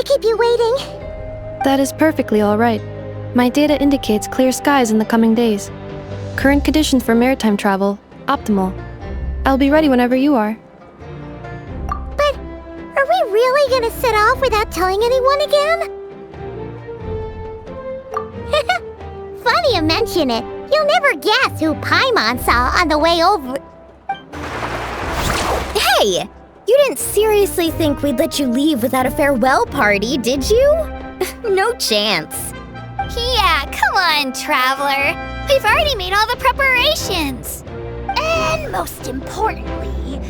to keep you waiting. That is perfectly all right. My data indicates clear skies in the coming days. Current conditions for maritime travel, optimal. I'll be ready whenever you are. But are we really gonna set off without telling anyone again? Funny you mention it. You'll never guess who Paimon saw on the way over. Hey! You didn't seriously think we'd let you leave without a farewell party, did you? No chance. Yeah, come on, Traveler. We've already made all the preparations. And most importantly,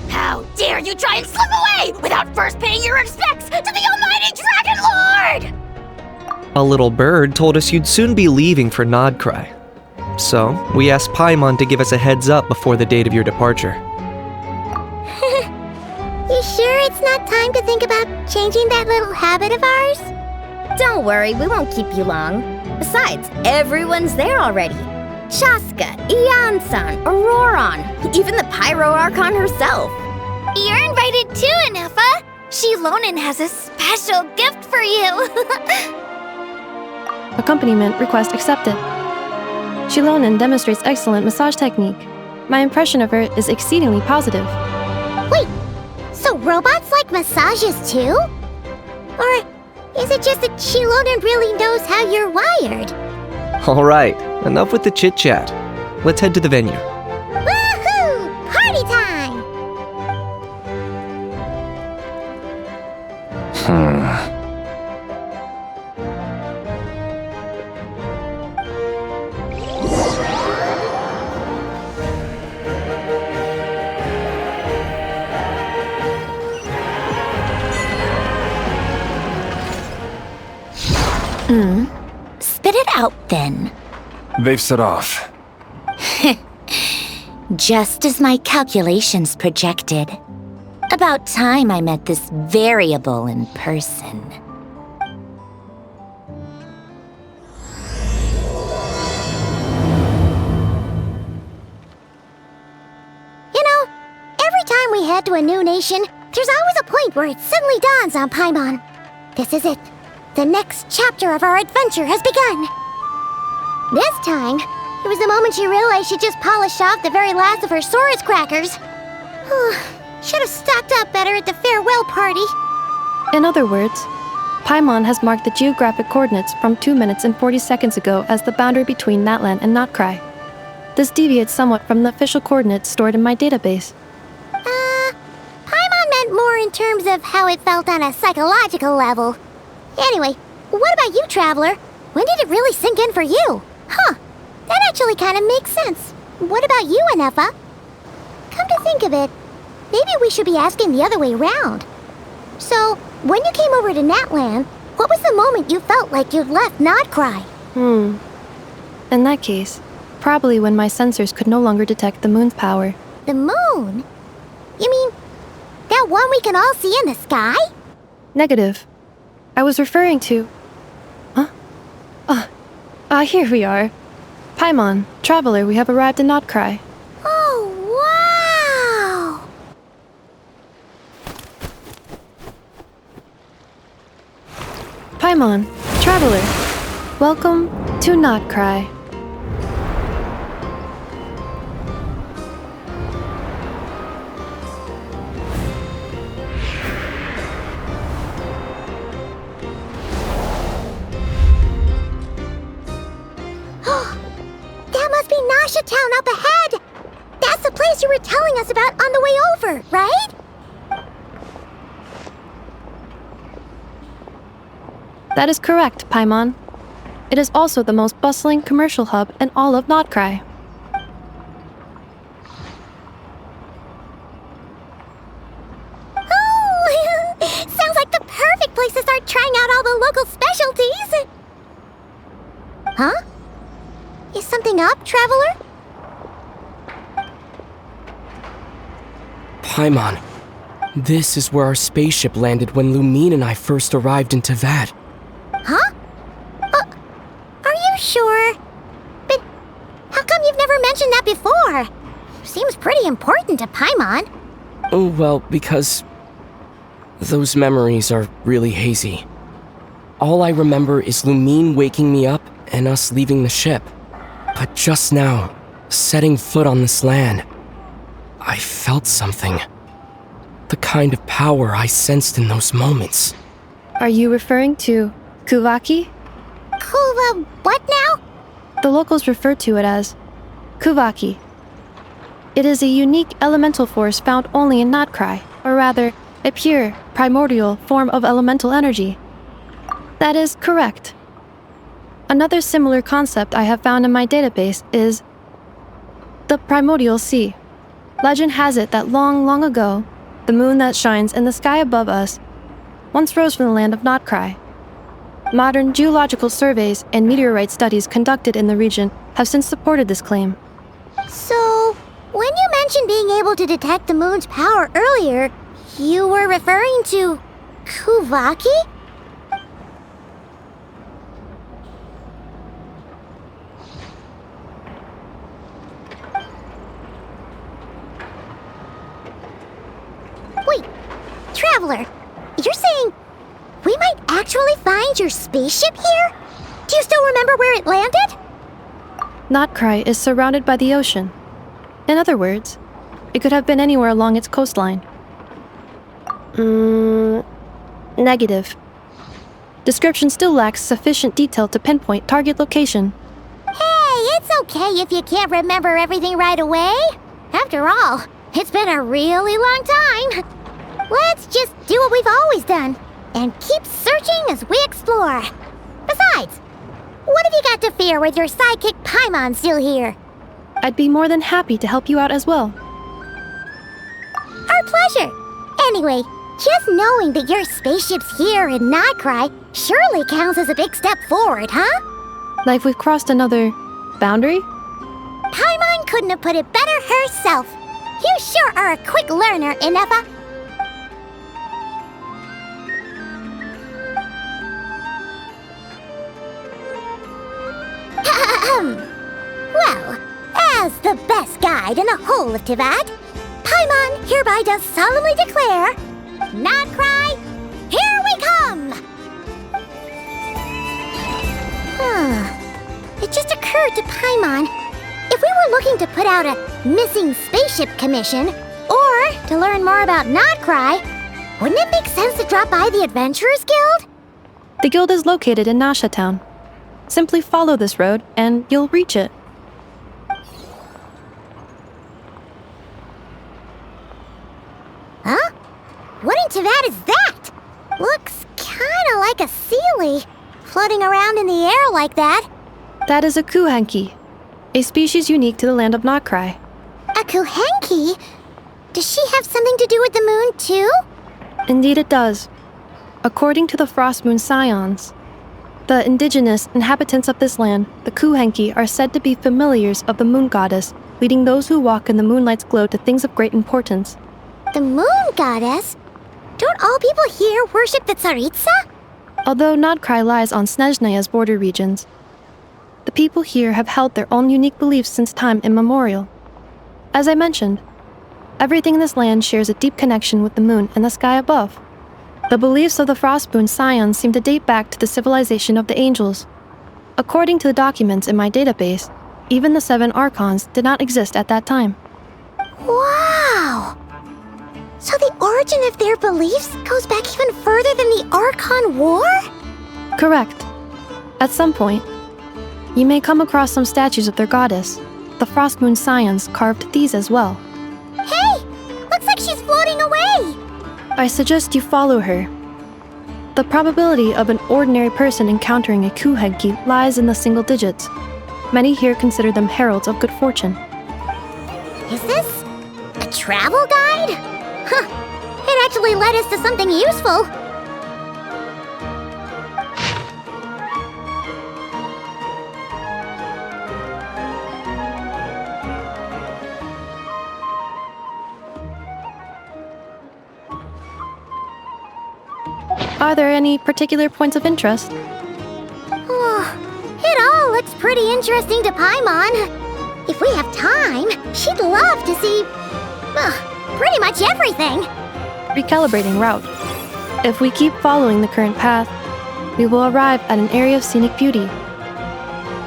how dare you try and slip away without first paying your respects to the almighty Dragon Lord! A little bird told us you'd soon be leaving for Nodcry. So, we asked Paimon to give us a heads up before the date of your departure. You sure it's not time to think about changing that little habit of ours? Don't worry, we won't keep you long. Besides, everyone's there already. Chaska, Ian-san, Auroron, even the Pyro Archon herself. You're invited too, Anefa. Shilonen has a special gift for you. Accompaniment request accepted. Shilonen demonstrates excellent massage technique. My impression of her is exceedingly positive. Wait, so robots like massages too? Or is it just that Shilonen really knows how you're wired? Alright, enough with the chit-chat. Let's head to the venue. Woohoo! Party time! Spit it out then. They've set off. Just as my calculations projected. About time I met this variable in person. You know, every time we head to a new nation, there's always a point where it suddenly dawns on Paimon. This is it. The next chapter of our adventure has begun. This time, it was the moment she realized she just polished off the very last of her Saurus crackers. Should have stocked up better at the farewell party. In other words, Paimon has marked the geographic coordinates from 2 minutes and 40 seconds ago as the boundary between Natlan and Notcry. This deviates somewhat from the official coordinates stored in my database. Paimon meant more in terms of how it felt on a psychological level. Anyway, what about you, Traveler? When did it really sink in for you? Huh, that actually kind of makes sense. What about you, Anefa? Come to think of it, maybe we should be asking the other way around. So, when you came over to Natlan, what was the moment you felt like you'd left Nodcry? In that case, probably when my sensors could no longer detect the moon's power. The moon? You mean, that one we can all see in the sky? Negative. I was referring to... here we are. Paimon, Traveler, we have arrived in Notcry. Oh, wow! Paimon, Traveler, welcome to Notcry. That must be Nasha Town up ahead! That's the place you were telling us about on the way over, right? That is correct, Paimon. It is also the most bustling commercial hub in all of Notcry. Oh! Sounds like the perfect place to start trying out all the local specialties! Huh? Is something up, Traveler? Paimon, this is where our spaceship landed when Lumine and I first arrived in Teyvat. Huh? Are you sure? But how come you've never mentioned that before? Seems pretty important to Paimon. Oh, well, because... Those memories are really hazy. All I remember is Lumine waking me up and us leaving the ship. But just now, setting foot on this land, I felt something. The kind of power I sensed in those moments. Are you referring to Kuvaki? Kuva, what now? The locals refer to it as Kuvaki. It is a unique elemental force found only in Notcry, or rather, a pure, primordial form of elemental energy. That is correct. Another similar concept I have found in my database is the primordial sea. Legend has it that long, long ago, the moon that shines in the sky above us once rose from the land of Notcry. Modern geological surveys and meteorite studies conducted in the region have since supported this claim. So, when you mentioned being able to detect the moon's power earlier, you were referring to Kuvaki? Wait, Traveler, you're saying we might actually find your spaceship here? Do you still remember where it landed? Notcry is surrounded by the ocean. In other words, it could have been anywhere along its coastline. Negative. Description still lacks sufficient detail to pinpoint target location. Hey, it's okay if you can't remember everything right away. After all, it's been a really long time. Let's just do what we've always done and keep searching as we explore. Besides, what have you got to fear with your sidekick Paimon still here? I'd be more than happy to help you out as well. Our pleasure. Anyway, just knowing that your spaceship's here in Notcry surely counts as a big step forward, huh? Like we've crossed another boundary? Paimon couldn't have put it better herself. You sure are a quick learner, Inefa. Well, as the best guide in the whole of Tivat, Paimon hereby does solemnly declare, Notcry, here we come! It just occurred to Paimon, if we were looking to put out a missing spaceship commission, or to learn more about Notcry, wouldn't it make sense to drop by the Adventurers Guild? The guild is located in Nasha Town. Simply follow this road, and you'll reach it. Huh? What in Tivat is that? Looks kinda like a Sealy, floating around in the air like that. That is a Kuhenki, a species unique to the land of Notcry. A Kuhenki? Does she have something to do with the moon, too? Indeed it does. According to the Frost Moon Scions, the indigenous inhabitants of this land, the Kuhenki, are said to be familiars of the moon goddess, leading those who walk in the moonlight's glow to things of great importance. The moon goddess? Don't all people here worship the Tsaritsa? Although Notcry lies on Snezhnaya's border regions, the people here have held their own unique beliefs since time immemorial. As I mentioned, everything in this land shares a deep connection with the moon and the sky above. The beliefs of the Frostmoon Scions seem to date back to the civilization of the angels. According to the documents in my database, even the 7 Archons did not exist at that time. Wow! So the origin of their beliefs goes back even further than the Archon War? Correct. At some point, you may come across some statues of their goddess. The Frostmoon Scions carved these as well. Hey! Looks like she's floating away! I suggest you follow her. The probability of an ordinary person encountering a Kuhenki lies in the single digits. Many here consider them heralds of good fortune. Is this a travel guide? Huh. It actually led us to something useful. Are there any particular points of interest? It all looks pretty interesting to Paimon. If we have time, she'd love to see pretty much everything. Recalibrating route. If we keep following the current path, we will arrive at an area of scenic beauty.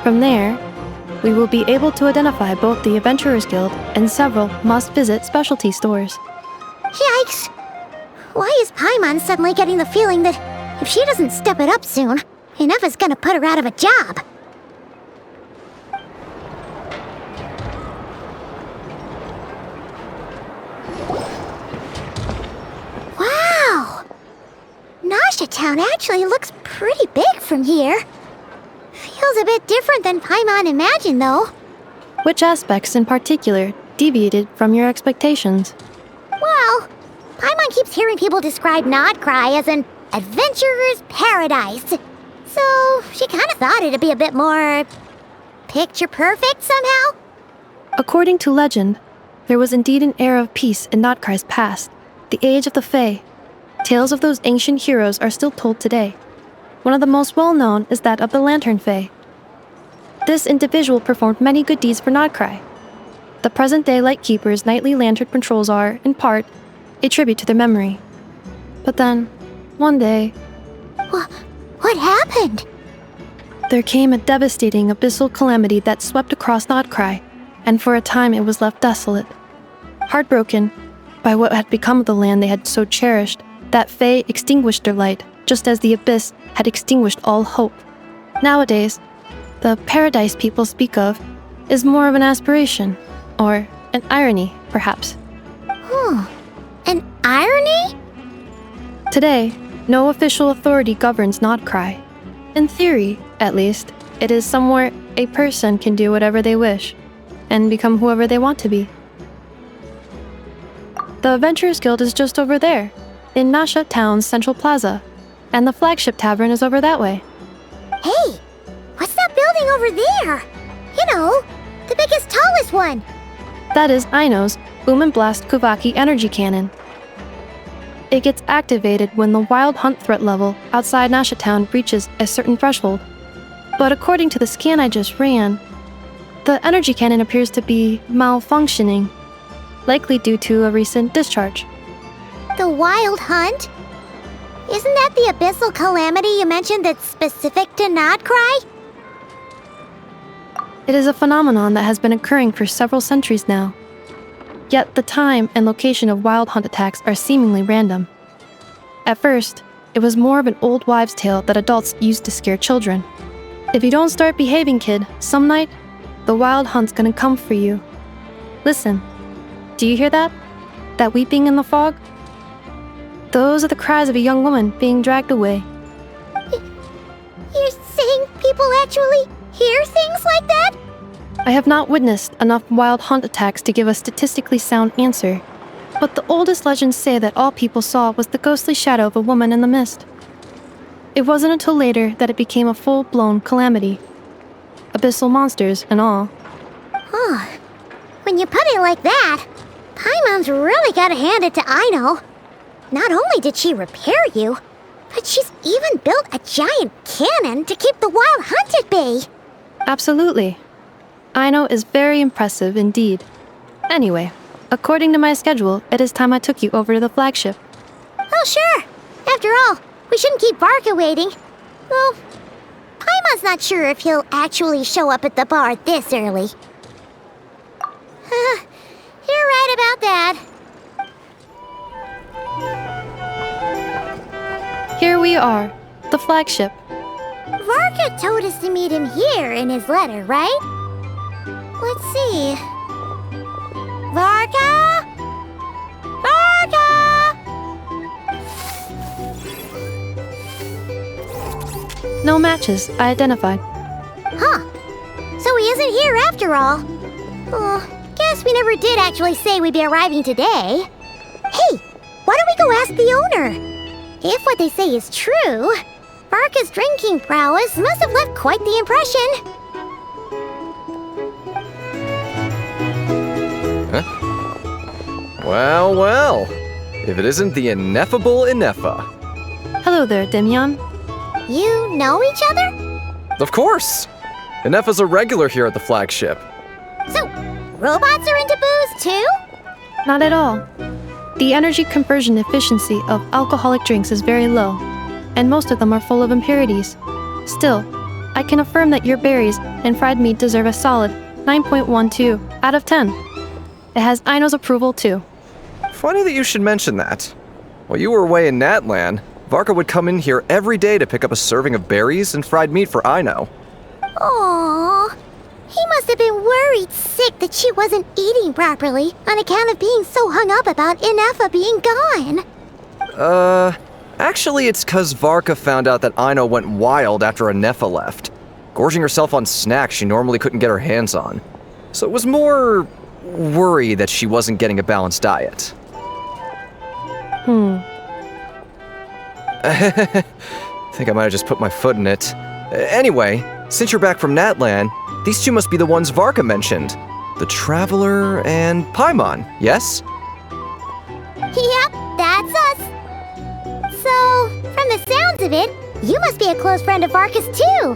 From there, we will be able to identify both the Adventurers Guild and several must-visit specialty stores. Yikes! Why is Paimon suddenly getting the feeling that if she doesn't step it up soon, Ineffa's gonna put her out of a job? Wow! Nasha Town actually looks pretty big from here. Feels a bit different than Paimon imagined, though. Which aspects in particular deviated from your expectations? Well, Paimon keeps hearing people describe Nodcry as an adventurer's paradise. So she kind of thought it'd be a bit more picture perfect somehow. According to legend, there was indeed an era of peace in Nodcry's past, the age of the Fae. Tales of those ancient heroes are still told today. One of the most well-known is that of the Lantern Fae. This individual performed many good deeds for Nodcry. The present-day Lightkeeper's nightly lantern patrols are, in part, a tribute to their memory. But then, one day, What happened? there came a devastating abyssal calamity that swept across Nodcry, and for a time it was left desolate. Heartbroken by what had become of the land they had so cherished, that Fae extinguished their light, just as the abyss had extinguished all hope. Nowadays, the paradise people speak of is more of an aspiration, or an irony, perhaps. An irony? Today, no official authority governs Nodcry. In theory, at least, it is somewhere a person can do whatever they wish, and become whoever they want to be. The Adventurers Guild is just over there, in Nasha Town's Central Plaza, and the flagship tavern is over that way. Hey, what's that building over there? You know, the biggest, tallest one. That is Aino's Boom and Blast Kuvaki energy cannon. It gets activated when the wild hunt threat level outside Nasha Town reaches a certain threshold. But according to the scan I just ran, the energy cannon appears to be malfunctioning, likely due to a recent discharge. The Wild Hunt? Isn't that the abyssal calamity you mentioned that's specific to Nodcry? It is a phenomenon that has been occurring for several centuries now. Yet the time and location of wild hunt attacks are seemingly random. At first, it was more of an old wives' tale that adults used to scare children. If you don't start behaving, kid, some night, the wild hunt's gonna come for you. Listen, do you hear that? That weeping in the fog? Those are the cries of a young woman being dragged away. You're saying people actually hear things like that? I have not witnessed enough wild hunt attacks to give a statistically sound answer, but the oldest legends say that all people saw was the ghostly shadow of a woman in the mist. It wasn't until later that it became a full-blown calamity. Abyssal monsters and all. When you put it like that, Paimon's really gotta hand it to Aino. Not only did she repair you, but she's even built a giant cannon to keep the wild hunt at bay. Absolutely. Aino is very impressive indeed. Anyway, according to my schedule, it is time I took you over to the flagship. Oh, sure. After all, we shouldn't keep Barca waiting. Well, Paimon's not sure if he'll actually show up at the bar this early. You're right about that. Here we are, the flagship. Varka told us to meet him here in his letter, right? Let's see. Varka? Varka! No matches, I identified. Huh. So he isn't here after all. Oh, guess we never did actually say we'd be arriving today. Hey, why don't we go ask the owner? If what they say is true, Varka's drinking prowess must have left quite the impression. Well, well. If it isn't the ineffable Ineffa. Hello there, Demyon. You know each other? Of course. Ineffa's a regular here at the flagship. So, robots are into booze too? Not at all. The energy conversion efficiency of alcoholic drinks is very low, and most of them are full of impurities. Still, I can affirm that your berries and fried meat deserve a solid 9.12 out of 10. It has Aino's approval too. Funny that you should mention that. While you were away in Natlan, Varka would come in here every day to pick up a serving of berries and fried meat for Aino. Aww. He must have been worried sick that she wasn't eating properly on account of being so hung up about Inefa being gone. Actually it's 'cause Varka found out that Aino went wild after Inefa left, gorging herself on snacks she normally couldn't get her hands on. So it was more worry that she wasn't getting a balanced diet. I think I might have just put my foot in it. Anyway, since you're back from Natlan, these two must be the ones Varka mentioned. The Traveler and Paimon, yes? Yep, that's us. So, from the sounds of it, you must be a close friend of Varka's too.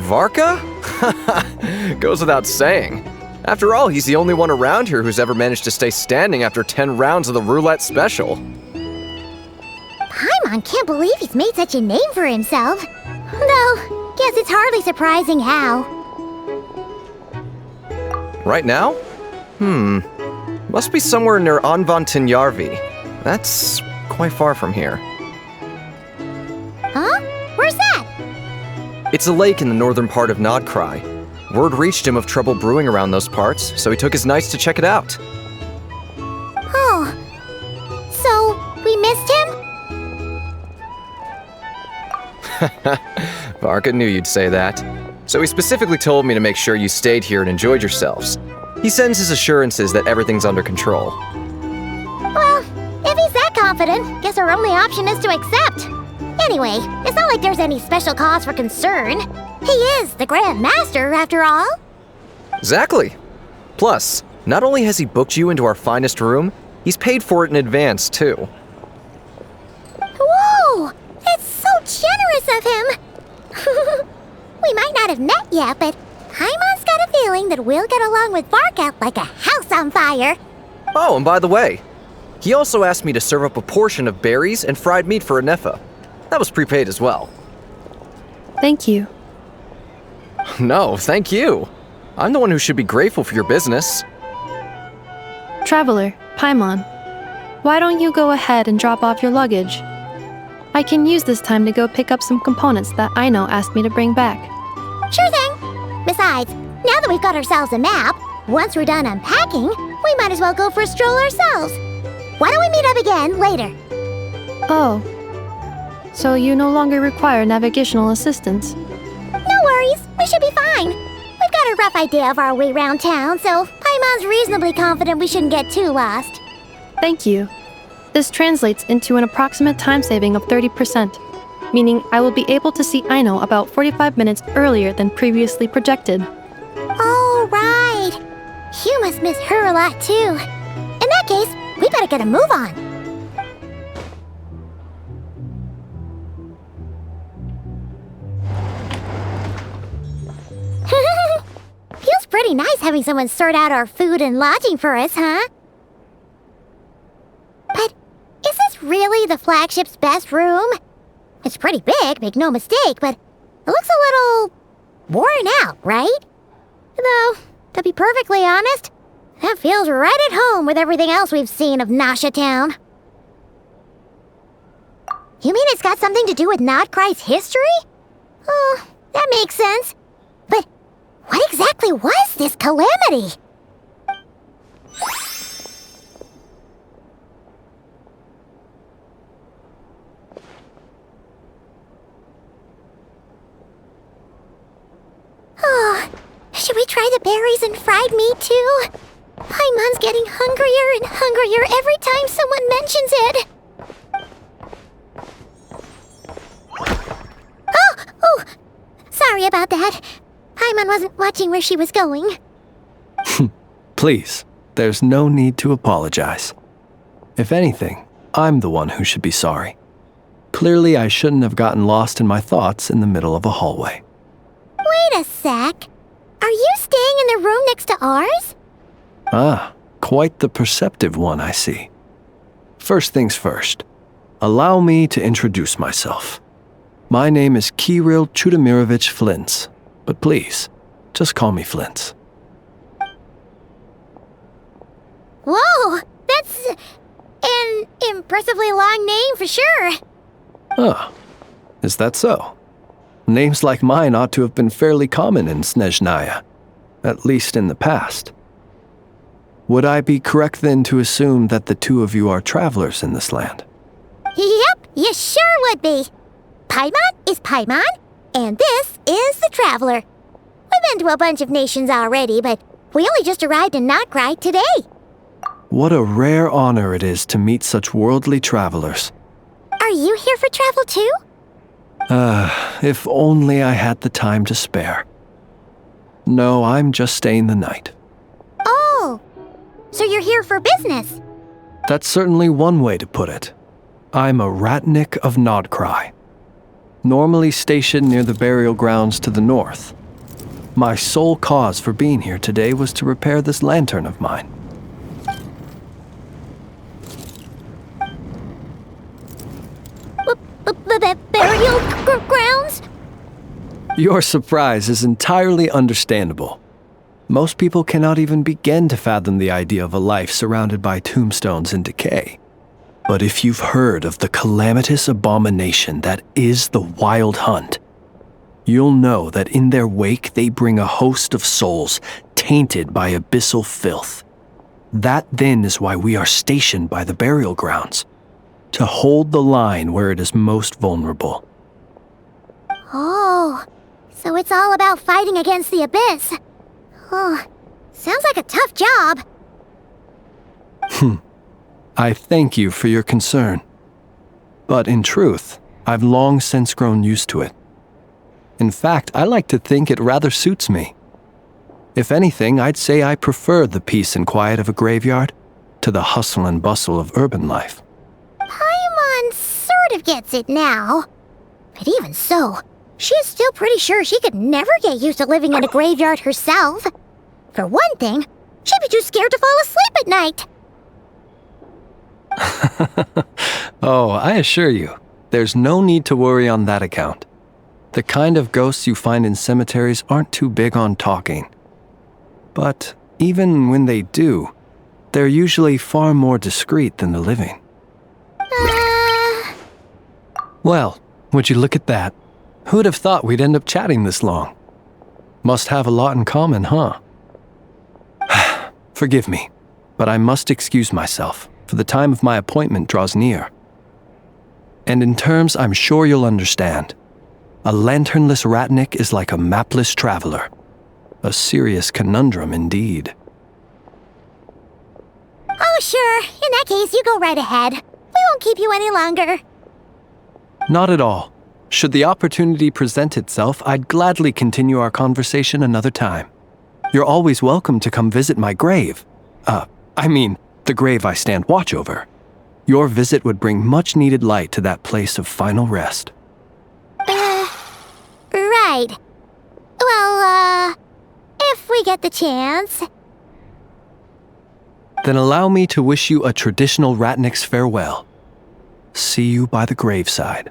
Varka? Goes without saying. After all, he's the only one around here who's ever managed to stay standing after 10 rounds of the roulette special. Paimon can't believe he's made such a name for himself. Though, guess it's hardly surprising how. Right now? Must be somewhere near Anvantinyarvi. That's quite far from here. Huh? Where's that? It's a lake in the northern part of Nodcry. Word reached him of trouble brewing around those parts, so he took his knights to check it out. Oh. So, we missed him? Varka knew you'd say that. So he specifically told me to make sure you stayed here and enjoyed yourselves. He sends his assurances that everything's under control. Well, if he's that confident, guess our only option is to accept. Anyway, it's not like there's any special cause for concern. He is the Grand Master, after all. Exactly. Plus, not only has he booked you into our finest room, he's paid for it in advance, too. Whoa! That's so generous of him! We might not have met yet, but Paimon's got a feeling that we'll get along with Varka like a house on fire. Oh, and by the way, he also asked me to serve up a portion of berries and fried meat for Inefa. That was prepaid as well. Thank you. No, thank you. I'm the one who should be grateful for your business. Traveler, Paimon, why don't you go ahead and drop off your luggage? I can use this time to go pick up some components that Aino asked me to bring back. Sure thing. Besides, now that we've got ourselves a map, once we're done unpacking, we might as well go for a stroll ourselves. Why don't we meet up again later? Oh. So you no longer require navigational assistance? No worries, we should be fine. We've got a rough idea of our way around town, so Paimon's reasonably confident we shouldn't get too lost. Thank you. This translates into an approximate time saving of 30%, meaning I will be able to see Aino about 45 minutes earlier than previously projected. Oh, right. You must miss her a lot, too. In that case, we better get a move on. Feels pretty nice having someone sort out our food and lodging for us, huh? But is this really the flagship's best room? It's pretty big, make no mistake, but it looks a little worn out, right? Though, to be perfectly honest, that feels right at home with everything else we've seen of Nasha Town. You mean it's got something to do with Nodcry's history? Oh, that makes sense. But what exactly was this calamity? Oh, should we try the berries and fried meat too? Paimon's getting hungrier and hungrier every time someone mentions it. Oh, sorry about that. Paimon wasn't watching where she was going. Please, there's no need to apologize. If anything, I'm the one who should be sorry. Clearly, I shouldn't have gotten lost in my thoughts in the middle of a hallway. Wait a sec. Are you staying in the room next to ours? Ah, quite the perceptive one, I see. First things first, allow me to introduce myself. My name is Kirill Chudamirovich Flintz, but please, just call me Flintz. Whoa, that's an impressively long name for sure. Oh, is that so? Names like mine ought to have been fairly common in Snezhnaya, at least in the past. Would I be correct then to assume that the two of you are travelers in this land? Yep, you sure would be. Paimon is Paimon, and this is the Traveler. We've been to a bunch of nations already, but we only just arrived in Notcry today. What a rare honor it is to meet such worldly travelers. Are you here for travel too? If only I had the time to spare. No, I'm just staying the night. Oh, so you're here for business? That's certainly one way to put it. I'm a Ratnik of Nodcry, normally stationed near the burial grounds to the north. My sole cause for being here today was to repair this lantern of mine. Burial grounds? Your surprise is entirely understandable. Most people cannot even begin to fathom the idea of a life surrounded by tombstones and decay. But if you've heard of the calamitous abomination that is the Wild Hunt, you'll know that in their wake they bring a host of souls tainted by abyssal filth. That then is why we are stationed by the burial grounds, to hold the line where it is most vulnerable. Oh, so it's all about fighting against the abyss. Oh, sounds like a tough job. I thank you for your concern. But in truth, I've long since grown used to it. In fact, I like to think it rather suits me. If anything, I'd say I prefer the peace and quiet of a graveyard to the hustle and bustle of urban life. Paimon sort of gets it now. But even so, she's still pretty sure she could never get used to living in a graveyard herself. For one thing, she'd be too scared to fall asleep at night. Oh, I assure you, there's no need to worry on that account. The kind of ghosts you find in cemeteries aren't too big on talking. But even when they do, they're usually far more discreet than the living. Well, would you look at that? Who'd have thought we'd end up chatting this long? Must have a lot in common, huh? Forgive me, but I must excuse myself, for the time of my appointment draws near. And in terms I'm sure you'll understand, a lanternless Ratnik is like a mapless traveler. A serious conundrum indeed. Oh, sure. In that case, you go right ahead. We won't keep you any longer. Not at all. Should the opportunity present itself, I'd gladly continue our conversation another time. You're always welcome to come visit my grave. The grave I stand watch over. Your visit would bring much needed light to that place of final rest. Right. Well, if we get the chance. Then allow me to wish you a traditional Ratnik's farewell. See you by the graveside.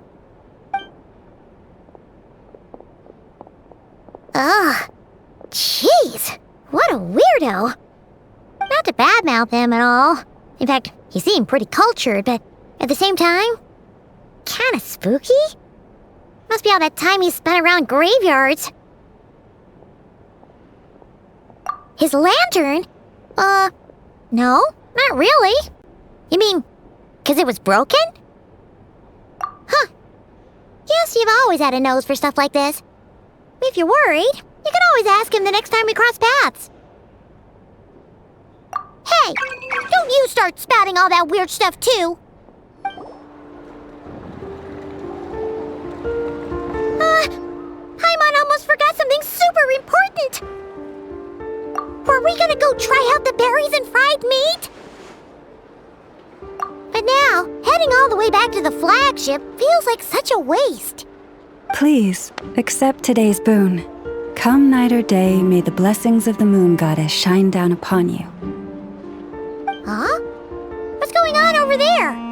Ugh. Jeez. What a weirdo. Not to badmouth him at all. In fact, he seemed pretty cultured, but at the same time, kinda spooky? Must be all that time he spent around graveyards. His lantern? No, not really. You mean, 'cause it was broken? Huh. Guess you've always had a nose for stuff like this. If you're worried, you can always ask him the next time we cross paths. Hey, don't you start spouting all that weird stuff too. Paimon almost forgot something super important. Were we gonna go try out the berries and fried meat? But now, heading all the way back to the flagship feels like such a waste. Please, accept today's boon. Come night or day, may the blessings of the moon goddess shine down upon you. Huh? What's going on over there?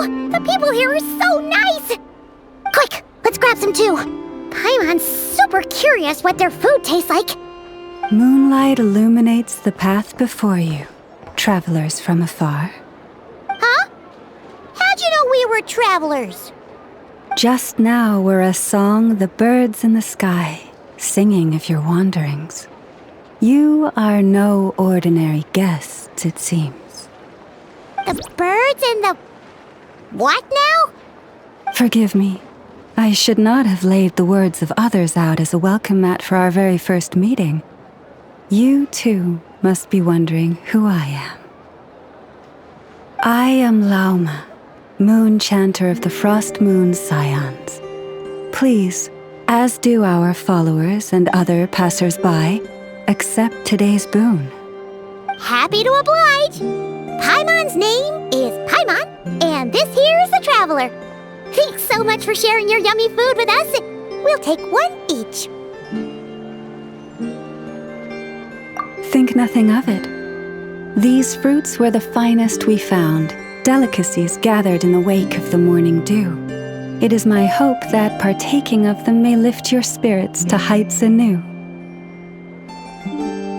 The people here are so nice! Quick, let's grab some too. Paimon's super curious what their food tastes like. Moonlight illuminates the path before you, travelers from afar. Huh? How'd you know we were travelers? Just now were a song the birds in the sky, singing of your wanderings. You are no ordinary guests, it seems. The birds and the... what now? Forgive me. I should not have laid the words of others out as a welcome mat for our very first meeting. You, too, must be wondering who I am. I am Lauma, moon chanter of the Frost Moon Scions. Please, as do our followers and other passers-by, accept today's boon. Happy to oblige. Paimon's name is Paimon, and this here is the traveler. Thanks so much for sharing your yummy food with us. We'll take one each. Think nothing of it. These fruits were the finest we found, delicacies gathered in the wake of the morning dew. It is my hope that partaking of them may lift your spirits to heights anew.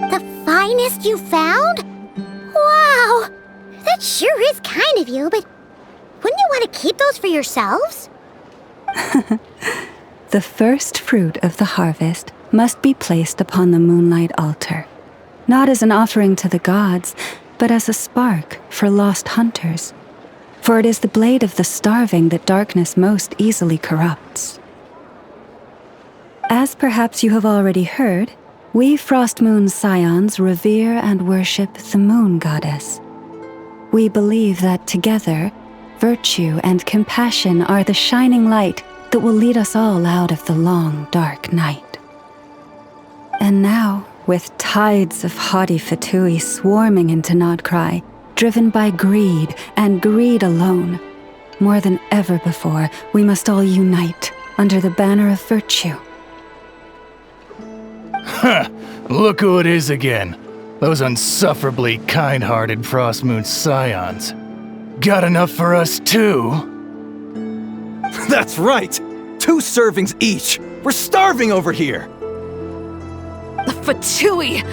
The finest you found? Wow! That sure is kind of you, but wouldn't you want to keep those for yourselves? The first fruit of the harvest must be placed upon the moonlight altar, not as an offering to the gods, but as a spark for lost hunters. For it is the blade of the starving that darkness most easily corrupts. As perhaps you have already heard, we Frost Moon Scions revere and worship the moon goddess. We believe that together, virtue and compassion are the shining light that will lead us all out of the long, dark night. And now, with tides of haughty Fatui swarming into Nodcry, driven by greed and greed alone, more than ever before, we must all unite under the banner of virtue. Ha! Look who it is again. Those unsufferably kind-hearted Frost Moon Scions. Got enough for us too? That's right! 2 servings each! We're starving over here! The Fatui!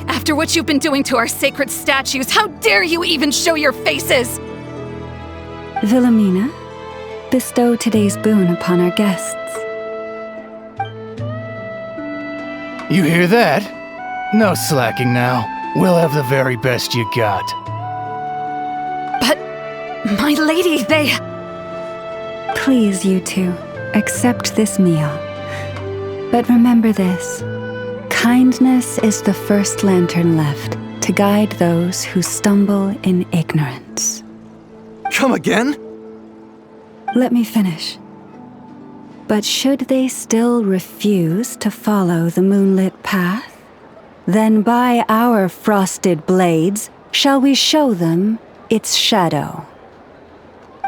After what you've been doing to our sacred statues, how dare you even show your faces? Wilhelmina, bestow today's boon upon our guests. You hear that? No slacking now. We'll have the very best you got. But, my lady, they... Please, you two, accept this meal. But remember this. Kindness is the first lantern left to guide those who stumble in ignorance. Come again? Let me finish. But should they still refuse to follow the moonlit path, then by our frosted blades shall we show them its shadow.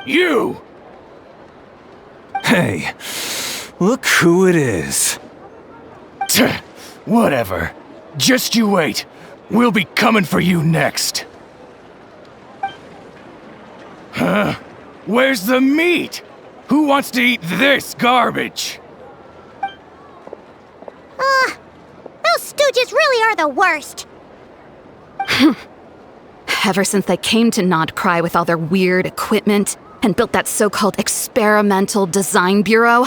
You! Hey, look who it is. Whatever. Just you wait. We'll be coming for you next. Huh? Where's the meat? Who wants to eat this garbage? Those stooges really are the worst. Ever since they came to Nodcry with all their weird equipment and built that so-called experimental design bureau,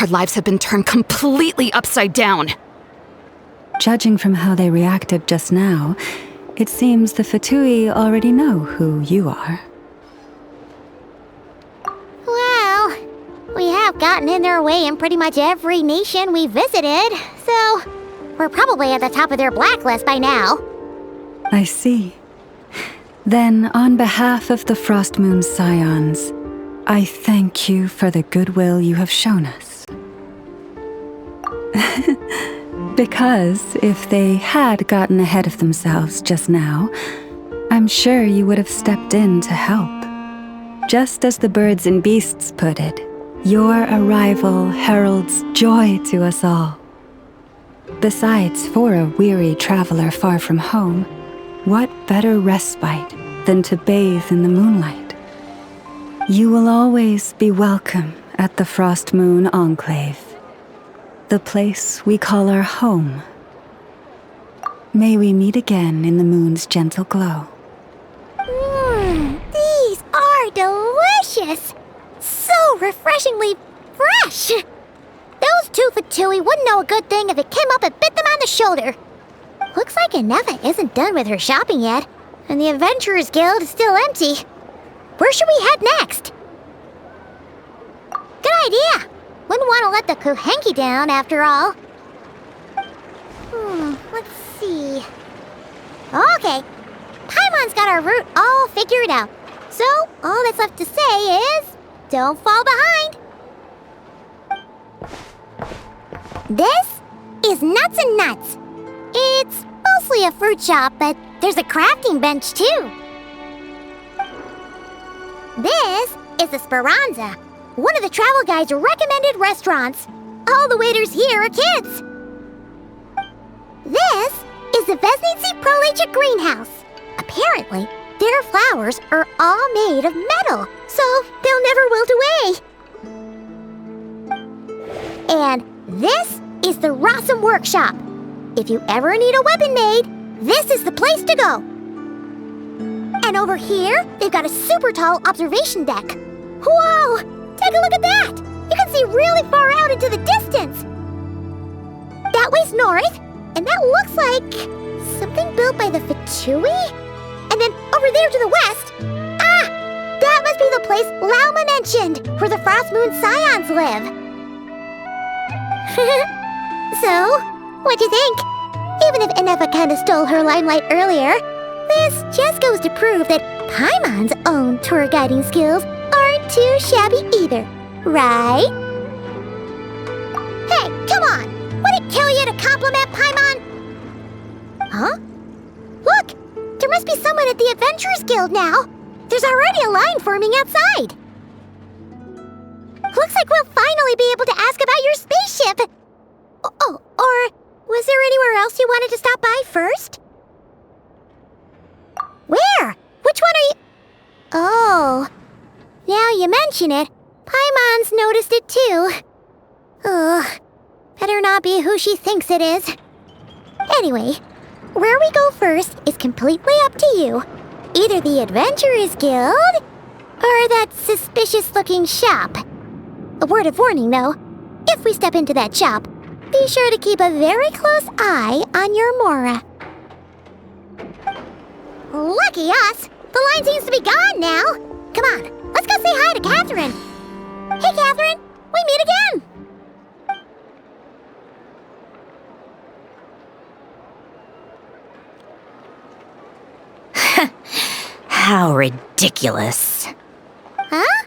our lives have been turned completely upside down. Judging from how they reacted just now, it seems the Fatui already know who you are. Well, we have gotten in their way in pretty much every nation we visited, so we're probably at the top of their blacklist by now. I see. Then, on behalf of the Frost Moon Scions, I thank you for the goodwill you have shown us. Because if they had gotten ahead of themselves just now, I'm sure you would have stepped in to help. Just as the birds and beasts put it, your arrival heralds joy to us all. Besides, for a weary traveler far from home, what better respite than to bathe in the moonlight? You will always be welcome at the Frost Moon Enclave, the place we call our home. May we meet again in the moon's gentle glow. These are delicious! So refreshingly fresh! Those two Fatui wouldn't know a good thing if it came up and bit them on the shoulder. Looks like Anefa isn't done with her shopping yet, and the Adventurers Guild is still empty. Where should we head next? Good idea! Wouldn't want to let the Kuhenki down, after all. Let's see. Okay, Paimon's got our route all figured out. So, all that's left to say is, don't fall behind. This is Nuts and Nuts. It's mostly a fruit shop, but there's a crafting bench too. This is the Speranza, one of the travel guide's recommended restaurants. All the waiters here are kids. This is the Vesnitsi Prolegia greenhouse. Apparently, their flowers are all made of metal, so they'll never wilt away. And this is the Rossum Workshop. If you ever need a weapon made, this is the place to go. And over here, they've got a super tall observation deck. Whoa! Take a look at that! You can see really far out into the distance. That way's north, and that looks like something built by the Fatui? And then over there to the west, that must be the place Lauma mentioned, where the Frost Moon Scions live. So, what'd you think? Even if Anefa kinda stole her limelight earlier, this just goes to prove that Paimon's own tour guiding skills aren't too shabby either, right? Hey, come on! Would it kill you to compliment Paimon? Huh? Look! There must be someone at the Adventurers Guild now! There's already a line forming outside! Looks like we'll finally be able to ask about your spaceship! Oh, or was there anywhere else you wanted to stop by first? Where? Which one are you... Oh, now you mention it, Paimon's noticed it too. Ugh, better not be who she thinks it is. Anyway, where we go first is completely up to you. Either the Adventurers Guild, or that suspicious-looking shop. A word of warning, though. If we step into that shop, be sure to keep a very close eye on your Mora. Lucky us! The line seems to be gone now. Come on, let's go say hi to Catherine. Hey, Catherine, we meet again. How ridiculous. Huh?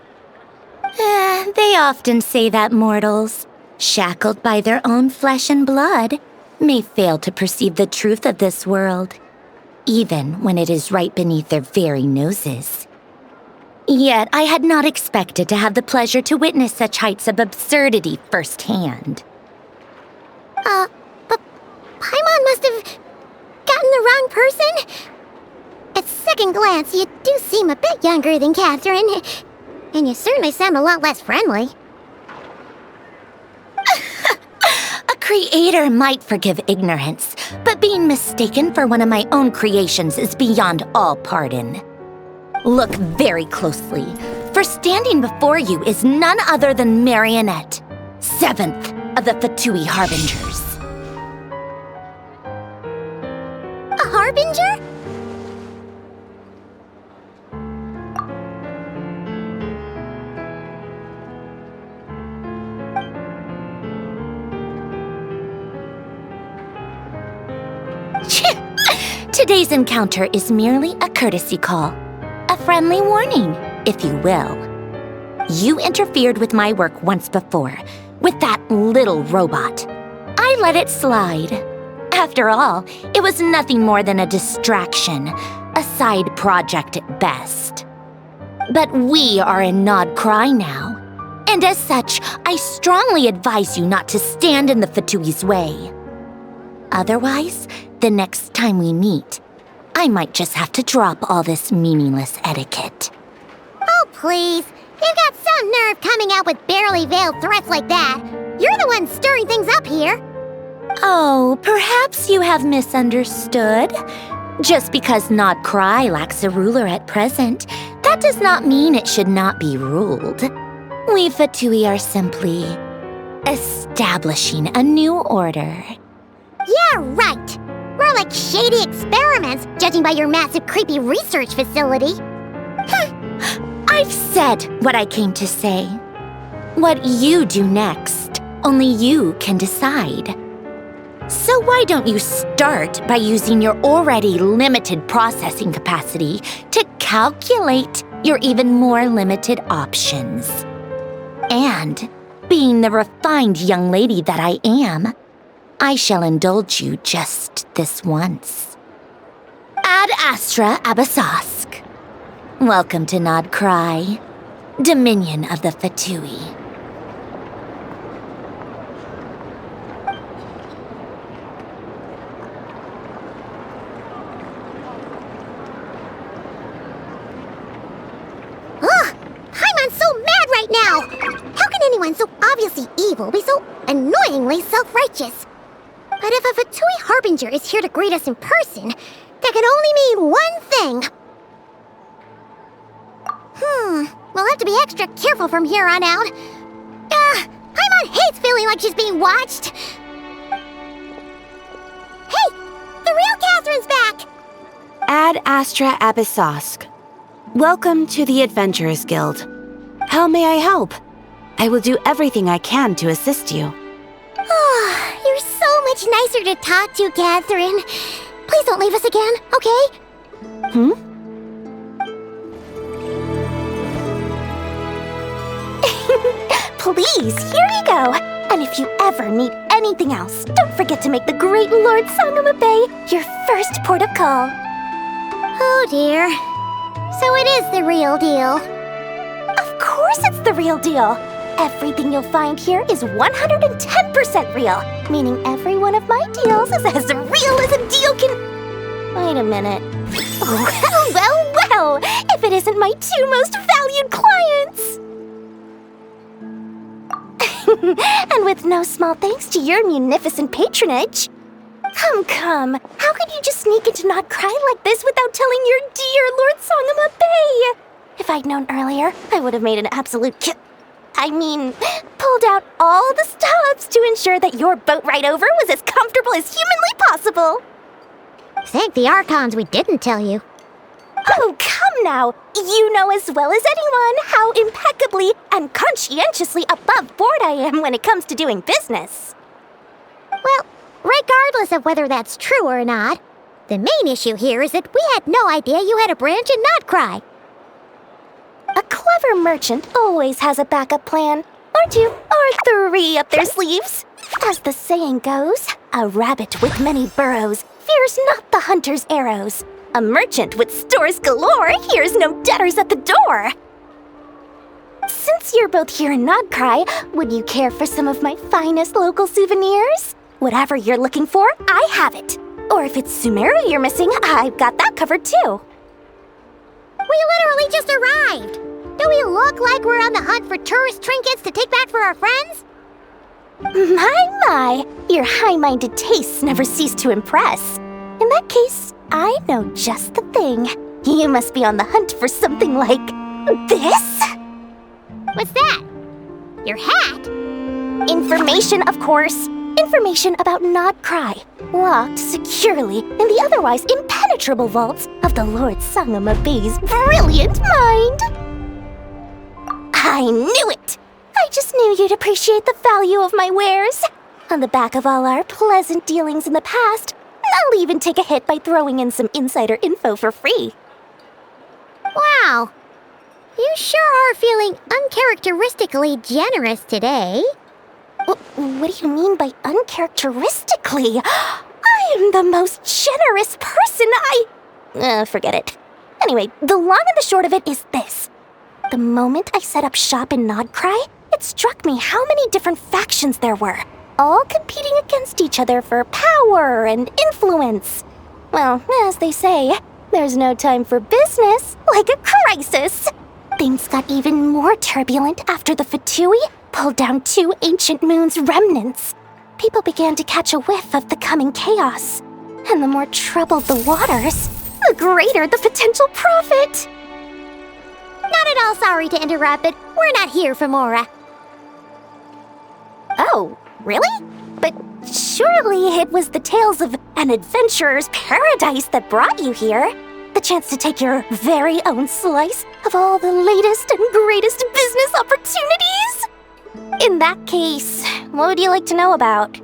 They often say that mortals, shackled by their own flesh and blood, may fail to perceive the truth of this world, even when it is right beneath their very noses. Yet I had not expected to have the pleasure to witness such heights of absurdity firsthand. But Paimon must have gotten the wrong person. At second glance, you do seem a bit younger than Catherine, and you certainly sound a lot less friendly. A creator might forgive ignorance, but being mistaken for one of my own creations is beyond all pardon. Look very closely, for standing before you is none other than Marionette, 7th of the Fatui Harbingers. A Harbinger? Today's encounter is merely a courtesy call. A friendly warning, if you will. You interfered with my work once before, with that little robot. I let it slide. After all, it was nothing more than a distraction, a side project at best. But we are in Nod Cry now, and as such, I strongly advise you not to stand in the Fatui's way. Otherwise, the next time we meet, I might just have to drop all this meaningless etiquette. Oh, please. You've got some nerve coming out with barely veiled threats like that. You're the one stirring things up here. Oh, perhaps you have misunderstood. Just because Nod-Cry lacks a ruler at present, that does not mean it should not be ruled. We Fatui are simply establishing a new order. Yeah, right. More like shady experiments, judging by your massive creepy research facility. I've said what I came to say. What you do next, only you can decide. So why don't you start by using your already limited processing capacity to calculate your even more limited options? And, being the refined young lady that I am, I shall indulge you just this once. Ad Astra Abasask. Welcome to Nod-Cry, Dominion of the Fatui. Paimon's so mad right now! How can anyone so obviously evil be so annoyingly self-righteous? But if a Fatui Harbinger is here to greet us in person, that can only mean one thing. We'll have to be extra careful from here on out. Paimon hates feeling like she's being watched. Hey! The real Catherine's back! Ad Astra Abyssosque. Welcome to the Adventurers Guild. How may I help? I will do everything I can to assist you. Oh, you're so much nicer to talk to, Catherine. Please don't leave us again, okay? Please, here you go. And if you ever need anything else, don't forget to make the great Lord Sangama Bay your first port of call. Oh dear. So it is the real deal. Of course it's the real deal. Everything you'll find here is 110% real, meaning every one of my deals is as real as a deal can... Wait a minute. Well, if it isn't my two most valued clients! And with no small thanks to your munificent patronage. Come. How could you just sneak into Nod-Cry like this without telling your dear Lord Sangama Bay? If I'd known earlier, I would have made an absolute pulled out all the stops to ensure that your boat ride over was as comfortable as humanly possible. Thank the Archons we didn't tell you. Oh, come now. You know as well as anyone how impeccably and conscientiously above board I am when it comes to doing business. Well, regardless of whether that's true or not, the main issue here is that we had no idea you had a branch in Nod-Cry. A clever merchant always has a backup plan, or two, or three up their sleeves. As the saying goes, a rabbit with many burrows fears not the hunter's arrows. A merchant with stores galore hears no debtors at the door. Since you're both here in Nod-Cry, would you care for some of my finest local souvenirs? Whatever you're looking for, I have it. Or if it's Sumeru you're missing, I've got that covered too. We literally just arrived. Do we look like we're on the hunt for tourist trinkets to take back for our friends? My, your high-minded tastes never cease to impress. In that case, I know just the thing. You must be on the hunt for something like this? What's that? Your hat? Information, of course. Information about Nod-Cry, locked securely in the otherwise impenetrable vaults of the Lord Sangama Bay's brilliant mind. I knew it! I just knew you'd appreciate the value of my wares. On the back of all our pleasant dealings in the past, I'll even take a hit by throwing in some insider info for free. Wow. You sure are feeling uncharacteristically generous today. What do you mean by uncharacteristically? I am the most generous person forget it. Anyway, the long and the short of it is this. The moment I set up shop in Nod-Cry, it struck me how many different factions there were, all competing against each other for power and influence. Well, as they say, there's no time for business like a crisis. They things got even more turbulent after the Fatui pulled down 2 ancient moon's remnants. People began to catch a whiff of the coming chaos. And the more troubled the waters, the greater the potential profit. Not at all sorry to interrupt, but we're not here for Mora. Oh, really? But surely it was the tales of an adventurer's paradise that brought you here. The chance to take your very own slice of all the latest and greatest business opportunities? In that case, what would you like to know about?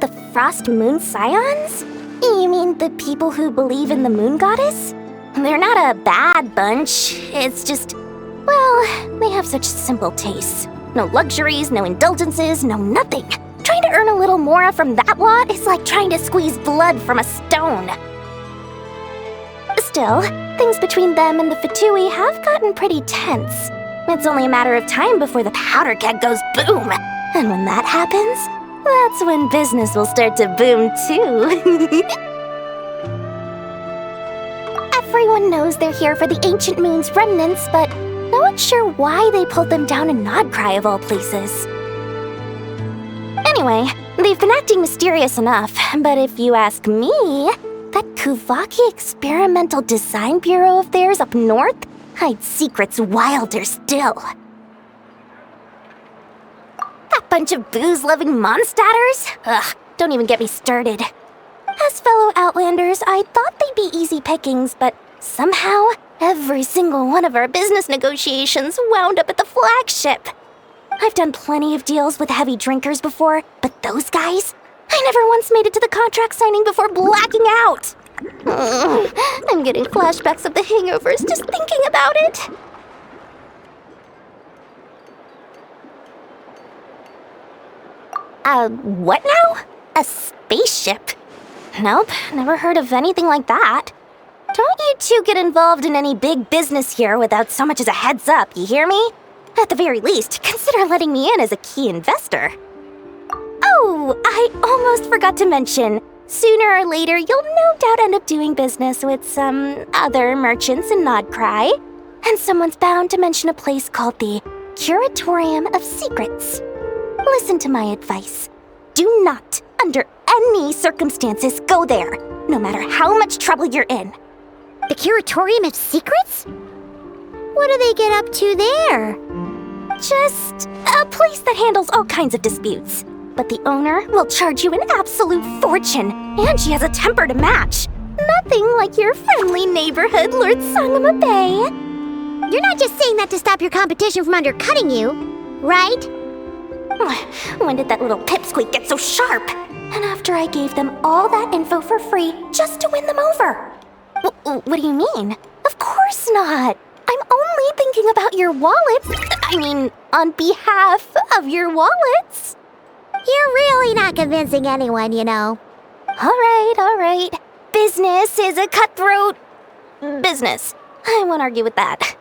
The Frost Moon Scions? You mean the people who believe in the moon goddess? They're not a bad bunch, it's just, well, they have such simple tastes. No luxuries, no indulgences, no nothing. Trying to earn a little more from that lot is like trying to squeeze blood from a stone. Still, things between them and the Fatui have gotten pretty tense. It's only a matter of time before the powder keg goes boom. And when that happens, that's when business will start to boom too. Everyone knows they're here for the Ancient Moon's remnants, but no one's sure why they pulled them down in Nodcry of all places. Anyway, they've been acting mysterious enough, but if you ask me, that Kuvaki Experimental Design Bureau of theirs up north hides secrets wilder still. That bunch of booze-loving monstaters? Ugh, don't even get me started. As fellow Outlanders, I thought they'd be easy pickings, but somehow, every single one of our business negotiations wound up at the flagship. I've done plenty of deals with heavy drinkers before, but those guys? I never once made it to the contract signing before blacking out. I'm getting flashbacks of the hangovers just thinking about it. What now? A spaceship? Nope, never heard of anything like that. Don't you two get involved in any big business here without so much as a heads up, you hear me? At the very least, consider letting me in as a key investor. Oh, I almost forgot to mention. Sooner or later, you'll no doubt end up doing business with some other merchants in Nodcry. And someone's bound to mention a place called the Curatorium of Secrets. Listen to my advice. Do not, under any circumstances, go there, no matter how much trouble you're in. The Curatorium of Secrets? What do they get up to there? Just a place that handles all kinds of disputes. But the owner will charge you an absolute fortune, and she has a temper to match. Nothing like your friendly neighborhood, Lord Sangama Bay. You're not just saying that to stop your competition from undercutting you, right? When did that little pipsqueak get so sharp? And after I gave them all that info for free just to win them over. What do you mean? Of course not. I'm only thinking about your wallets. I mean, on behalf of your wallets. You're really not convincing anyone, you know. All right. Business is a cutthroat business. I won't argue with that.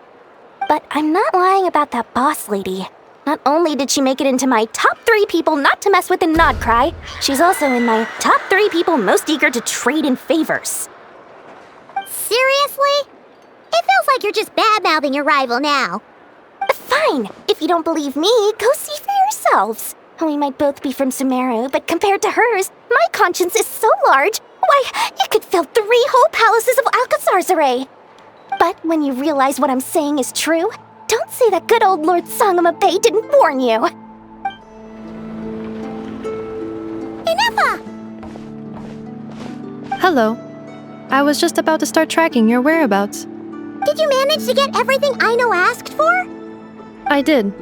But I'm not lying about that boss lady. Not only did she make it into my top 3 people not to mess with in Nodcry, she's also in my top 3 people most eager to trade in favors. Seriously? It feels like you're just bad-mouthing your rival now. Fine. If you don't believe me, go see for yourselves. We might both be from Sumeru, but compared to hers, my conscience is so large, why, it could fill 3 whole palaces of Alcazar's array. But when you realize what I'm saying is true, don't say that good old Lord Sangama Bay didn't warn you. Inepa! Hello. I was just about to start tracking your whereabouts. Did you manage to get everything Aino asked for? I did.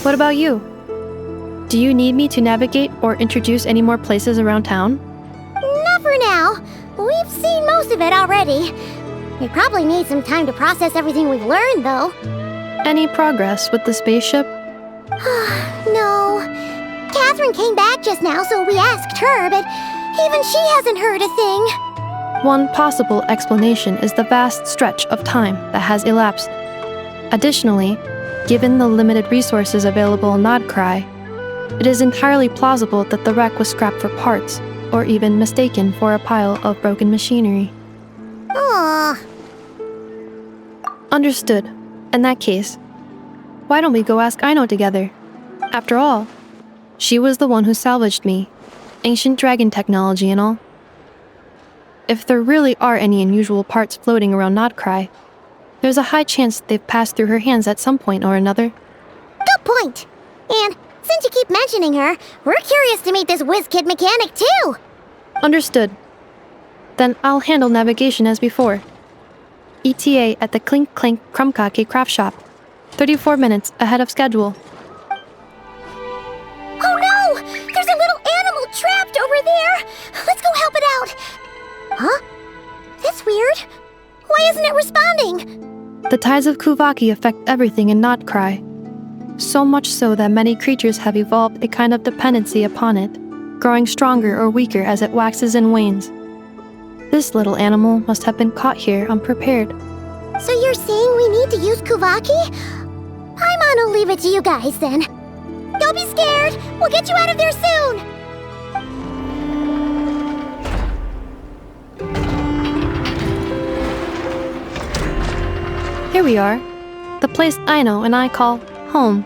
What about you? Do you need me to navigate or introduce any more places around town? Not for now. We've seen most of it already. We probably need some time to process everything we've learned, though. Any progress with the spaceship? No. Catherine came back just now, so we asked her, but even she hasn't heard a thing. One possible explanation is the vast stretch of time that has elapsed. Additionally, given the limited resources available in Nodcry, it is entirely plausible that the wreck was scrapped for parts, or even mistaken for a pile of broken machinery. Aww. Understood. In that case, why don't we go ask Aino together? After all, she was the one who salvaged me. Ancient dragon technology and all. If there really are any unusual parts floating around Nodcry, there's a high chance they've passed through her hands at some point or another. Good point. And since you keep mentioning her, we're curious to meet this whiz-kid mechanic too. Understood. Then I'll handle navigation as before. ETA at the Clink Clank Krumkake craft shop. 34 minutes ahead of schedule. Oh no! There's a little animal trapped over there! Let's go help it out! Huh? That's weird. Why isn't it responding? The tides of Kuvaki affect everything in Nodcry. So much so that many creatures have evolved a kind of dependency upon it, growing stronger or weaker as it waxes and wanes. This little animal must have been caught here unprepared. So you're saying we need to use Kuvaki? Paimon will leave it to you guys then. Don't be scared! We'll get you out of there soon! Here we are. The place Aino and I call home.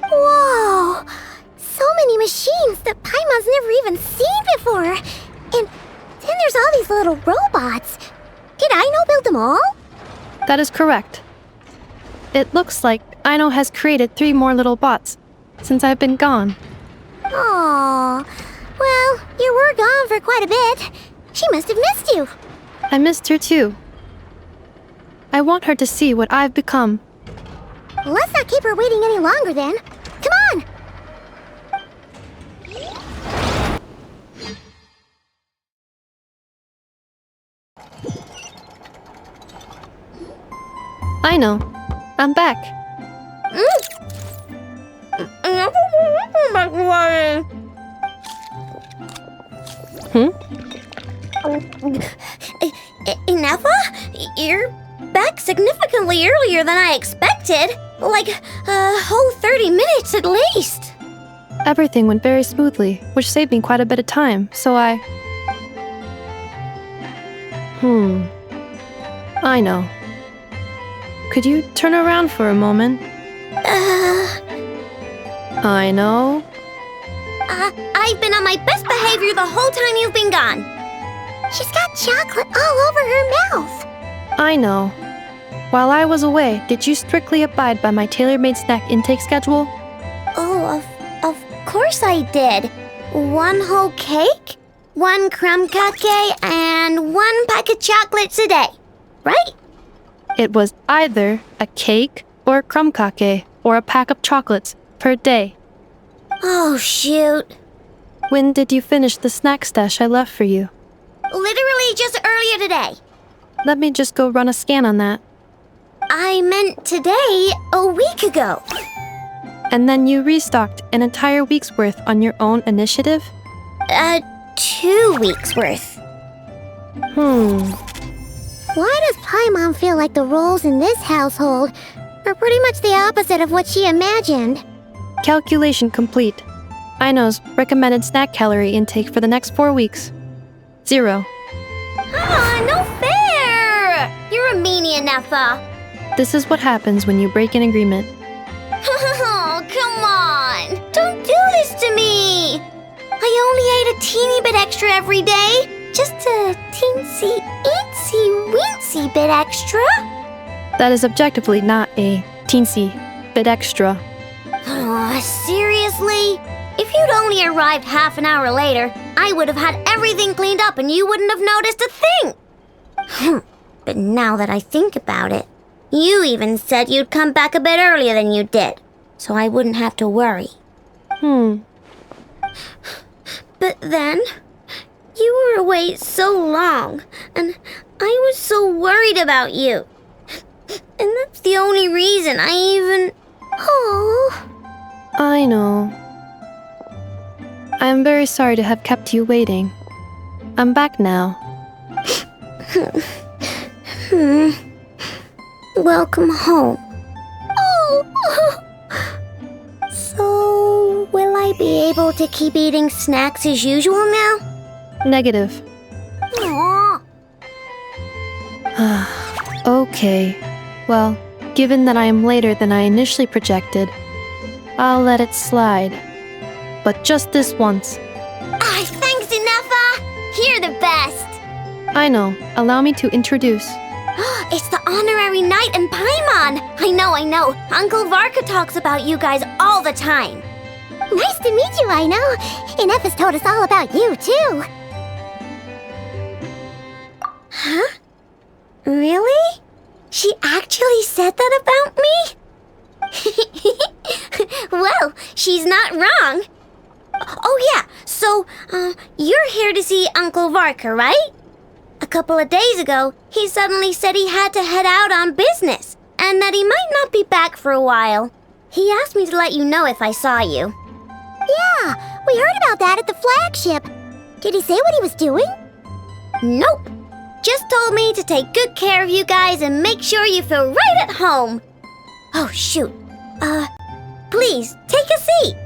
Whoa! So many machines that Paimon's never even seen before! And then there's all these little robots. Did Aino build them all? That is correct. It looks like Aino has created 3 more little bots since I've been gone. Aww. Well, you were gone for quite a bit. She must have missed you. I missed her too. I want her to see what I've become. Let's not keep her waiting any longer then. Come on! Aino, I'm back. Nefa? You're back significantly earlier than I expected. Like a whole 30 minutes at least. Everything went very smoothly, which saved me quite a bit of time, so I know. Could you turn around for a moment? I know. I've been on my best behavior the whole time you've been gone. She's got chocolate all over her mouth. I know. While I was away, did you strictly abide by my tailor-made snack intake schedule? Oh, of course I did. 1 whole cake, 1 crumb cake, and 1 pack of chocolates a day, right? It was either a cake or a krumkake or a pack of chocolates per day. Oh, shoot. When did you finish the snack stash I left for you? Literally just earlier today. Let me just go run a scan on that. I meant today, a week ago. And then you restocked an entire week's worth on your own initiative? 2 weeks worth. Why does Paimon feel like the roles in this household are pretty much the opposite of what she imagined? Calculation complete. Aino's recommended snack calorie intake for the next 4 weeks. 0. No fair! You're a meanie, Nefa. This is what happens when you break an agreement. Oh, come on! Don't do this to me! I only ate a teeny bit extra every day. Just a teensy-eensy-weensy bit extra. That is objectively not a teensy bit extra. Oh, seriously? If you'd only arrived half an hour later, I would have had everything cleaned up and you wouldn't have noticed a thing. But now that I think about it, you even said you'd come back a bit earlier than you did, so I wouldn't have to worry. But then, you were away so long, and I was so worried about you. And that's the only reason I even... Oh. I know. I am very sorry to have kept you waiting. I'm back now. Welcome home. Oh! So, will I be able to keep eating snacks as usual now? Negative. Aww. Okay. Well, given that I am later than I initially projected, I'll let it slide. But just this once. Thanks, Inefa! You're the best! I know. Allow me to introduce. It's the honorary knight and Paimon! I know. Uncle Varka talks about you guys all the time. Nice to meet you, Aino. Inefa's told us all about you, too. Huh? Really? She actually said that about me? Well, she's not wrong. Oh yeah, so, you're here to see Uncle Varka, right? A couple of days ago, he suddenly said he had to head out on business, and that he might not be back for a while. He asked me to let you know if I saw you. Yeah, we heard about that at the flagship. Did he say what he was doing? Nope. Just told me to take good care of you guys and make sure you feel right at home. Oh, shoot. Please, take a seat.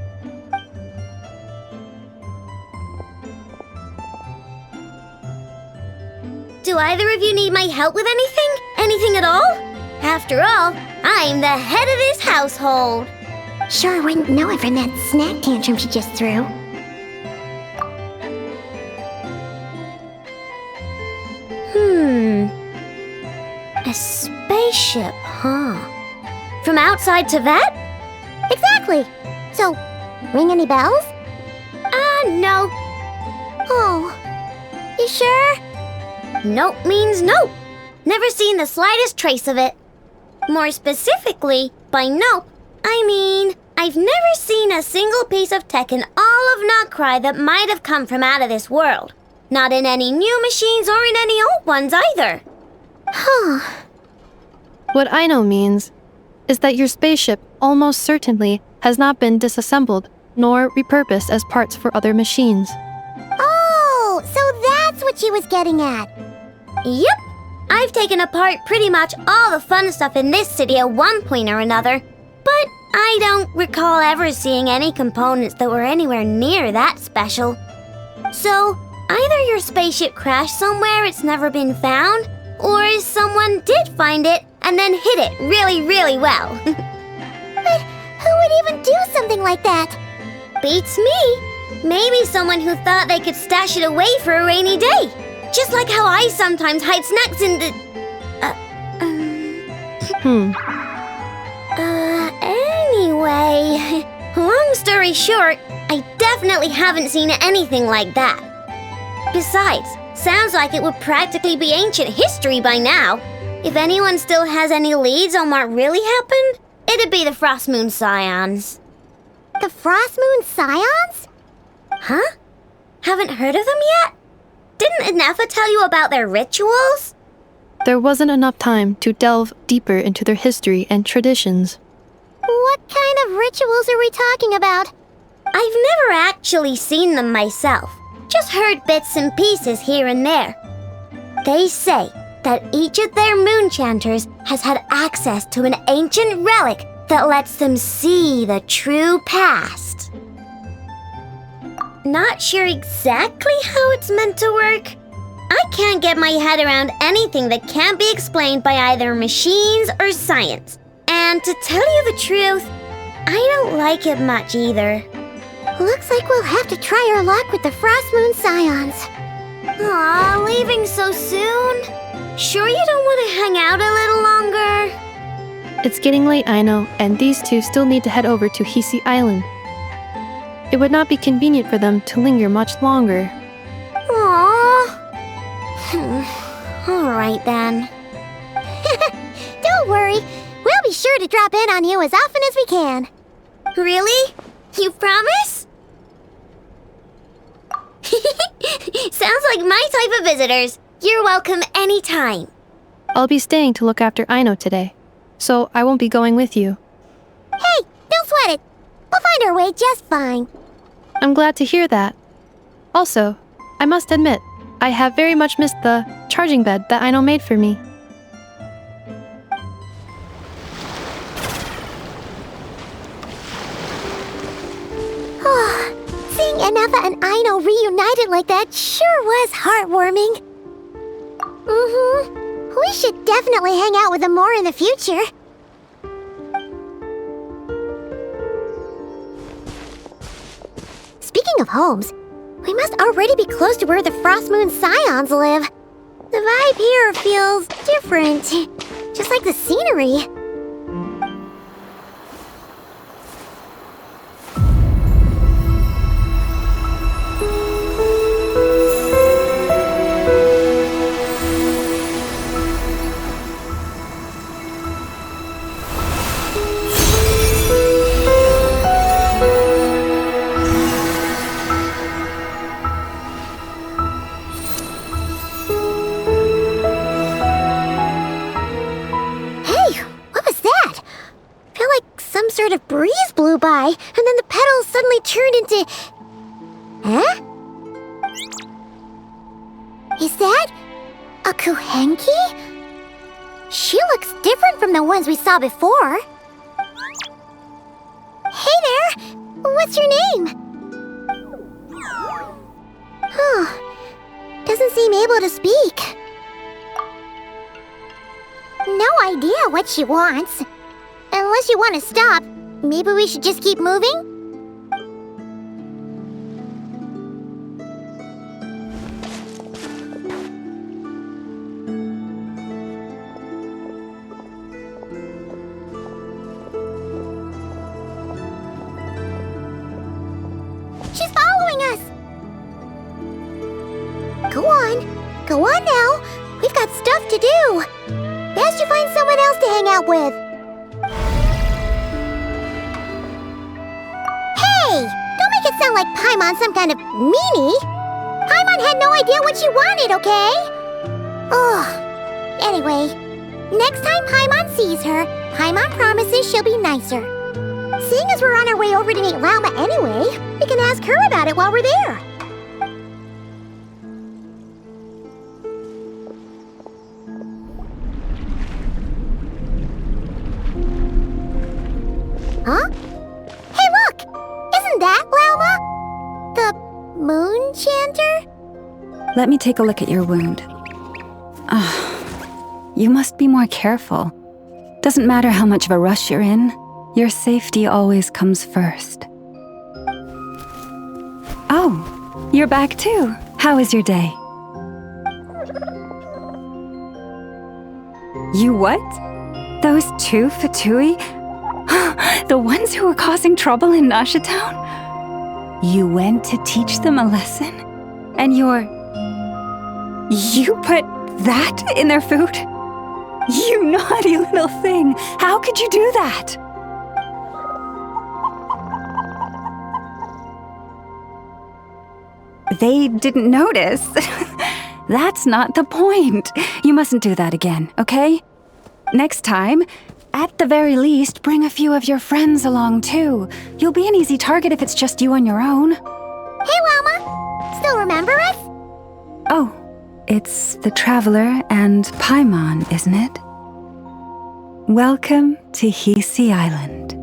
Do either of you need my help with anything? Anything at all? After all, I'm the head of this household. Sure wouldn't know it from that snack tantrum she just threw. A spaceship, huh? From outside to that? Exactly. So, ring any bells? No. Oh, you sure? Nope means nope. Never seen the slightest trace of it. More specifically, by nope, I mean, I've never seen a single piece of tech in all of Notcry that might have come from out of this world. Not in any new machines or in any old ones either. Huh. What Aino means is that your spaceship almost certainly has not been disassembled nor repurposed as parts for other machines. Oh, so that's what she was getting at. Yep. I've taken apart pretty much all the fun stuff in this city at one point or another, but I don't recall ever seeing any components that were anywhere near that special. So, either your spaceship crashed somewhere it's never been found, or someone did find it and then hid it really, really well. But who would even do something like that? Beats me. Maybe someone who thought they could stash it away for a rainy day. Just like how I sometimes hide snacks in the... Anyway, long story short, I definitely haven't seen anything like that. Besides, sounds like it would practically be ancient history by now. If anyone still has any leads on what really happened, it'd be the Frostmoon Scions. The Frostmoon Scions? Huh? Haven't heard of them yet? Didn't Inefa tell you about their rituals? There wasn't enough time to delve deeper into their history and traditions. What kind of rituals are we talking about? I've never actually seen them myself. Just heard bits and pieces here and there. They say that each of their moonchanters has had access to an ancient relic that lets them see the true past. Not sure exactly how it's meant to work. I can't get my head around anything that can't be explained by either machines or science. And to tell you the truth, I don't like it much either. Looks like we'll have to try our luck with the Frostmoon Scions. Aw, leaving so soon? Sure you don't want to hang out a little longer? It's getting late, Aino, and these two still need to head over to Hisi Island. It would not be convenient for them to linger much longer. Aww. Alright then. Don't worry, we'll be sure to drop in on you as often as we can. Really? You promise? Sounds like my type of visitors. You're welcome anytime. I'll be staying to look after Aino today, so I won't be going with you. Hey, don't sweat it. We'll find our way just fine. I'm glad to hear that. Also, I must admit, I have very much missed the charging bed that Aino made for me. Seeing Inefa and Aino reunited like that sure was heartwarming. We should definitely hang out with them more in the future. Speaking of homes, we must already be close to where the Frost Moon Scions live. The vibe here feels different, just like the scenery. Sort of breeze blew by, and then the petals suddenly turned into... Huh? Is that a Kuhenki? She looks different from the ones we saw before. Hey there! What's your name? Doesn't seem able to speak. No idea what she wants. Unless you want to stop, maybe we should just keep moving? She's following us! Go on. Go on now. We've got stuff to do. Best you find someone else to hang out with. Don't make it sound like Paimon's some kind of meanie. Paimon had no idea what she wanted, okay? Anyway, next time Paimon sees her, Paimon promises she'll be nicer. Seeing as we're on our way over to meet Lauma anyway, we can ask her about it while we're there. Huh? Hey, look! Isn't that Lauma? The moon chanter? Let me take a look at your wound. You must be more careful. Doesn't matter how much of a rush you're in, your safety always comes first. Oh, you're back too. How was your day? You what? Those two Fatui? The ones who were causing trouble in Nasha Town? You went to teach them a lesson? And you put that in their food? You naughty little thing! How could you do that? They didn't notice. That's not the point. You mustn't do that again, okay? Next time, at the very least, bring a few of your friends along too. You'll be an easy target if it's just you on your own. Hey, Lauma! Still remember us? Oh, it's the Traveler and Paimon, isn't it? Welcome to Heski Island.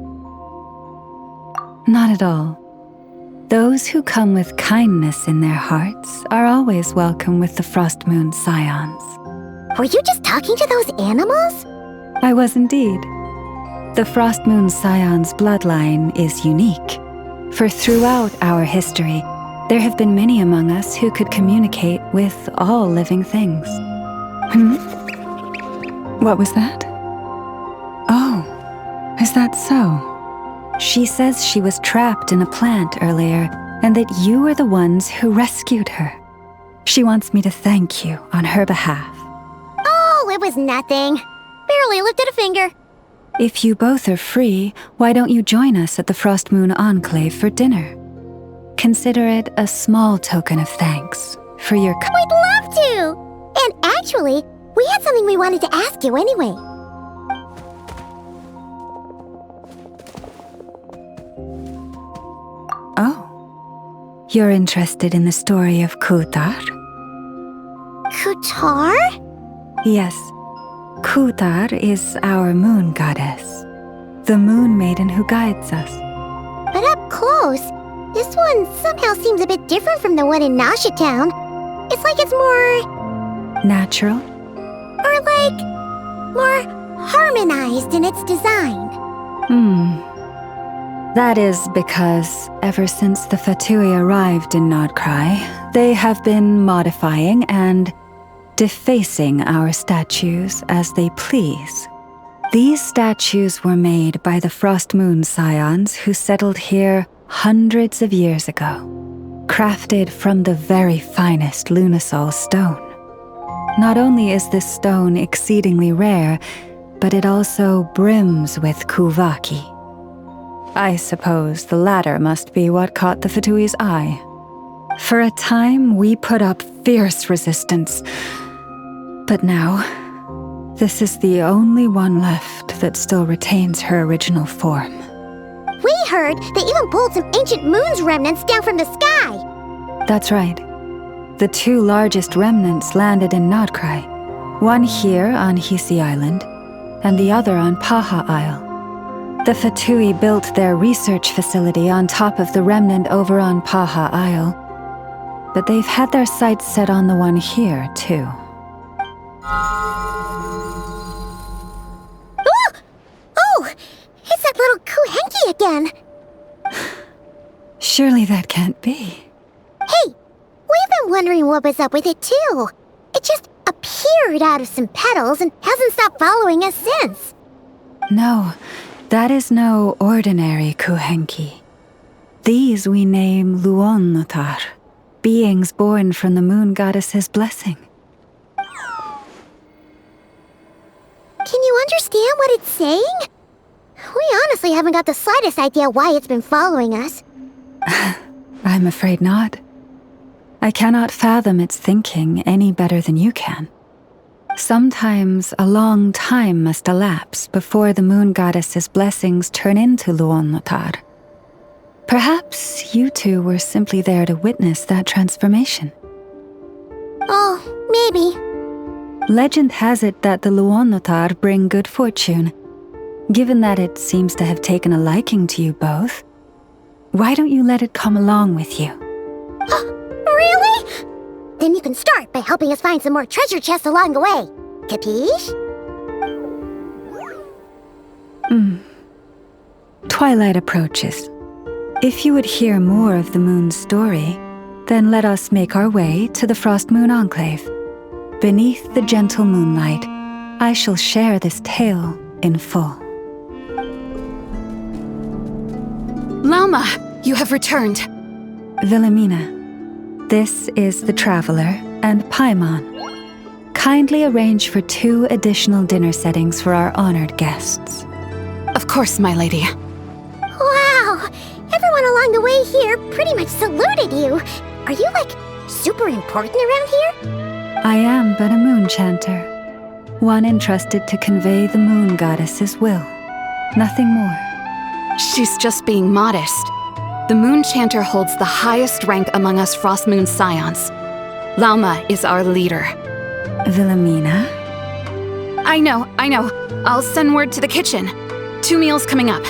Not at all. Those who come with kindness in their hearts are always welcome with the Frost Moon Scions. Were you just talking to those animals? I was indeed. The Frost Moon Scions bloodline is unique, for throughout our history, there have been many among us who could communicate with all living things. What was that? Oh, is that so? She says she was trapped in a plant earlier, and that you were the ones who rescued her. She wants me to thank you on her behalf. Oh, it was nothing. Barely lifted a finger. If you both are free, why don't you join us at the Frost Moon Enclave for dinner? Consider it a small token of thanks for your... We'd love to! And actually, we had something we wanted to ask you anyway. Oh, you're interested in the story of Kutar? Kutar? Yes. Kutar is our moon goddess, the moon maiden who guides us. But up close, this one somehow seems a bit different from the one in Nasha Town. It's like it's more... natural? Or like, more harmonized in its design? That is because ever since the Fatui arrived in Nodcry, they have been modifying and defacing our statues as they please. These statues were made by the Frost Moon Scions who settled here hundreds of years ago, crafted from the very finest Lunasol stone. Not only is this stone exceedingly rare, but it also brims with Kuvaki. I suppose the latter must be what caught the Fatui's eye. For a time, we put up fierce resistance. But now, this is the only one left that still retains her original form. We heard they even pulled some ancient moon's remnants down from the sky. That's right. The two largest remnants landed in Nodcry. One here on Hisi Island, and the other on Paha Isle. The Fatui built their research facility on top of the remnant over on Paha Isle, but they've had their sights set on the one here, too. Oh! It's that little Kuhenki again! Surely that can't be. Hey! We've been wondering what was up with it, too. It just appeared out of some petals and hasn't stopped following us since. No, that is no ordinary Kuhenki. These we name Luonnotar, beings born from the moon goddess's blessing. Can you understand what it's saying? We honestly haven't got the slightest idea why it's been following us. I'm afraid not. I cannot fathom its thinking any better than you can. Sometimes a long time must elapse before the moon goddess's blessings turn into Luonnotar. Perhaps you two were simply there to witness that transformation. Oh, maybe. Legend has it that the Luonnotar bring good fortune. Given that it seems to have taken a liking to you both, why don't you let it come along with you? Really? Then you can start by helping us find some more treasure chests along the way. Capiche? Twilight approaches. If you would hear more of the moon's story, then let us make our way to the Frost Moon Enclave. Beneath the gentle moonlight, I shall share this tale in full. Lauma, you have returned. Wilhelmina, this is the Traveler and Paimon. Kindly arrange for 2 additional dinner settings for our honored guests. Of course, my lady. Wow! Everyone along the way here pretty much saluted you. Are you, like, super important around here? I am but a moon chanter, one entrusted to convey the moon goddess's will. Nothing more. She's just being modest. The Moon Chanter holds the highest rank among us Frost Moon Scions. Lauma is our leader. Wilhelmina? I know. I'll send word to the kitchen. 2 meals coming up.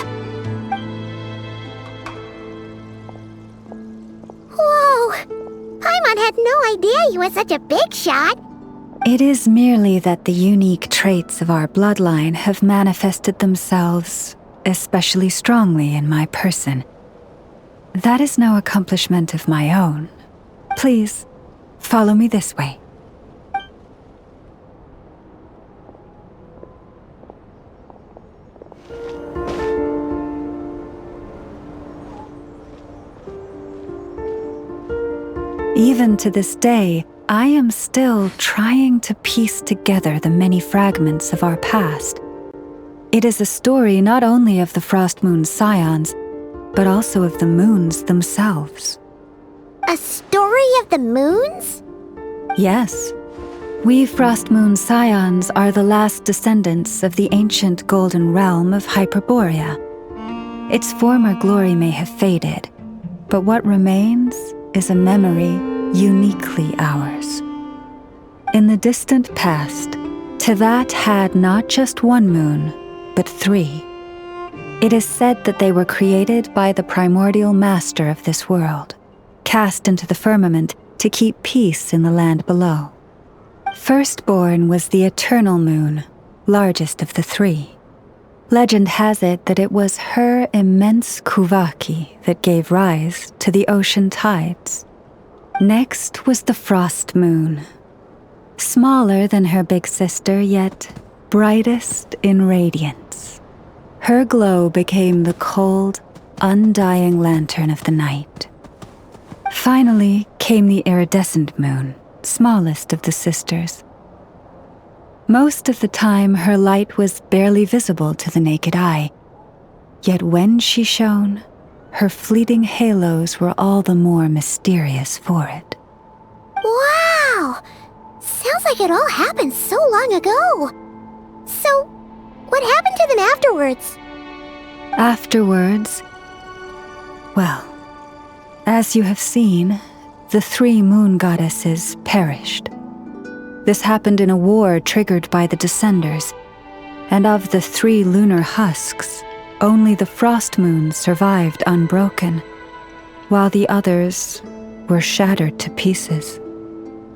Whoa! Paimon had no idea you were such a big shot. It is merely that the unique traits of our bloodline have manifested themselves especially strongly in my person. That is no accomplishment of my own. Please, follow me this way. Even to this day, I am still trying to piece together the many fragments of our past. It is a story not only of the Frost Moon Scions, but also of the moons themselves. A story of the moons? Yes. We Frost Moon Scions are the last descendants of the ancient golden realm of Hyperborea. Its former glory may have faded, but what remains is a memory uniquely ours. In the distant past, Tevat had not just one moon, but 3. It is said that they were created by the primordial master of this world, cast into the firmament to keep peace in the land below. Firstborn was the eternal moon, largest of the three. Legend has it that it was her immense kuvaki that gave rise to the ocean tides. Next was the frost moon. Smaller than her big sister, yet brightest in radiance. Her glow became the cold, undying lantern of the night. Finally came the iridescent moon, smallest of the sisters. Most of the time, her light was barely visible to the naked eye. Yet when she shone, her fleeting halos were all the more mysterious for it. Wow! Sounds like it all happened so long ago. So, what happened to them afterwards? Afterwards, well, as you have seen, the three moon goddesses perished. This happened in a war triggered by the Descenders, and of the three lunar husks, only the frost moon survived unbroken, while the others were shattered to pieces.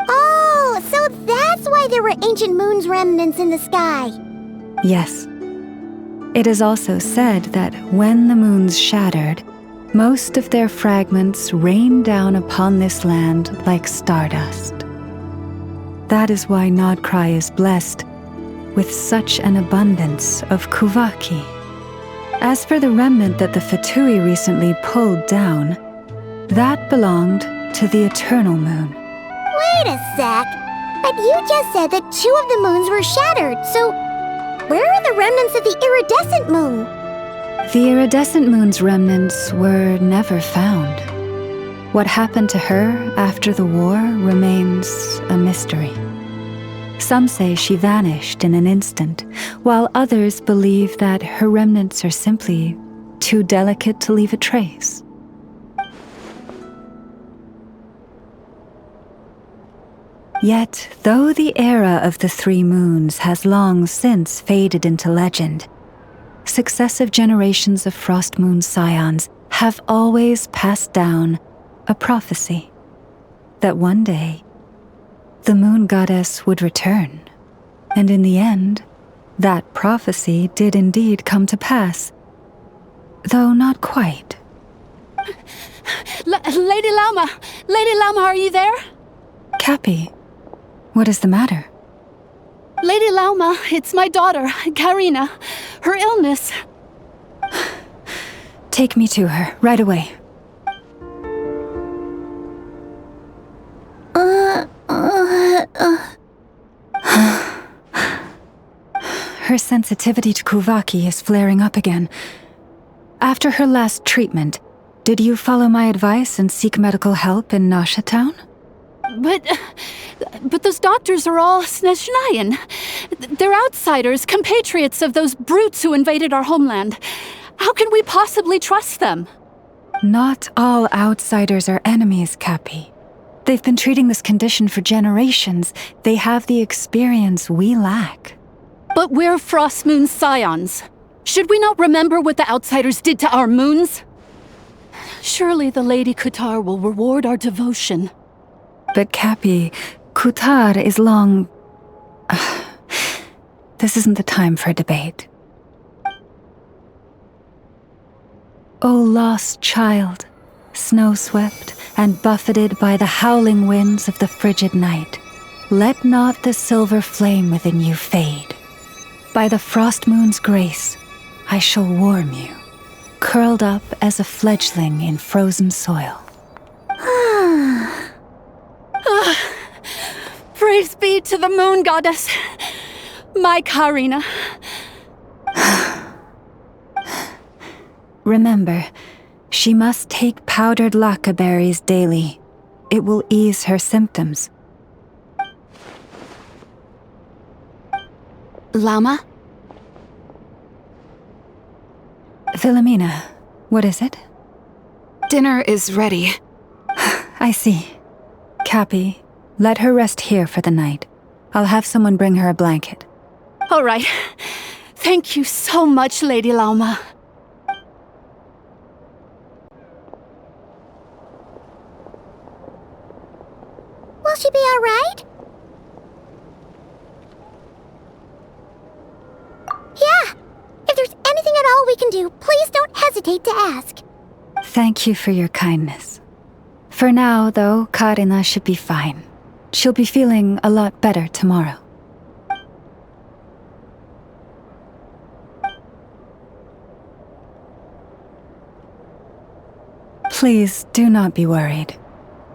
Oh, so that's why there were ancient moon's remnants in the sky. Yes. It is also said that when the moons shattered, most of their fragments rained down upon this land like stardust. That is why Nodcry is blessed with such an abundance of kuvaki. As for the remnant that the Fatui recently pulled down, that belonged to the eternal moon. Wait a sec. But you just said that 2 of the moons were shattered, so where are the remnants of the iridescent moon? The iridescent moon's remnants were never found. What happened to her after the war remains a mystery. Some say she vanished in an instant, while others believe that her remnants are simply too delicate to leave a trace. Yet, though the era of the three moons has long since faded into legend, successive generations of Frost Moon Scions have always passed down a prophecy that one day the moon goddess would return. And in the end, that prophecy did indeed come to pass, though not quite. Lady Lauma! Lady Lauma, are you there? Cappy, what is the matter? Lady Lauma, it's my daughter, Karina. Her illness. Take me to her, right away. Her sensitivity to kuvaki is flaring up again. After her last treatment, did you follow my advice and seek medical help in Nasha Town? But those doctors are all Snezhnayan. They're outsiders, compatriots of those brutes who invaded our homeland. How can we possibly trust them? Not all outsiders are enemies, Cappy. They've been treating this condition for generations. They have the experience we lack. But we're Frost Moon Scions. Should we not remember what the outsiders did to our moons? Surely the Lady Kutar will reward our devotion. But Cappy, Kutar is long... This isn't the time for a debate. O lost child, snow-swept and buffeted by the howling winds of the frigid night, let not the silver flame within you fade. By the frost moon's grace, I shall warm you, curled up as a fledgling in frozen soil. Praise be to the moon goddess, my Karina. Remember, she must take powdered laka berries daily. It will ease her symptoms. Lama? Philomena, what is it? Dinner is ready. I see. Cappy, let her rest here for the night. I'll have someone bring her a blanket. All right. Thank you so much, Lady Lauma. Will she be all right? we can do, please don't hesitate to ask. Thank you for your kindness. For now, though, Karina should be fine. She'll be feeling a lot better tomorrow. Please do not be worried.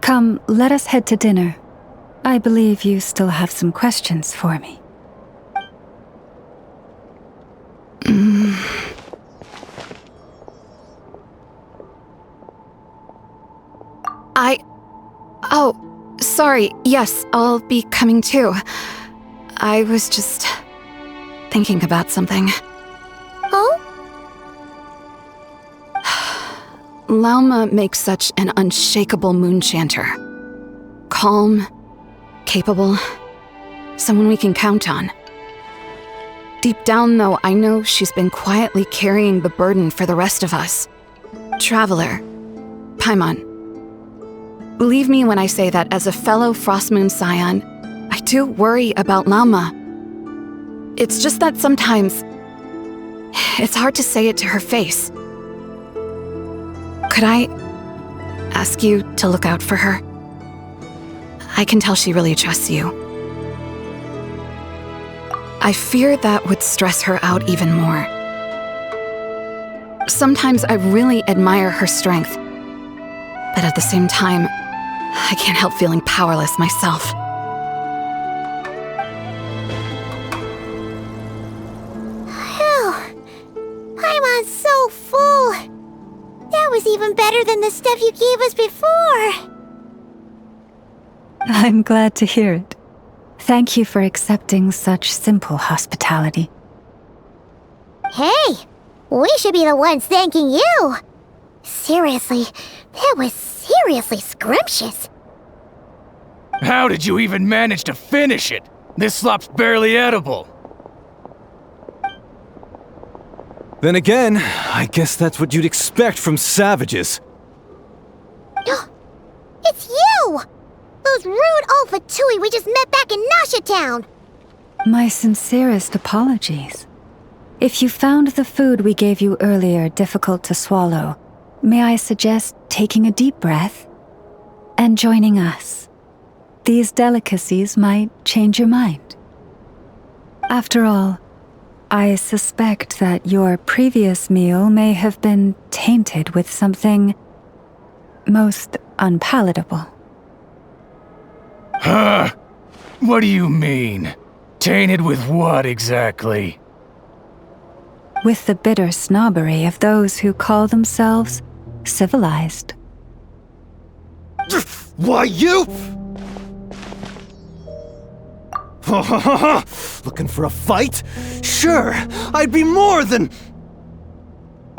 Come, let us head to dinner. I believe you still have some questions for me. Oh, sorry. Yes, I'll be coming too. I was just thinking about something. Oh? Lauma makes such an unshakable moonchanter. Calm, capable, someone we can count on. Deep down, though, I know she's been quietly carrying the burden for the rest of us. Traveler, Paimon, believe me when I say that as a fellow Frostmoon Scion, I do worry about Lauma. It's just that sometimes it's hard to say it to her face. Could I ask you to look out for her? I can tell she really trusts you. I fear that would stress her out even more. Sometimes I really admire her strength, but at the same time, I can't help feeling powerless myself. Phew. Paimon's so full. That was even better than the stuff you gave us before. I'm glad to hear it. Thank you for accepting such simple hospitality. Hey, we should be the ones thanking you. Seriously, that was seriously scrumptious. How did you even manage to finish it? This slop's barely edible. Then again, I guess that's what you'd expect from savages. It's you! Those rude Olfatui we just met back in Nasha Town! My sincerest apologies. If you found the food we gave you earlier difficult to swallow, may I suggest taking a deep breath and joining us? These delicacies might change your mind. After all, I suspect that your previous meal may have been tainted with something most unpalatable. Huh? What do you mean? Tainted with what exactly? With the bitter snobbery of those who call themselves civilized. Why, you? Looking for a fight? Sure, I'd be more than...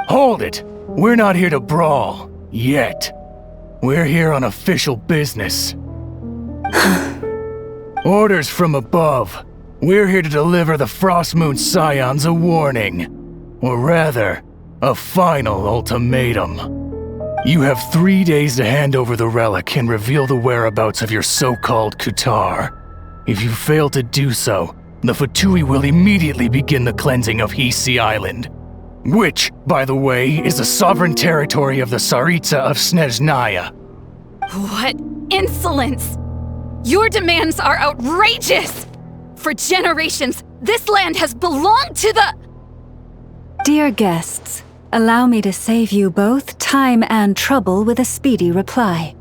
Hold it! We're not here to brawl. Yet. We're here on official business. Orders from above. We're here to deliver the Frostmoon Scions a warning. Or rather, a final ultimatum. You have 3 days to hand over the relic and reveal the whereabouts of your so-called Kutar. If you fail to do so, the Fatui will immediately begin the cleansing of Hisi Island. Which, by the way, is the sovereign territory of the Tsaritsa of Snezhnaya. What insolence! Your demands are outrageous! For generations, this land has belonged to the... Dear guests, allow me to save you both time and trouble with a speedy reply.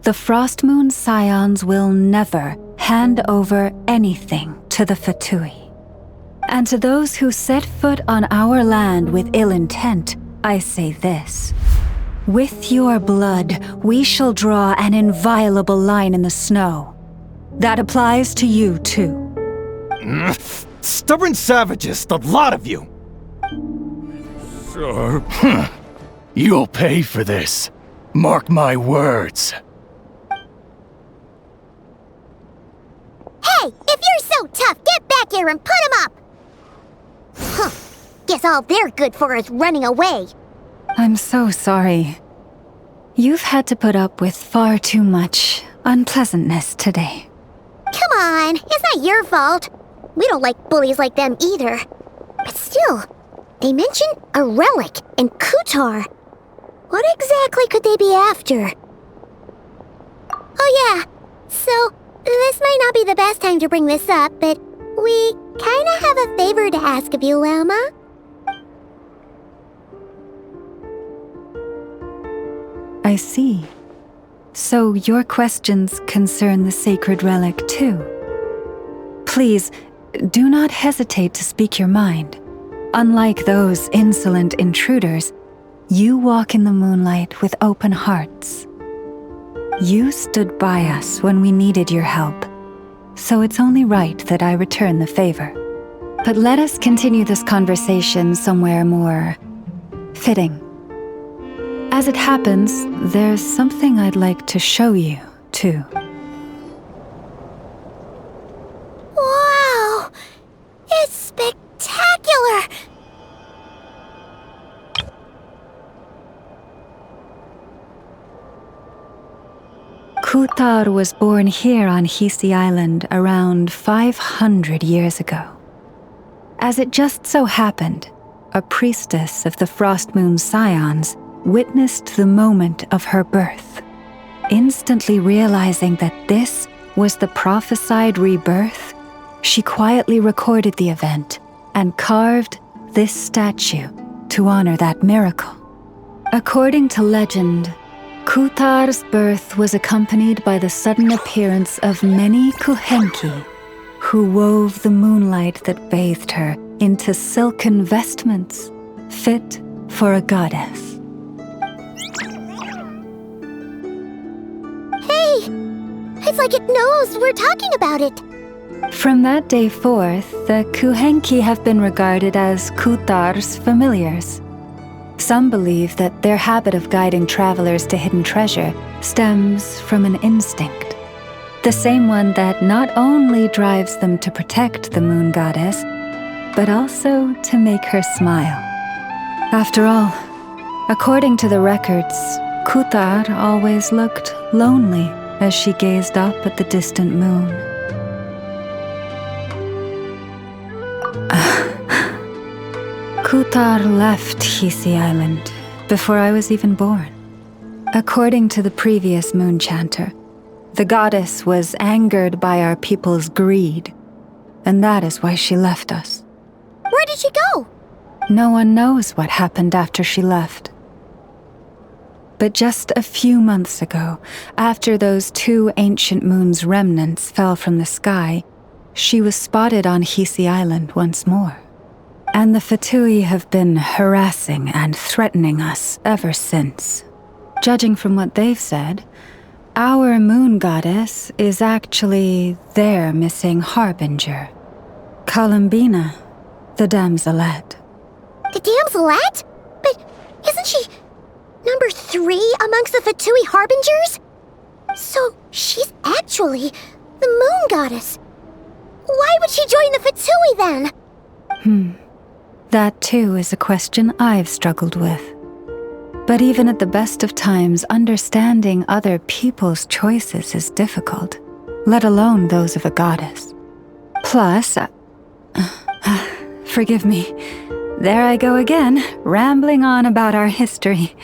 The Frostmoon Scions will never hand over anything to the Fatui. And to those who set foot on our land with ill intent, I say this. With your blood, we shall draw an inviolable line in the snow. That applies to you, too. Stubborn savages, the lot of you! Sure. You'll pay for this. Mark my words. Hey, if you're so tough, get back here and put him up! Huh. Guess all they're good for is running away. I'm so sorry. You've had to put up with far too much unpleasantness today. Come on, it's not your fault. We don't like bullies like them either. But still, They mentioned a relic and Kutar. What exactly could they be after? Oh yeah, so this might not be the best time to bring this up, but we kinda have a favor to ask of you, Llama. I see. So your questions concern the sacred relic too. Please, do not hesitate to speak your mind. Unlike those insolent intruders, you walk in the moonlight with open hearts. You stood by us when we needed your help, so it's only right that I return the favor. But let us continue this conversation somewhere more fitting. As it happens, there's something I'd like to show you, too. Wow! It's spectacular! Kutar was born here on Hisi Island around 500 years ago. As it just so happened, a priestess of the Frost Moon Scions witnessed the moment of her birth. Instantly realizing that this was the prophesied rebirth, she quietly recorded the event and carved this statue to honor that miracle. According to legend, Kutar's birth was accompanied by the sudden appearance of many Kuhenki, who wove the moonlight that bathed her into silken vestments fit for a goddess. Hey! It's like it knows we're talking about it! From that day forth, the Kuhenki have been regarded as Kutar's familiars. Some believe that their habit of guiding travelers to hidden treasure stems from an instinct. The same one that not only drives them to protect the moon goddess, but also to make her smile. After all, according to the records, Kutar always looked lonely as she gazed up at the distant moon. Kutar left Hisi Island before I was even born. According to the previous moon chanter, the goddess was angered by our people's greed, and that is why she left us. Where did she go? No one knows what happened after she left. But just a few months ago, after those 2 ancient moon's remnants fell from the sky, she was spotted on Hisi Island once more. And the Fatui have been harassing and threatening us ever since. Judging from what they've said, our moon goddess is actually their missing harbinger, Columbina, the damselette. The damselette? But isn't she number 3 amongst the Fatui harbingers? So she's actually the moon goddess. Why would she join the Fatui then? That too is a question I've struggled with. But even at the best of times, understanding other people's choices is difficult, let alone those of a goddess. Plus, forgive me, there I go again, rambling on about our history.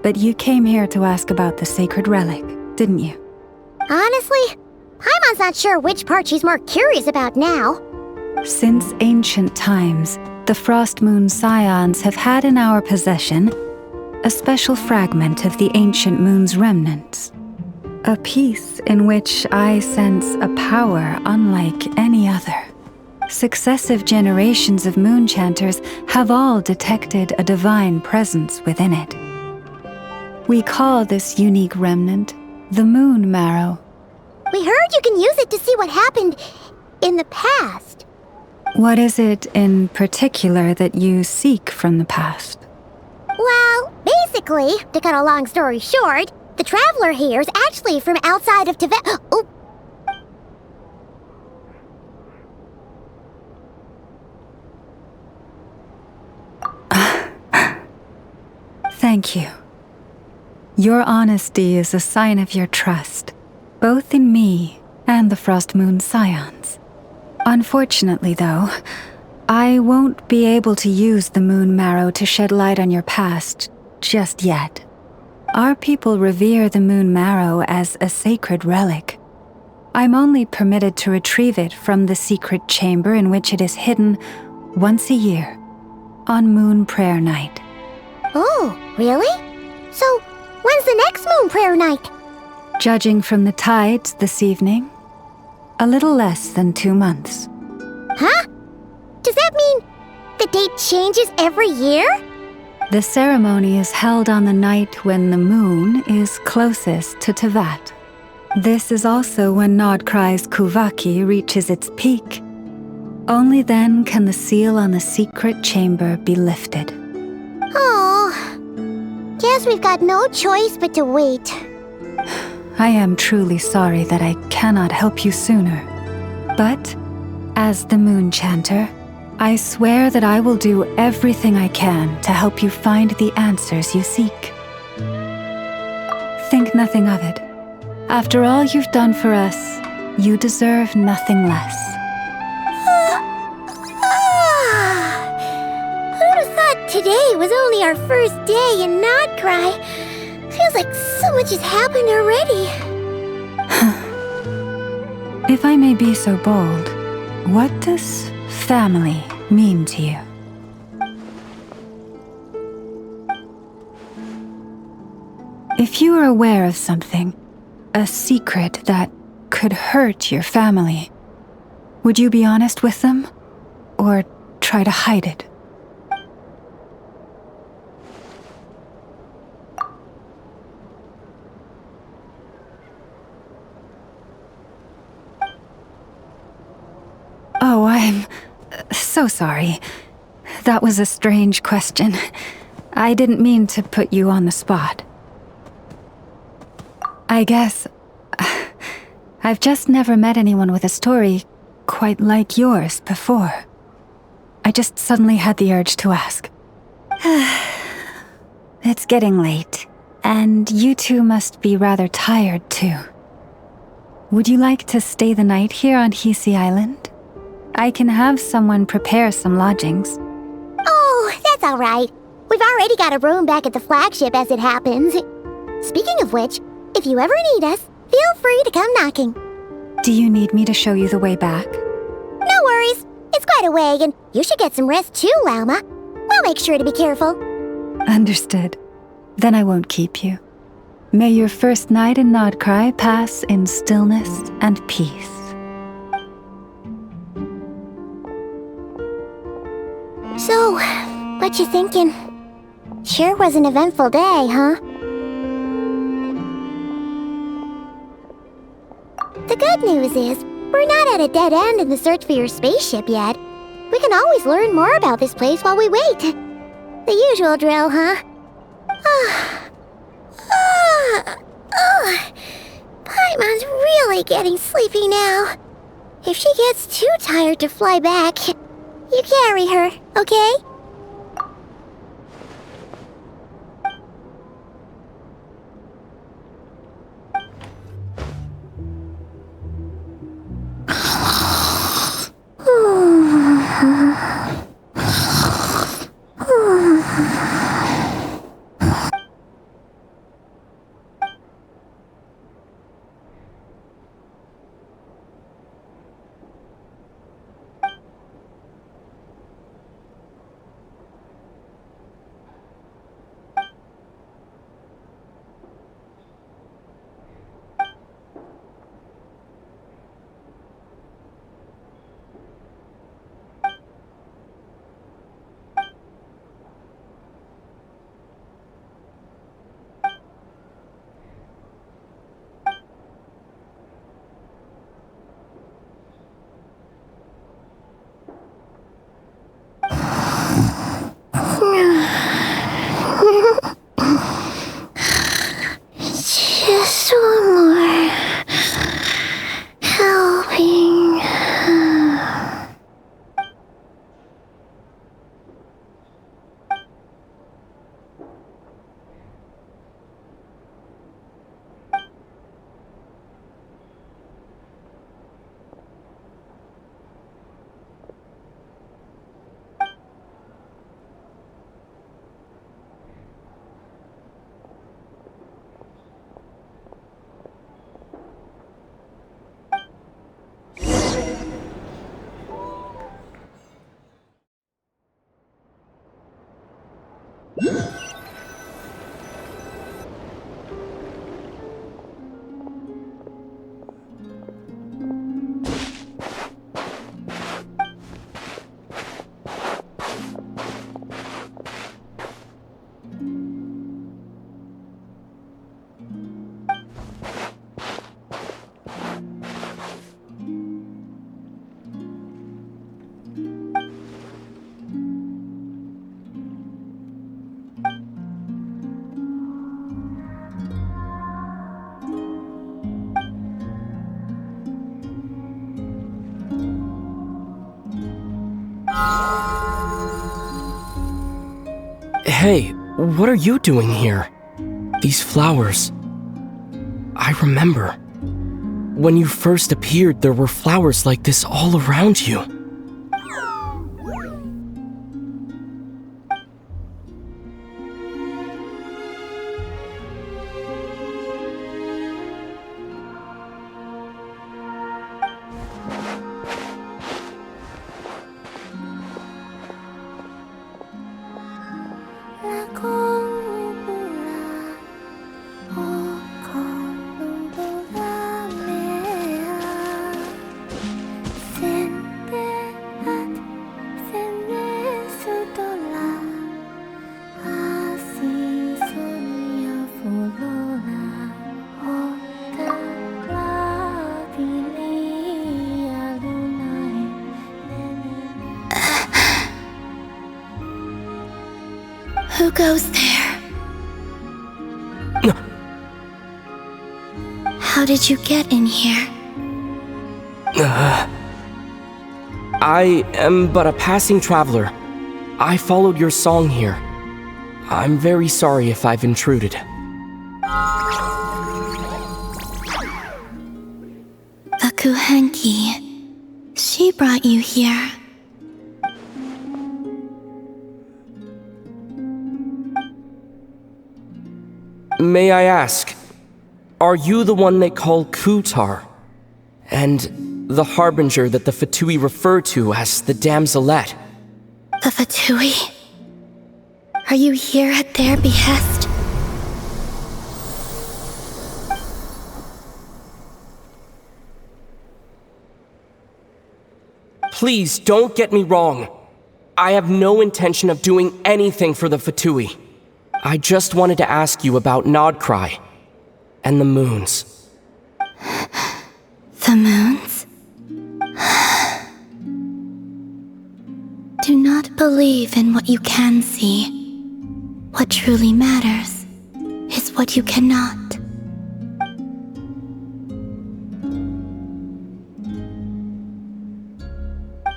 But you came here to ask about the sacred relic, didn't you? Honestly, Paimon's not sure which part she's more curious about now. Since ancient times, the Frost Moon Scions have had in our possession a special fragment of the ancient moon's remnants. A piece in which I sense a power unlike any other. Successive generations of moon chanters have all detected a divine presence within it. We call this unique remnant the Moon Marrow. We heard you can use it to see what happened in the past. What is it in particular that you seek from the past? Well, basically, to cut a long story short, the traveler here is actually from outside of Tibet. Oh. Thank you. Your honesty is a sign of your trust, both in me and the Frost Moon Scions. Unfortunately, though, I won't be able to use the moon marrow to shed light on your past just yet. Our people revere the moon marrow as a sacred relic. I'm only permitted to retrieve it from the secret chamber in which it is hidden once a year, on Moon Prayer Night. Oh, really? So, when's the next Moon Prayer Night? Judging from the tides this evening, a little less than 2 months. Huh? Does that mean the date changes every year? The ceremony is held on the night when the moon is closest to Tevat. This is also when Nodcry's Kuvaki reaches its peak. Only then can the seal on the secret chamber be lifted. Oh, guess we've got no choice but to wait. I am truly sorry that I cannot help you sooner. But, as the Moon Chanter, I swear that I will do everything I can to help you find the answers you seek. Think nothing of it. After all you've done for us, you deserve nothing less. Who'd have thought today was only our first day in Nodcry? Feels like so much has happened already. If I may be so bold, what does family mean to you? If you are aware of something, a secret that could hurt your family, would you be honest with them, or try to hide it? Oh, I'm so sorry. That was a strange question. I didn't mean to put you on the spot. I guess I've just never met anyone with a story quite like yours before. I just suddenly had the urge to ask. It's getting late, and you two must be rather tired too. Would you like to stay the night here on Hisi Island? I can have someone prepare some lodgings. Oh, that's all right. We've already got a room back at the flagship as it happens. Speaking of which, if you ever need us, feel free to come knocking. Do you need me to show you the way back? No worries. It's quite a way, and you should get some rest too, Lauma. We'll make sure to be careful. Understood. Then I won't keep you. May your first night in Nodcry pass in stillness and peace. So, what you thinking? Sure was an eventful day, huh? The good news is, we're not at a dead end in the search for your spaceship yet. We can always learn more about this place while we wait. The usual drill, huh? Paimon's really getting sleepy now. If she gets too tired to fly back, you carry her, okay? Hey, what are you doing here? These flowers. I remember. When you first appeared, there were flowers like this all around you. Who goes there? How did you get in here? I am but a passing traveler. I followed your song here. I'm very sorry if I've intruded. The Kuhenki. She brought you here. May I ask, are you the one they call Kutar? And the harbinger that the Fatui refer to as the Damselette? The Fatui? Are you here at their behest? Please don't get me wrong. I have no intention of doing anything for the Fatui. I just wanted to ask you about Nodcry and the moons. The moons? Do not believe in what you can see. What truly matters is what you cannot.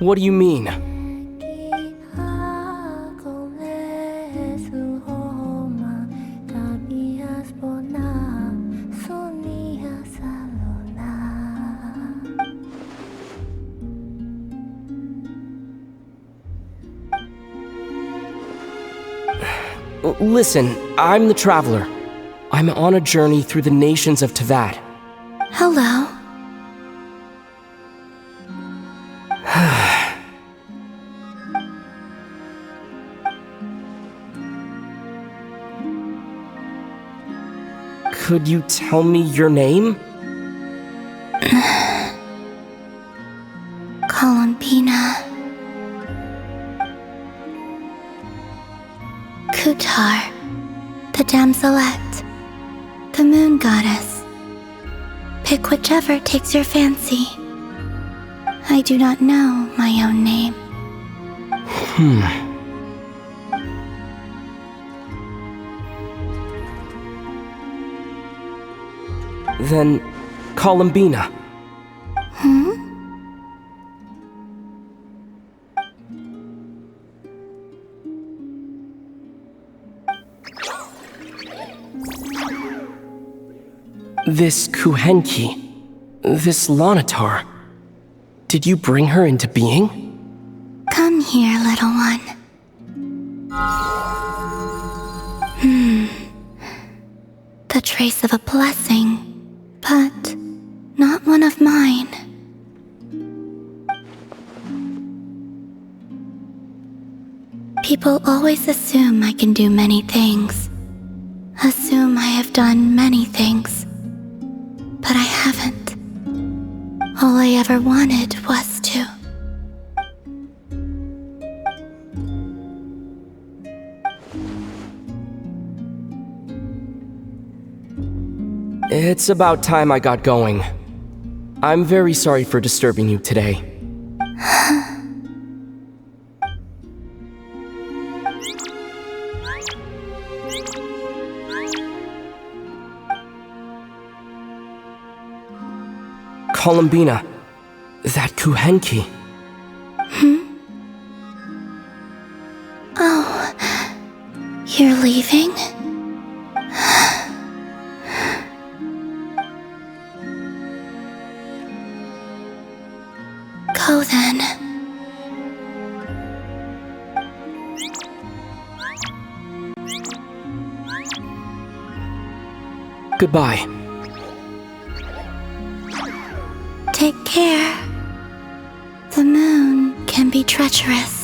What do you mean? Listen, I'm the Traveler. I'm on a journey through the nations of Teyvat. Hello. Could you tell me your name? Columbina. Kutar, the Damselette, the Moon Goddess. Pick whichever takes your fancy. I do not know my own name. Then, Columbina. This Kuhenki, this Lonatar, did you bring her into being? Come here, little one. The trace of a blessing, but not one of mine. People always assume I can do many things. Assume I have done many things. But I haven't. All I ever wanted was to. It's about time I got going. I'm very sorry for disturbing you today. Columbina, that Kuhenki. You're leaving? Go then. Goodbye. Take care. The moon can be treacherous.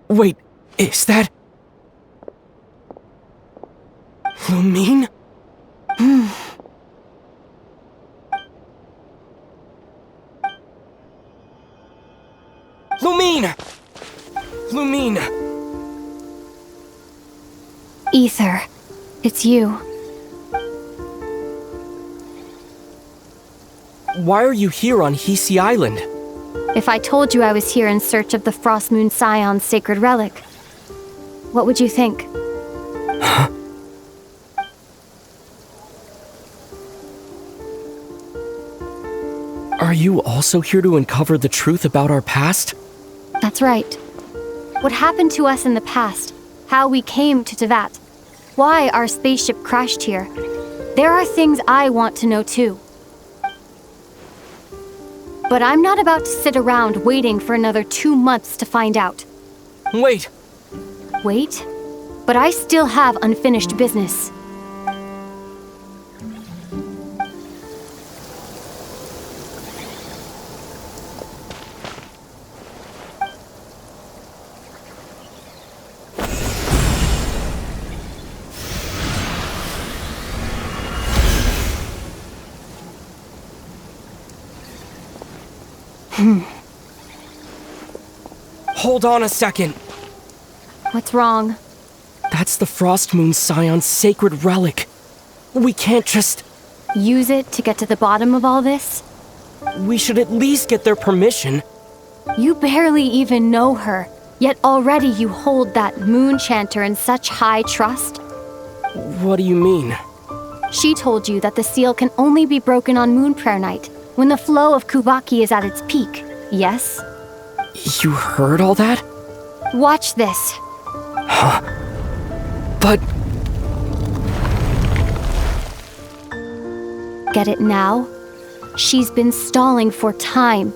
Wait, is that... Lumine? Lumine! Lumine! Ether, it's you. Why are you here on Hesi Island? If I told you I was here in search of the Frost Moon Scion's sacred relic, what would you think? Are you also here to uncover the truth about our past? That's right. What happened to us in the past, how we came to Tevat, why our spaceship crashed here. There are things I want to know too. But I'm not about to sit around waiting for another 2 months to find out. Wait! Wait? But I still have unfinished business. Hold on a second. What's wrong? That's the Frost Moon Scion's sacred relic. We can't just... Use it to get to the bottom of all this? We should at least get their permission. You barely even know her, yet already you hold that moon chanter in such high trust? What do you mean? She told you that the seal can only be broken on Moon Prayer Night, when the flow of Kuvaki is at its peak, yes? You heard all that? Watch this. Huh? But... Get it now? She's been stalling for time.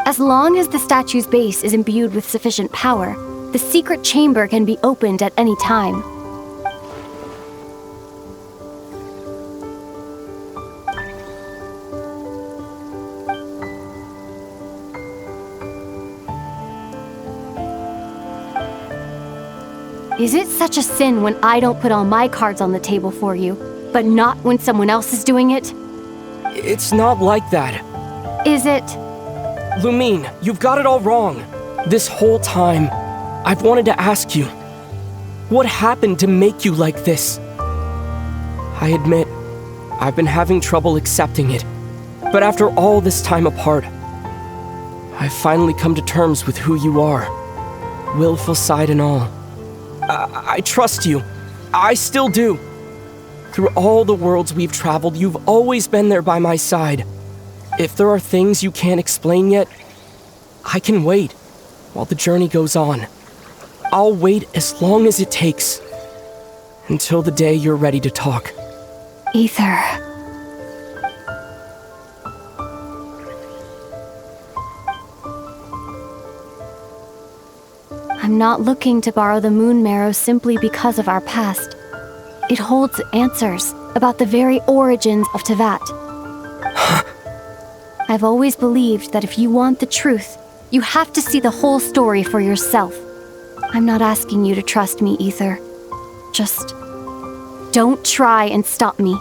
As long as the statue's base is imbued with sufficient power, the secret chamber can be opened at any time. Is it such a sin when I don't put all my cards on the table for you, but not when someone else is doing it? It's not like that. Is it? Lumine, you've got it all wrong. This whole time, I've wanted to ask you, what happened to make you like this? I admit, I've been having trouble accepting it, but after all this time apart, I've finally come to terms with who you are, willful side and all. I trust you. I still do. Through all the worlds we've traveled, you've always been there by my side. If there are things you can't explain yet, I can wait while the journey goes on. I'll wait as long as it takes. Until the day you're ready to talk. Ether. I'm not looking to borrow the moon marrow simply because of our past. It holds answers about the very origins of Tevat. I've always believed that if you want the truth, you have to see the whole story for yourself. I'm not asking you to trust me, Ether. Just don't try and stop me.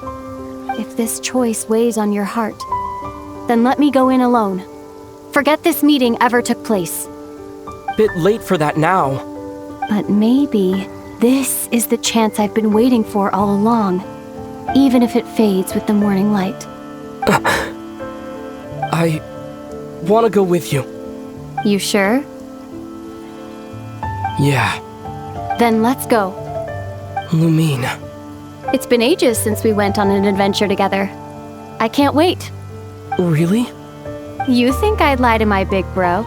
if this choice weighs on your heart, then let me go in alone. Forget this meeting ever took place. Bit late for that now. But maybe this is the chance I've been waiting for all along, even if it fades with the morning light. I want to go with you. You sure? Yeah. Then let's go. Lumine. It's been ages since we went on an adventure together. I can't wait. Really? You think I'd lie to my big bro?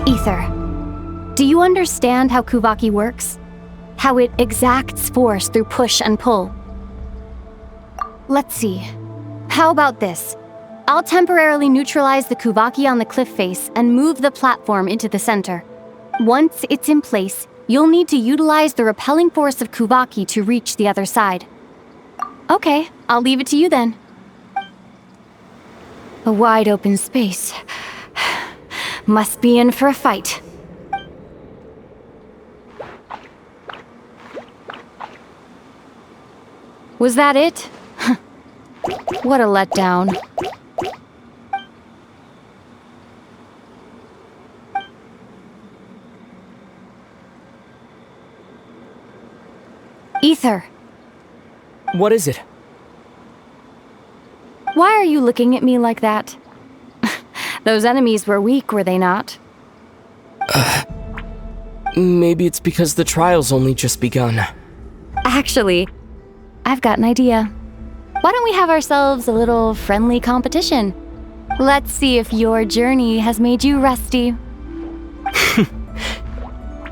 Ether, do you understand how Kuvaki works? How it exacts force through push and pull? Let's see. How about this? I'll temporarily neutralize the Kuvaki on the cliff face and move the platform into the center. Once it's in place, you'll need to utilize the repelling force of Kuvaki to reach the other side. Okay, I'll leave it to you then. A wide open space. Must be in for a fight. Was that it? What a letdown. Ether. What is it? Why are you looking at me like that? Those enemies were weak, were they not? Maybe it's because the trial's only just begun. Actually, I've got an idea. Why don't we have ourselves a little friendly competition? Let's see if your journey has made you rusty.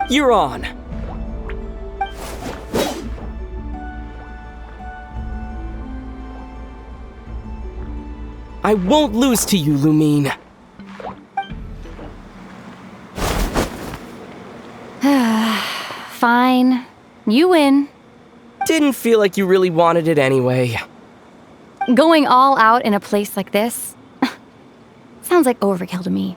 You're on. I won't lose to you, Lumine. Fine. You win. Didn't feel like you really wanted it anyway. Going all out in a place like this? Sounds like overkill to me.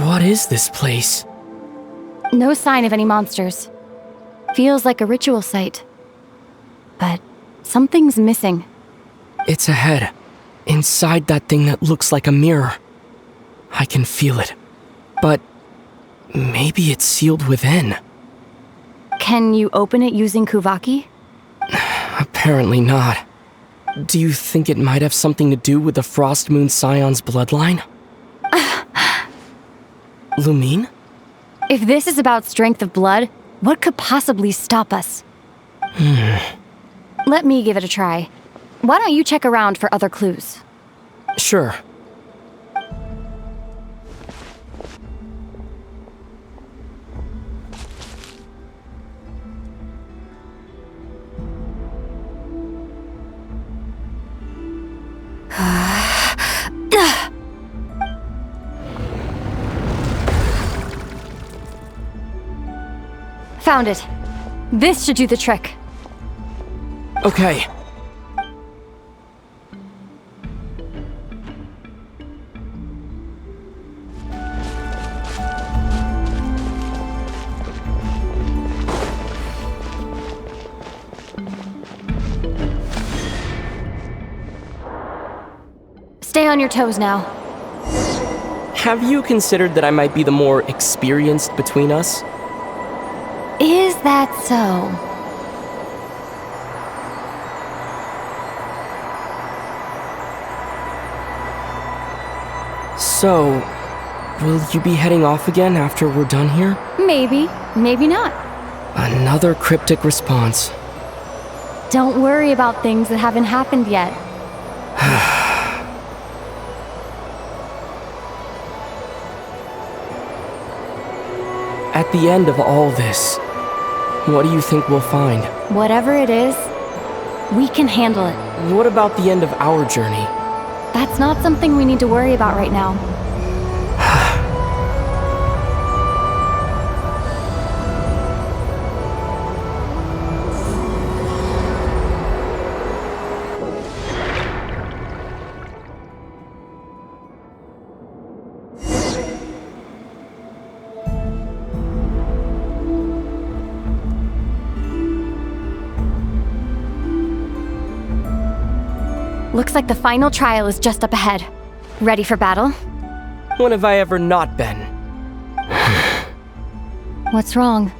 What is this place? No sign of any monsters. Feels like a ritual site. But something's missing. It's ahead. Inside that thing that looks like a mirror. I can feel it. But maybe it's sealed within. Can you open it using Kuvaki? Apparently not. Do you think it might have something to do with the Frost Moon Scion's bloodline? Lumine? If this is about strength of blood, what could possibly stop us? Let me give it a try. Why don't you check around for other clues? Sure. Found it. This should do the trick. Okay. Stay on your toes now. Have you considered that I might be the more experienced between us? Is that so? So, will you be heading off again after we're done here? Maybe, maybe not. Another cryptic response. Don't worry about things that haven't happened yet. At the end of all this, what do you think we'll find? Whatever it is, we can handle it. What about the end of our journey? That's not something we need to worry about right now. Looks like the final trial is just up ahead. Ready for battle? When have I ever not been? What's wrong?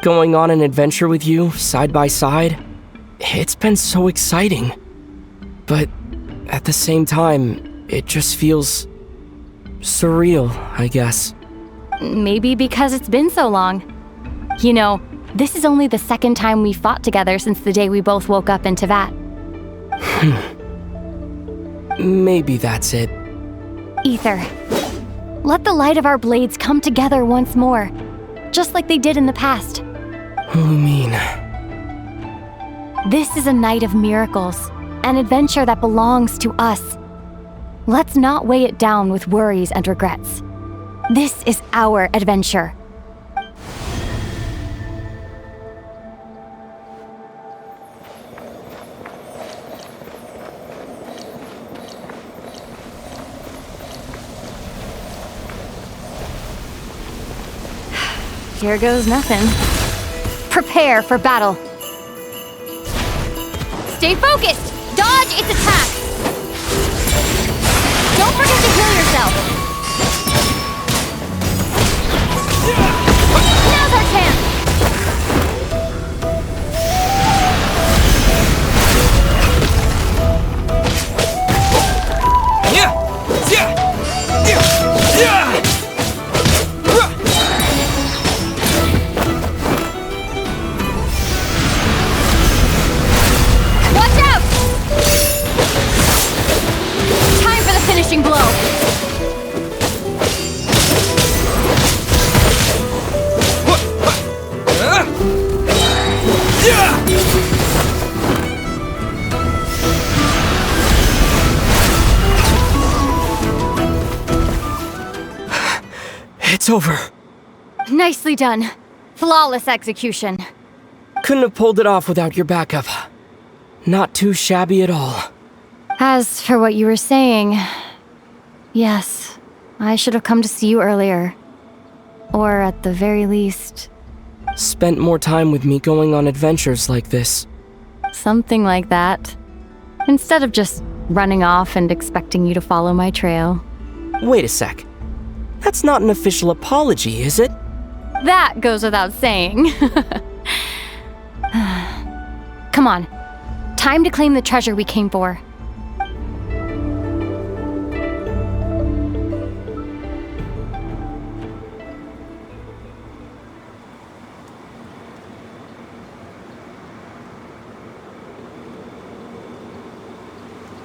Going on an adventure with you, side by side, it's been so exciting. But at the same time, it just feels surreal, I guess. Maybe because it's been so long. You know, this is only the second time we fought together since the day we both woke up in Tevat. Maybe that's it. Ether, let the light of our blades come together once more, just like they did in the past. Lumine. This is a night of miracles, an adventure that belongs to us. Let's not weigh it down with worries and regrets. This is our adventure. Here goes nothing. Prepare for battle. Stay focused! Dodge its attack! Don't forget to heal yourself! Now's our chance! Watch out! Time for the finishing blow! It's over. Nicely done. Flawless execution. Couldn't have pulled it off without your backup. Not too shabby at all. As for what you were saying, yes, I should have come to see you earlier. Or at the very least... Spent more time with me going on adventures like this. Something like that. Instead of just running off and expecting you to follow my trail. Wait a sec. That's not an official apology, is it? That goes without saying. Come on. Time to claim the treasure we came for.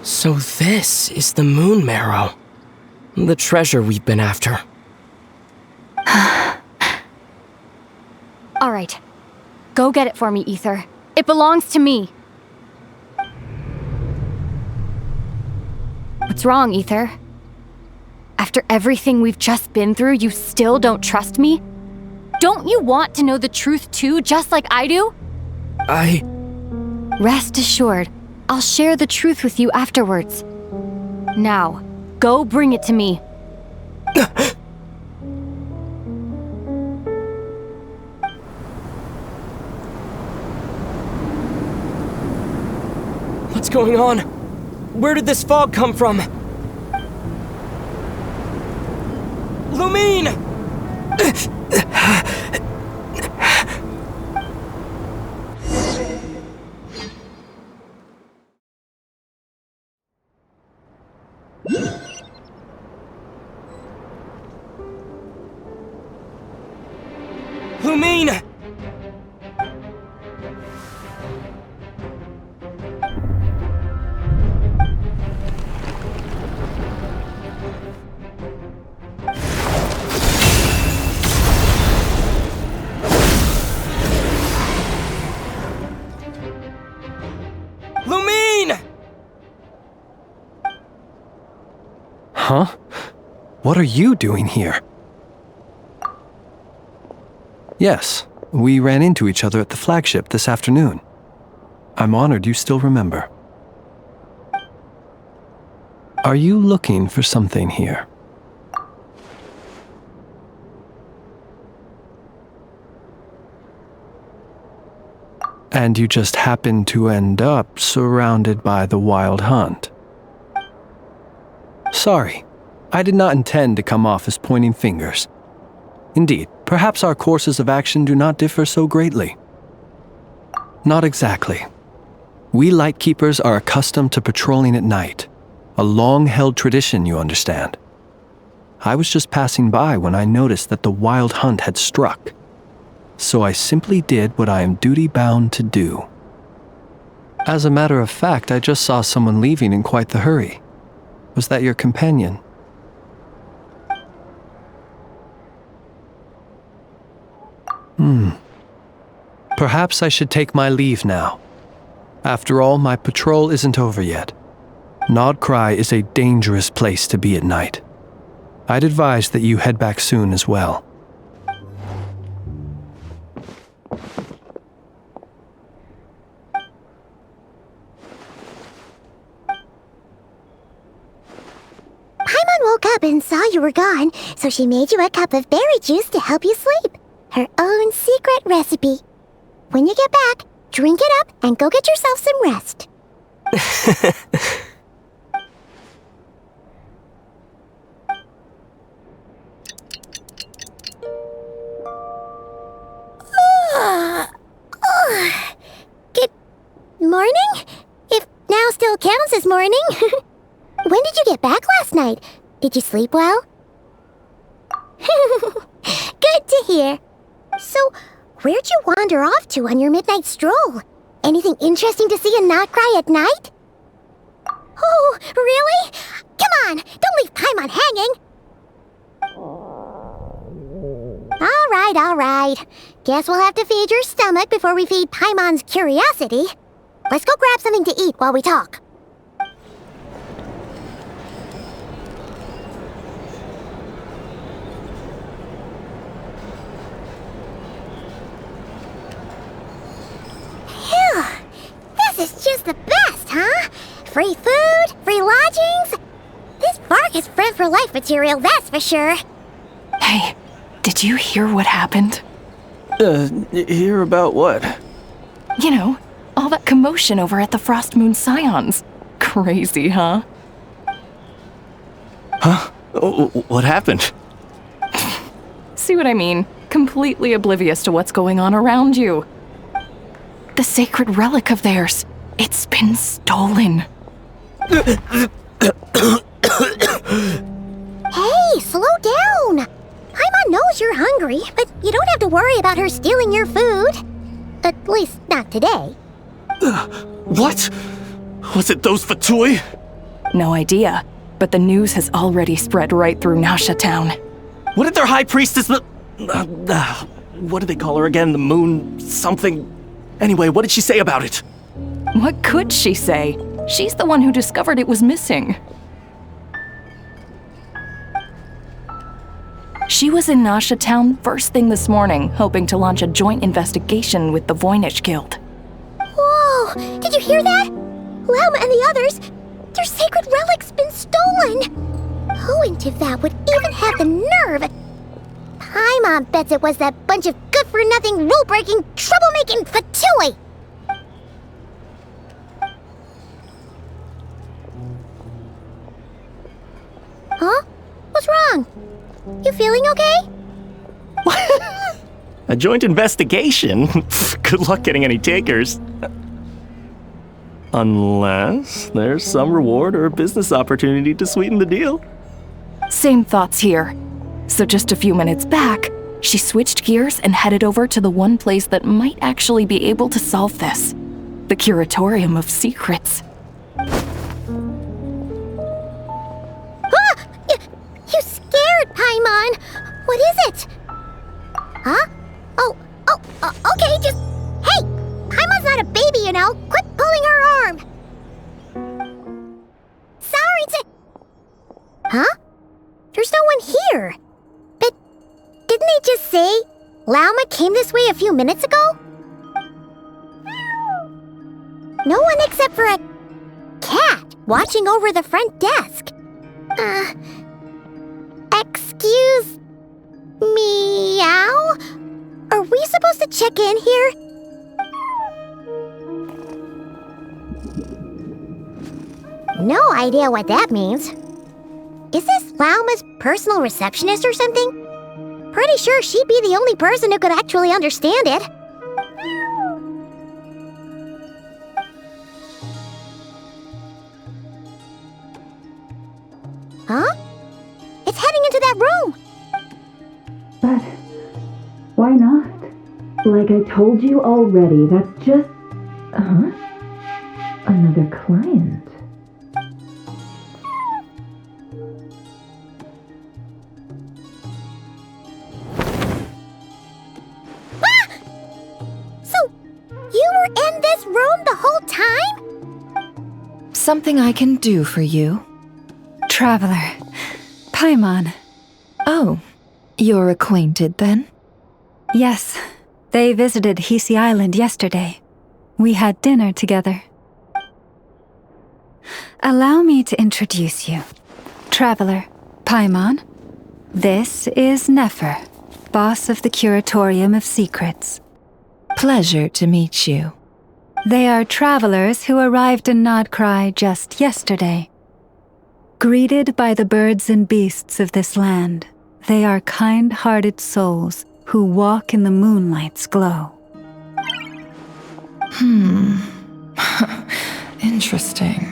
So this is the Moon Marrow. The treasure we've been after. All right. Go get it for me, Ether. It belongs to me. What's wrong, Ether? After everything we've just been through, you still don't trust me? Don't you want to know the truth too, just like I do? Rest assured, I'll share the truth with you afterwards. Now, go bring it to me. What's going on? Where did this fog come from? Lumine! Lumine! Lumine! Huh? What are you doing here? Yes, we ran into each other at the flagship this afternoon. I'm honored you still remember. Are you looking for something here? And you just happened to end up surrounded by the Wild Hunt. Sorry, I did not intend to come off as pointing fingers. Indeed, perhaps our courses of action do not differ so greatly. Not exactly. We Lightkeepers are accustomed to patrolling at night. A long-held tradition, you understand. I was just passing by when I noticed that the Wild Hunt had struck. So I simply did what I am duty-bound to do. As a matter of fact, I just saw someone leaving in quite the hurry. Was that your companion? Perhaps I should take my leave now. After all, my patrol isn't over yet. Nodcry is a dangerous place to be at night. I'd advise that you head back soon as well. Paimon woke up and saw you were gone, so she made you a cup of berry juice to help you sleep. Her own secret recipe. When you get back, drink it up and go get yourself some rest. Good morning? If now still counts as morning. When did you get back last night? Did you sleep well? Good to hear. So, where'd you wander off to on your midnight stroll? Anything interesting to see in Nodcry at night? Oh, really? Come on, don't leave Paimon hanging. All right. Guess we'll have to feed your stomach before we feed Paimon's curiosity. Let's go grab something to eat while we talk. Phew, this is just the best, huh? Free food, free lodgings. This bark is friend for life material, that's for sure. Hey, did you hear what happened? Hear about what? You know, all that commotion over at the Frost Moon Scions. Crazy, huh? Huh? What happened? See what I mean? Completely oblivious to what's going on around you. The sacred relic of theirs. It's been stolen. Hey, slow down! Paimon knows you're hungry, but you don't have to worry about her stealing your food. At least, not today. What? Was it those Fatui? No idea, but the news has already spread right through Nasha Town. What did their high priestess, what do they call her again? The moon something? Anyway, what did she say about it? What could she say? She's the one who discovered it was missing. She was in Nasha Town first thing this morning, hoping to launch a joint investigation with the Voynich Guild. Whoa! Did you hear that? Lauma and the others, their sacred relic's been stolen! Who in Tivat would even have the nerve? Paimon bets it was that bunch of good-for-nothing, rule-breaking, troublemaking Fatui! Huh? What's wrong? You feeling okay? A joint investigation? Good luck getting any takers. Unless there's some reward or business opportunity to sweeten the deal. Same thoughts here. So just a few minutes back, she switched gears and headed over to the one place that might actually be able to solve this. The Curatorium of Secrets. You scared, Paimon! What is it? Huh? Okay, just... Hey! Paimon's not a baby, you know! Quit pulling her arm! Sorry to... Huh? There's no one here. But didn't they just say Lauma came this way a few minutes ago? No one except for a cat watching over the front desk. Excuse... Meow? Are we supposed to check in here? No idea what that means. Is this Lauma's personal receptionist or something? Pretty sure she'd be the only person who could actually understand it. Huh? It's heading into that room! But why not? Like I told you already, that's just... Another client. Ah! So, you were in this room the whole time? Something I can do for you? Traveler. Paimon. Oh, you're acquainted then? Yes. They visited Hisi Island yesterday. We had dinner together. Allow me to introduce you. Traveler, Paimon. This is Nefer, boss of the Curatorium of Secrets. Pleasure to meet you. They are travelers who arrived in Nodcry just yesterday. Greeted by the birds and beasts of this land, they are kind-hearted souls who walk in the moonlight's glow. Interesting.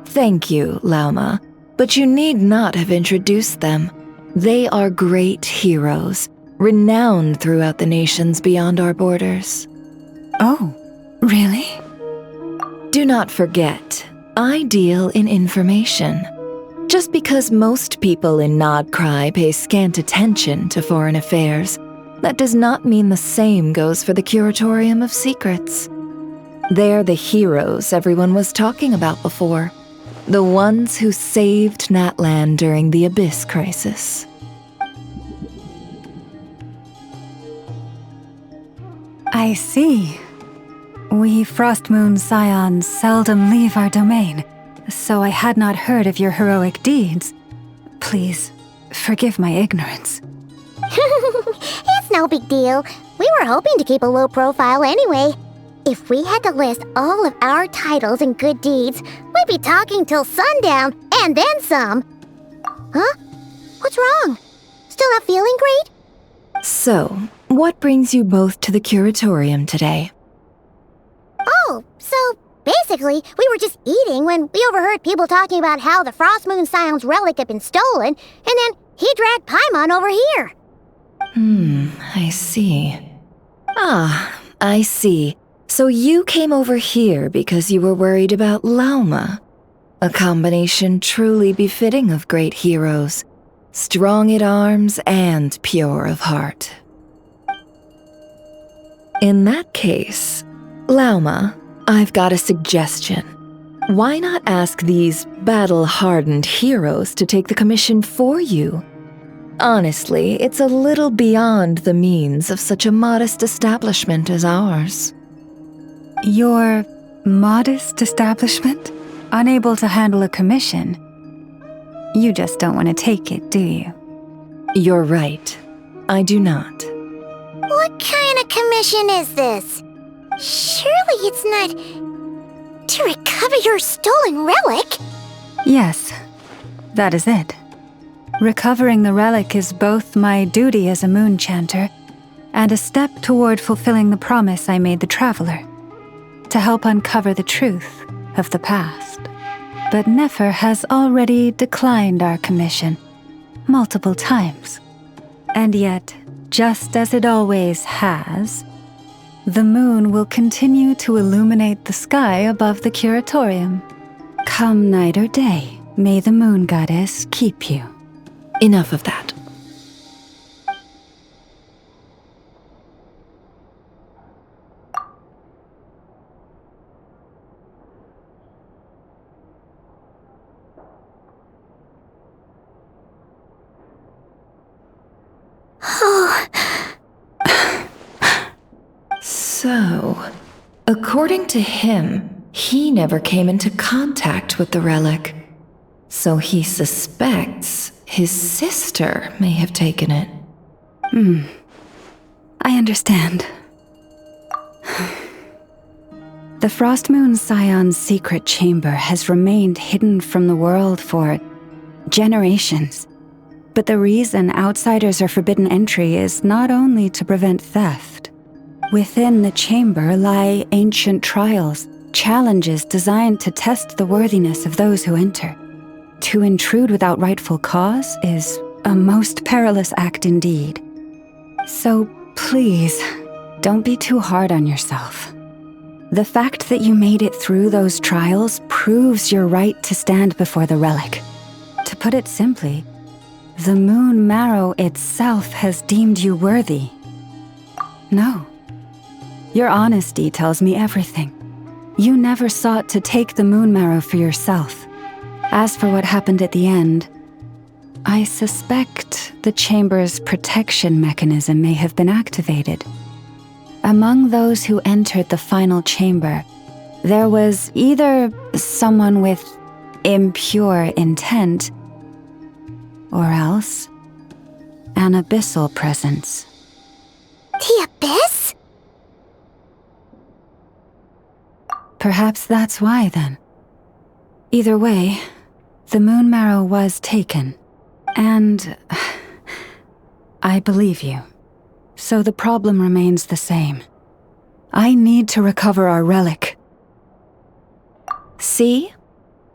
Thank you, Lauma, but you need not have introduced them. They are great heroes, renowned throughout the nations beyond our borders. Oh, really? Do not forget, I deal in information. Just because most people in Nodcry pay scant attention to foreign affairs, that does not mean the same goes for the Curatorium of Secrets. They're the heroes everyone was talking about before. The ones who saved Natlan during the Abyss crisis. I see. We Frostmoon Scions seldom leave our domain, so I had not heard of your heroic deeds. Please, forgive my ignorance. It's no big deal. We were hoping to keep a low profile anyway. If we had to list all of our titles and good deeds, we'd be talking till sundown, and then some. Huh? What's wrong? Still not feeling great? So, what brings you both to the Curatorium today? Oh, so basically, we were just eating when we overheard people talking about how the Frostmoon Scion's relic had been stolen, and then he dragged Paimon over here. I see. I see. So you came over here because you were worried about Lauma. A combination truly befitting of great heroes. Strong at arms and pure of heart. In that case, Lauma, I've got a suggestion. Why not ask these battle-hardened heroes to take the commission for you? Honestly, it's a little beyond the means of such a modest establishment as ours. Your modest establishment? Unable to handle a commission? You just don't want to take it, do you? You're right. I do not. What kind of commission is this? Surely it's not to recover your stolen relic? Yes, that is it. Recovering the relic is both my duty as a moon chanter and a step toward fulfilling the promise I made the traveler, to help uncover the truth of the past. But Nefer has already declined our commission multiple times. And yet, just as it always has, the moon will continue to illuminate the sky above the Curatorium. Come night or day, may the moon goddess keep you. Enough of that. So, according to him, he never came into contact with the relic. So he suspects his sister may have taken it. I understand. The Frostmoon Scion's secret chamber has remained hidden from the world for generations. But the reason outsiders are forbidden entry is not only to prevent theft. Within the chamber lie ancient trials, challenges designed to test the worthiness of those who enter. To intrude without rightful cause is a most perilous act indeed. So please, don't be too hard on yourself. The fact that you made it through those trials proves your right to stand before the relic. To put it simply, the Moon Marrow itself has deemed you worthy. No. Your honesty tells me everything. You never sought to take the Moon Marrow for yourself. As for what happened at the end, I suspect the chamber's protection mechanism may have been activated. Among those who entered the final chamber, there was either someone with impure intent, or else an abyssal presence. The Abyss? Perhaps that's why, then. Either way, the Moon Marrow was taken. And I believe you. So the problem remains the same. I need to recover our relic. See?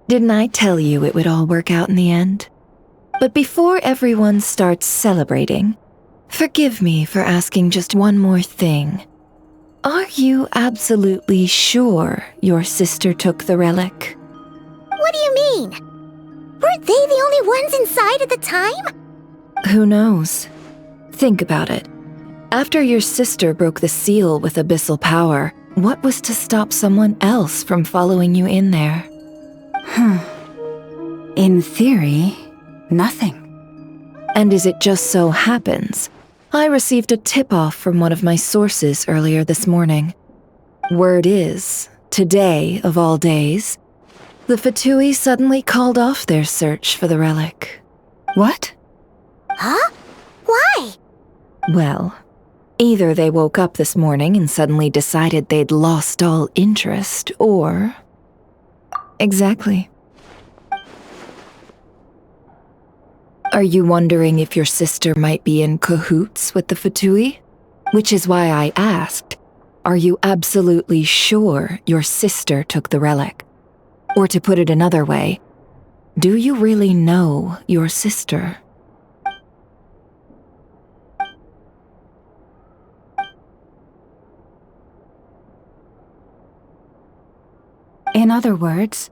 Didn't I tell you it would all work out in the end? But before everyone starts celebrating, forgive me for asking just one more thing. Are you absolutely sure your sister took the relic? What do you mean? Weren't they the only ones inside at the time? Who knows? Think about it. After your sister broke the seal with abyssal power, what was to stop someone else from following you in there? In theory, nothing. And as it just so happens, I received a tip-off from one of my sources earlier this morning. Word is, today of all days, the Fatui suddenly called off their search for the relic. What? Huh? Why? Well, either they woke up this morning and suddenly decided they'd lost all interest, or... Exactly. Are you wondering if your sister might be in cahoots with the Fatui? Which is why I asked, are you absolutely sure your sister took the relic? Or to put it another way, do you really know your sister? In other words,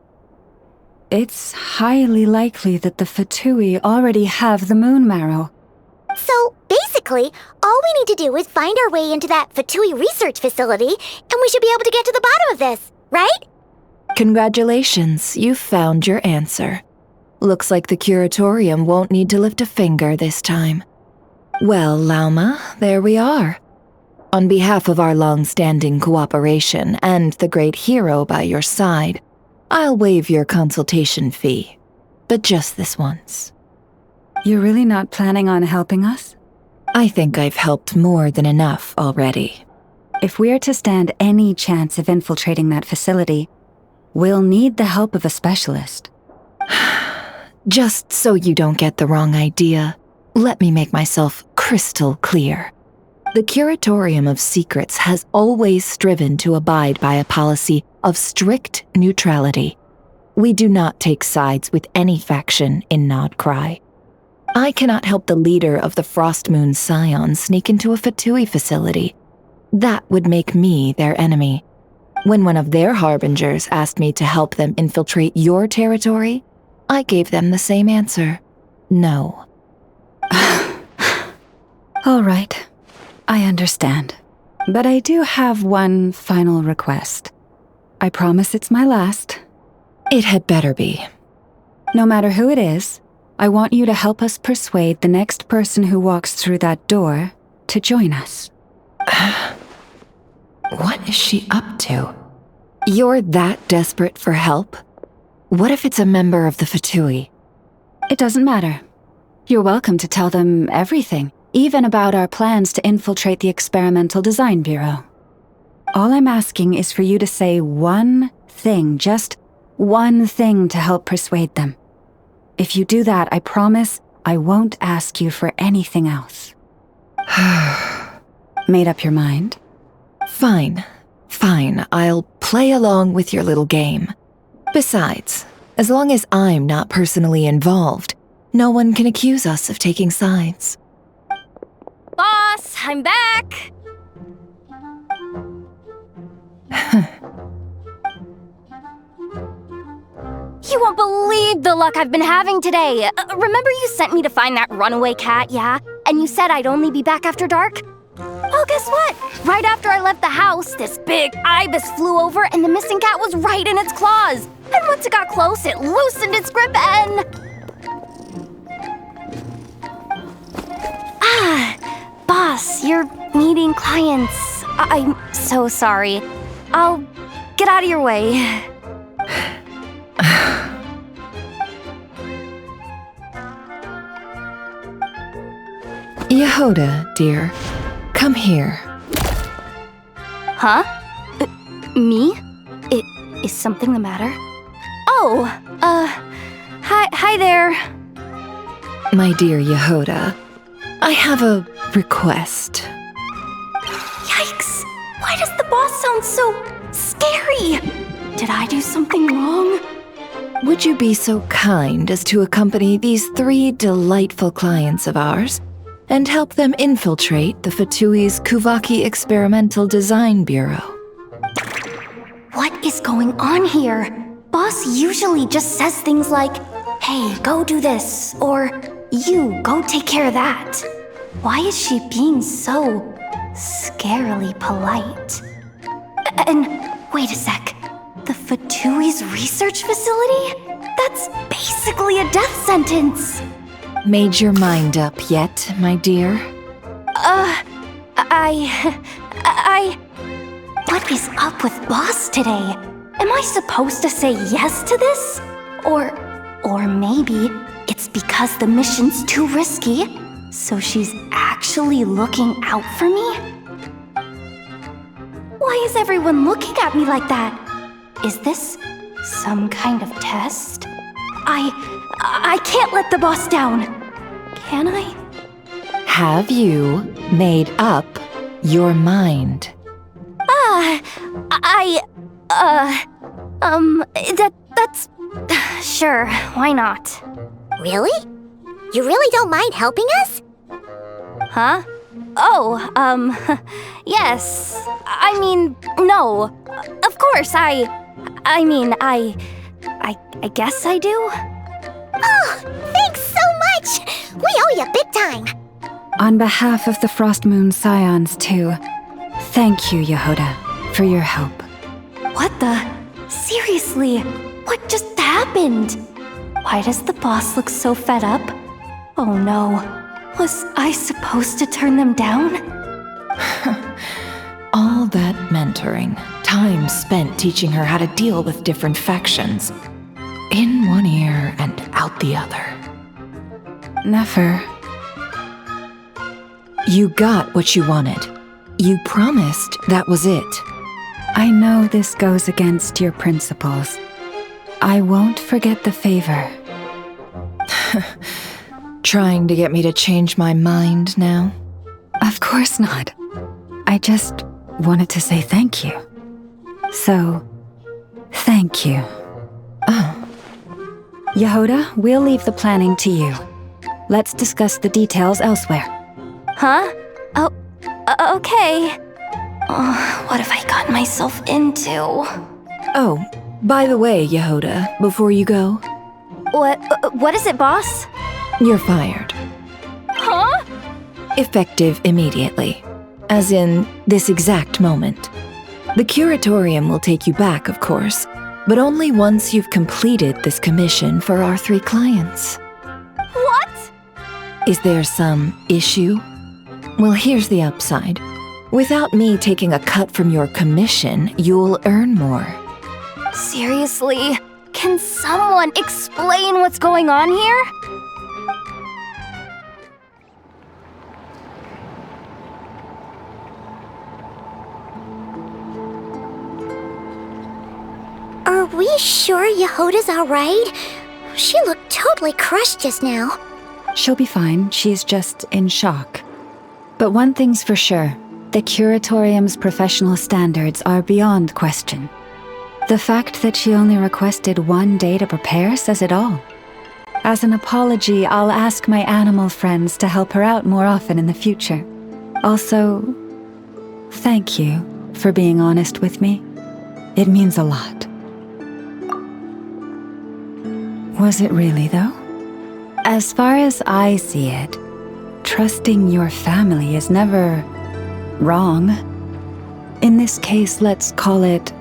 it's highly likely that the Fatui already have the Moon Marrow. So, basically, all we need to do is find our way into that Fatui research facility, and we should be able to get to the bottom of this, right? Congratulations, you've found your answer. Looks like the curatorium won't need to lift a finger this time. Well, Lauma, there we are. On behalf of our long-standing cooperation and the great hero by your side, I'll waive your consultation fee, but just this once. You're really not planning on helping us? I think I've helped more than enough already. If we're to stand any chance of infiltrating that facility, we'll need the help of a specialist. Just so you don't get the wrong idea, let me make myself crystal clear. The Curatorium of Secrets has always striven to abide by a policy of strict neutrality. We do not take sides with any faction in Nodcry. I cannot help the leader of the Frostmoon Scion sneak into a Fatui facility. That would make me their enemy. When one of their harbingers asked me to help them infiltrate your territory, I gave them the same answer. No. All right. I understand. But I do have one final request. I promise it's my last. It had better be. No matter who it is, I want you to help us persuade the next person who walks through that door to join us. What is she up to? You're that desperate for help? What if it's a member of the Fatui? It doesn't matter. You're welcome to tell them everything, even about our plans to infiltrate the Experimental Design Bureau. All I'm asking is for you to say one thing, just one thing to help persuade them. If you do that, I promise I won't ask you for anything else. Made up your mind? Fine. I'll play along with your little game. Besides, as long as I'm not personally involved, no one can accuse us of taking sides. Boss, I'm back! You won't believe the luck I've been having today. Remember you sent me to find that runaway cat, yeah? And you said I'd only be back after dark? Well, guess what? Right after I left the house, this big ibis flew over and the missing cat was right in its claws. And once it got close, it loosened its grip and... Boss, you're meeting clients. I'm so sorry. I'll get out of your way. Yehoda, dear, come here. Huh? Me? Is something the matter? Oh, hi there. My dear Yehoda, I have a request. Yikes! Why does the boss sound so scary? Did I do something wrong? Would you be so kind as to accompany these 3 delightful clients of ours and help them infiltrate the Fatui's Kuvaki Experimental Design Bureau? What is going on here? Boss usually just says things like, hey, go do this, or you, go take care of that. Why is she being so scarily polite? And wait a sec, the Fatui's research facility? That's basically a death sentence. Made your mind up yet, my dear? What is up with Boss today? Am I supposed to say yes to this? Or maybe it's because the mission's too risky, so she's actually looking out for me? Why is everyone looking at me like that? Is this some kind of test? I can't let the boss down. Can I? Have you made up your mind? That's... Sure, why not? Really? You really don't mind helping us? Huh? Oh, yes. I mean, no. Of course, I guess I do. Oh, thanks so much! We owe you big time! On behalf of the Frost Moon Scions, too, thank you, Yehoda, for your help. What the? Seriously, what just happened? Why does the boss look so fed up? Oh no, was I supposed to turn them down? All that mentoring, time spent teaching her how to deal with different factions. In one ear and out the other. Never. You got what you wanted. You promised that was it. I know this goes against your principles. I won't forget the favor. Trying to get me to change my mind now? Of course not. I just wanted to say thank you. So, thank you. Oh. Yehoda, we'll leave the planning to you. Let's discuss the details elsewhere. Huh? Oh, okay. Oh, what have I gotten myself into? Oh, by the way, Yehoda, before you go... What is it, boss? You're fired. Huh? Effective immediately. As in, this exact moment. The curatorium will take you back, of course, but only once you've completed this commission for our 3 clients. What? Is there some issue? Well, here's the upside. Without me taking a cut from your commission, you'll earn more. Seriously? Can someone explain what's going on here? We sure Yehoda's alright? She looked totally crushed just now. She'll be fine. She's just in shock. But one thing's for sure. The Curatorium's professional standards are beyond question. The fact that she only requested 1 day to prepare says it all. As an apology, I'll ask my animal friends to help her out more often in the future. Also, thank you for being honest with me. It means a lot. Was it really, though? As far as I see it, trusting your family is never wrong. In this case, let's call it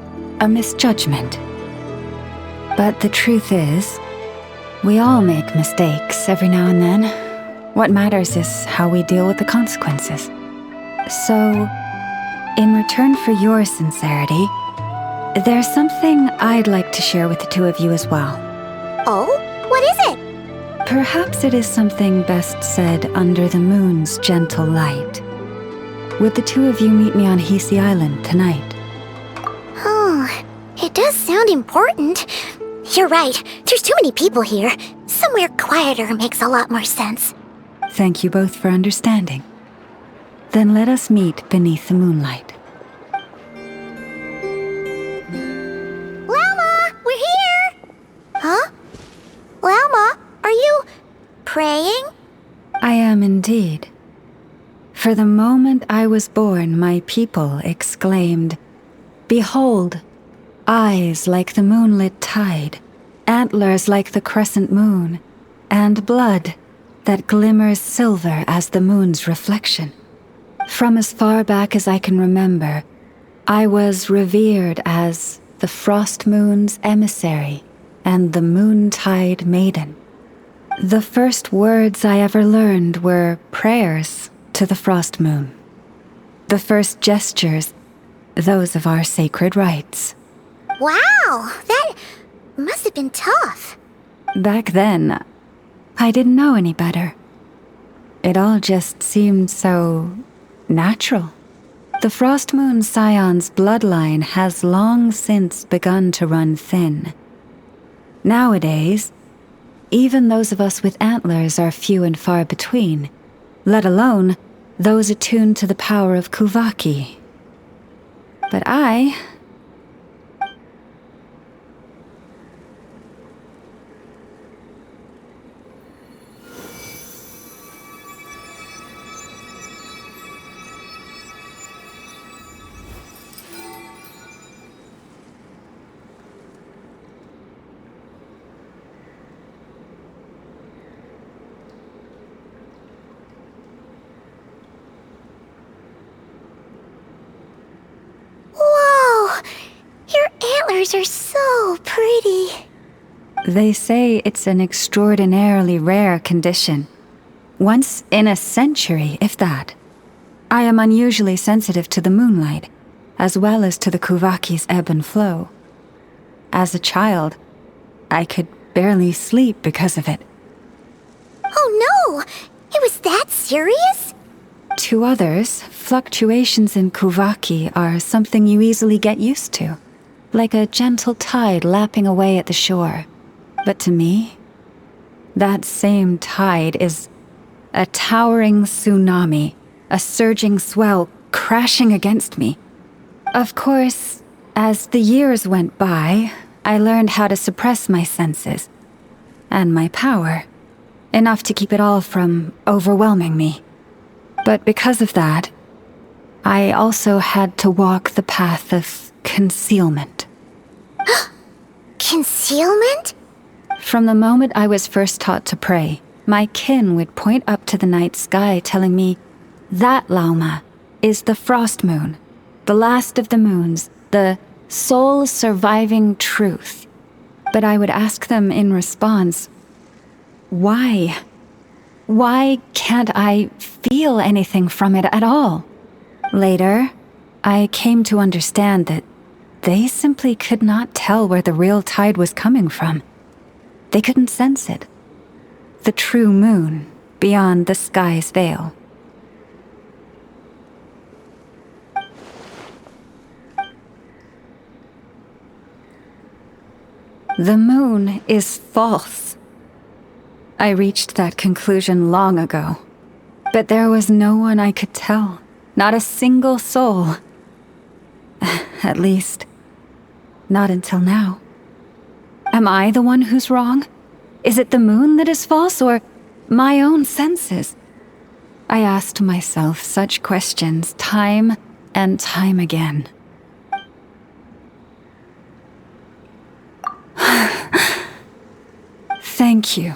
a misjudgment. But the truth is, we all make mistakes every now and then. What matters is how we deal with the consequences. So, in return for your sincerity, there's something I'd like to share with the two of you as well. Oh? What is it? Perhaps it is something best said under the moon's gentle light. Would the two of you meet me on Hesi Island tonight? Oh, it does sound important. You're right, there's too many people here. Somewhere quieter makes a lot more sense. Thank you both for understanding. Then let us meet beneath the moonlight. Lalma, we're here! Huh? Lalma, are you praying? I am indeed. For the moment I was born, my people exclaimed, "Behold, eyes like the moonlit tide, antlers like the crescent moon, and blood that glimmers silver as the moon's reflection." From as far back as I can remember, I was revered as the Frost Moon's emissary and the Moontide Maiden. The first words I ever learned were prayers to the Frost Moon. The first gestures, those of our sacred rites. Wow, that must have been tough. Back then, I didn't know any better. It all just seemed so natural. The Frost Moon Scion's bloodline has long since begun to run thin. Nowadays, even those of us with antlers are few and far between, let alone those attuned to the power of Kuvaki. But I... Antlers are so pretty. They say it's an extraordinarily rare condition. Once in a century, if that. I am unusually sensitive to the moonlight, as well as to the Kuvaki's ebb and flow. As a child, I could barely sleep because of it. Oh no! It was that serious? To others, fluctuations in Kuvaki are something you easily get used to, like a gentle tide lapping away at the shore. But to me, that same tide is a towering tsunami, a surging swell crashing against me. Of course, as the years went by, I learned how to suppress my senses and my power, enough to keep it all from overwhelming me. But because of that, I also had to walk the path of concealment. Concealment? From the moment I was first taught to pray, my kin would point up to the night sky telling me, "That, Lauma, is the Frost Moon, the last of the moons, the sole surviving truth." But I would ask them in response, why? Why can't I feel anything from it at all? Later, I came to understand that they simply could not tell where the real tide was coming from. They couldn't sense it. The true moon beyond the sky's veil. The moon is false. I reached that conclusion long ago. But there was no one I could tell. Not a single soul. At least, not until now. Am I the one who's wrong? Is it the moon that is false, or my own senses? I asked myself such questions time and time again. Thank you.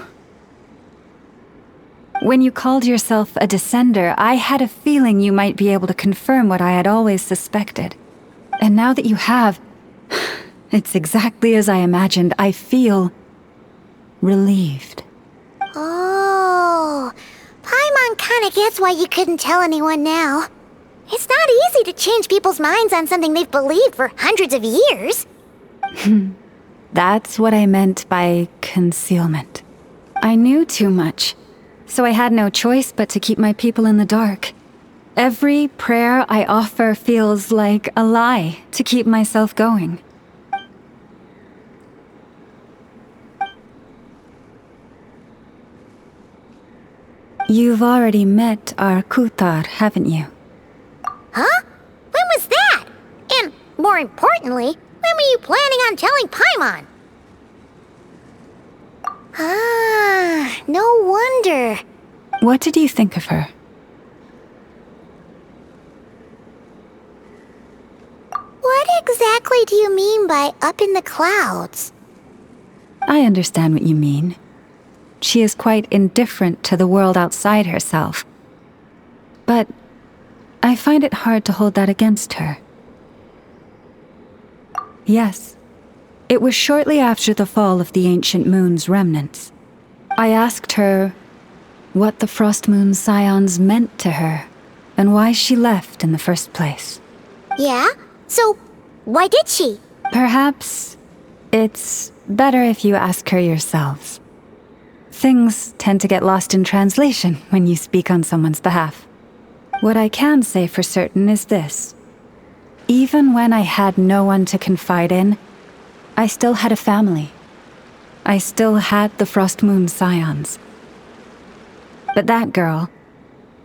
When you called yourself a descender, I had a feeling you might be able to confirm what I had always suspected. And now that you have, it's exactly as I imagined. I feel relieved. Oh, Paimon kinda gets why you couldn't tell anyone now. It's not easy to change people's minds on something they've believed for hundreds of years. That's what I meant by concealment. I knew too much, so I had no choice but to keep my people in the dark. Every prayer I offer feels like a lie to keep myself going. You've already met our Kutar, haven't you? Huh? When was that? And, more importantly, when were you planning on telling Paimon? Ah, no wonder. What did you think of her? What exactly do you mean by up in the clouds? I understand what you mean. She is quite indifferent to the world outside herself. But I find it hard to hold that against her. Yes, it was shortly after the fall of the ancient moon's remnants. I asked her what the Frost Moon Scions meant to her, and why she left in the first place. Yeah? So, why did she? Perhaps it's better if you ask her yourselves. Things tend to get lost in translation when you speak on someone's behalf. What I can say for certain is this. Even when I had no one to confide in, I still had a family. I still had the Frost Moon Scions. But that girl,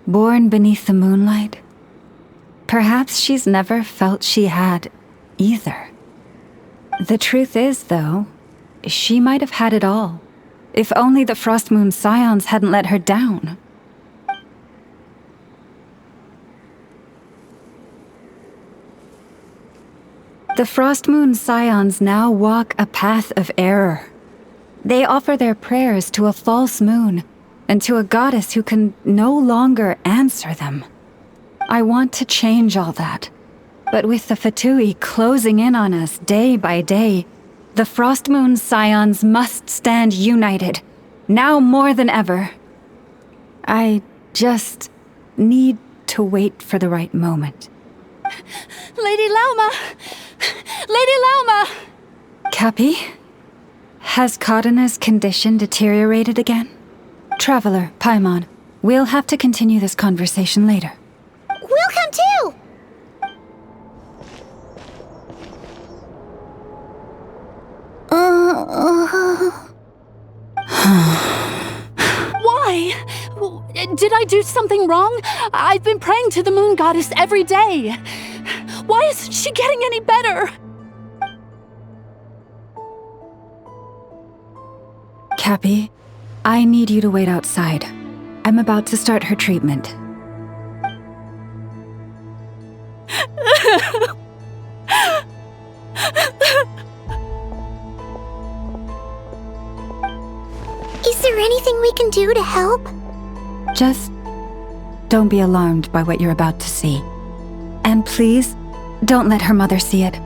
born beneath the moonlight, perhaps she's never felt she had either. The truth is, though, she might have had it all. If only the Frost Moon Scions hadn't let her down. The Frost Moon Scions now walk a path of error. They offer their prayers to a false moon, and to a goddess who can no longer answer them. I want to change all that. But with the Fatui closing in on us day by day, the Frost Moon Scions must stand united, now more than ever. I just need to wait for the right moment. Lady Lauma! Lady Lauma! Cappy? Has Cardina's condition deteriorated again? Traveler, Paimon, we'll have to continue this conversation later. We'll come too! Why? Did I do something wrong? I've been praying to the moon goddess every day. Why isn't she getting any better? Cappy, I need you to wait outside. I'm about to start her treatment. Is there anything we can do to help? Just don't be alarmed by what you're about to see. And please, don't let her mother see it.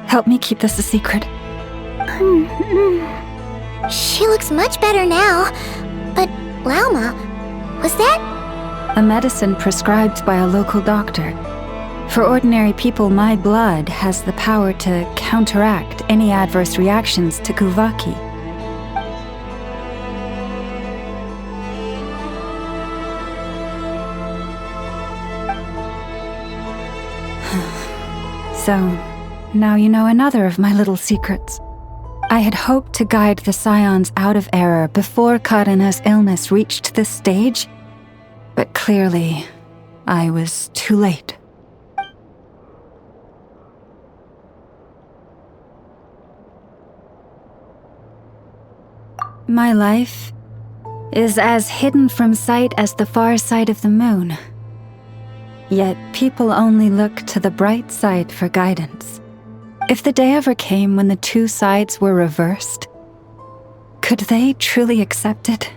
Help me keep this a secret. She looks much better now. But, Lauma, was that? A medicine prescribed by a local doctor. For ordinary people, my blood has the power to counteract any adverse reactions to Kuvaki. So, now you know another of my little secrets. I had hoped to guide the Scions out of error before Karina's illness reached this stage, but clearly, I was too late. My life is as hidden from sight as the far side of the moon. Yet people only look to the bright side for guidance. If the day ever came when the two sides were reversed, could they truly accept it?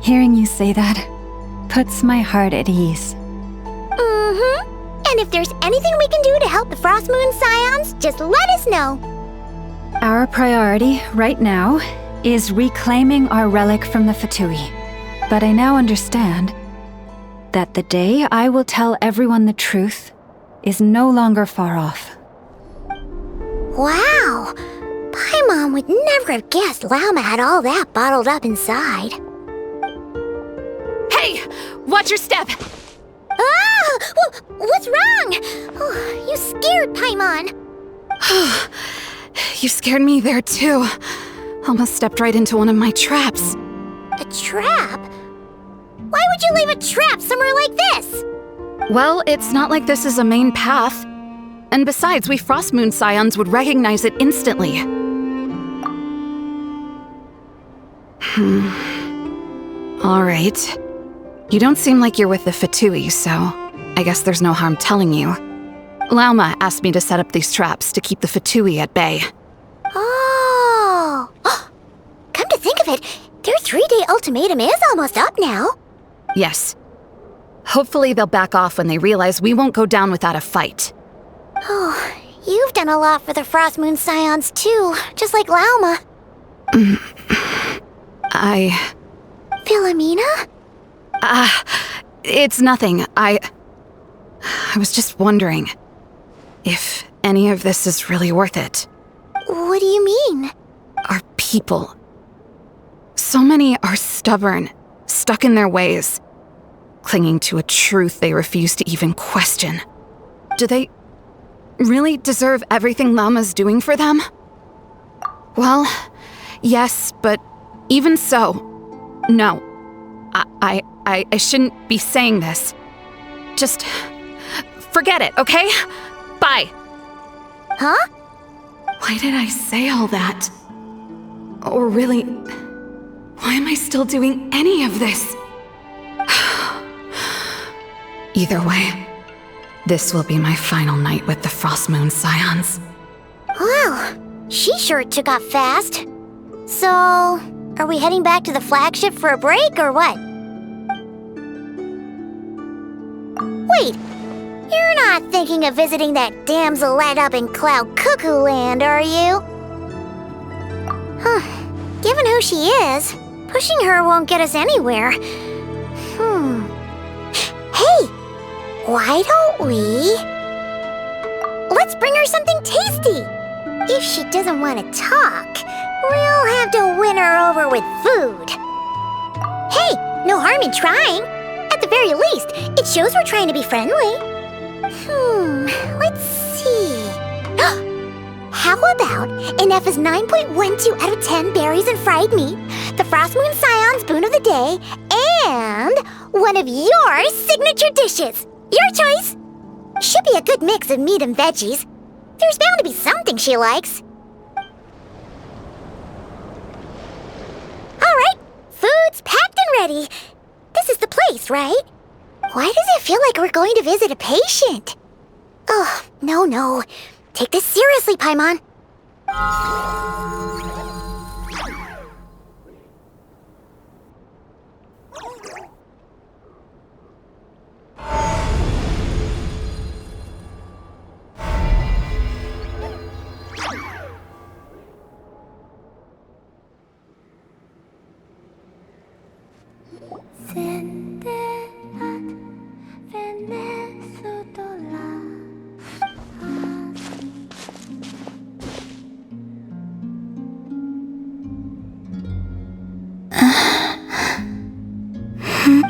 Hearing you say that puts my heart at ease. And if there's anything we can do to help the Frost Moon Scions, just let us know. Our priority right now is reclaiming our relic from the Fatui. But I now understand that the day I will tell everyone the truth is no longer far off. Wow! Paimon would never have guessed Lauma had all that bottled up inside. Hey! Watch your step! Ah! What's wrong? Oh, you scared Paimon. You scared me there too. Almost stepped right into one of my traps. A trap? Why would you leave a trap somewhere like this? Well, it's not like this is a main path. And besides, we Frost Moon Scions would recognize it instantly. Alright. You don't seem like you're with the Fatui, so I guess there's no harm telling you. Lauma asked me to set up these traps to keep the Fatui at bay. Oh! Come to think of it, their 3-day ultimatum is almost up now. Yes. Hopefully they'll back off when they realize we won't go down without a fight. Oh, you've done a lot for the Frost Moon Scions too, just like Lauma. Philomena? It's nothing. I was just wondering if any of this is really worth it. What do you mean? Our people. So many are stubborn, stuck in their ways, clinging to a truth they refuse to even question. Do they really deserve everything Lauma's doing for them? Well, yes, but even so, no. I shouldn't be saying this. Just forget it, okay? Bye. Huh? Why did I say all that? Or really, why am I still doing any of this? Either way, this will be my final night with the Frost Moon Scions. Wow, she sure took off fast. So, are we heading back to the flagship for a break or what? Wait, you're not thinking of visiting that damsel led up in Cloud Cuckoo Land, are you? Huh, given who she is, pushing her won't get us anywhere. Hey, why don't we... Let's bring her something tasty! If she doesn't want to talk, we'll have to win her over with food. Hey, no harm in trying. At the very least, it shows we're trying to be friendly. Let's see. How about Ineffa's 9.12 out of 10 berries and fried meat, the Frost Moon Scion's boon of the day, and one of your signature dishes. Your choice. Should be a good mix of meat and veggies. There's bound to be something she likes. All right, food's packed and ready. This is the place, right? Why does it feel like we're going to visit a patient? Oh, no. Take this seriously, Paimon.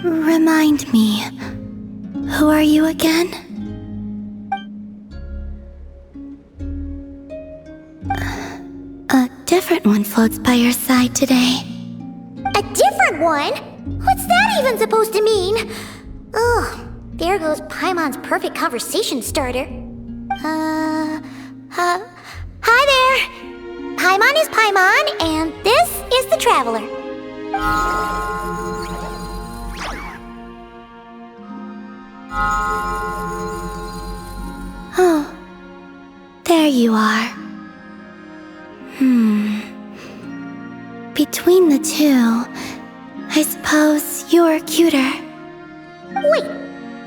Remind me, who are you again? A different one floats by your side today. A different one? What's that even supposed to mean? Ugh, there goes Paimon's perfect conversation starter. Hi there! Paimon is Paimon, and this is the Traveler. Oh, there you are. Between the two, I suppose you're cuter. Wait,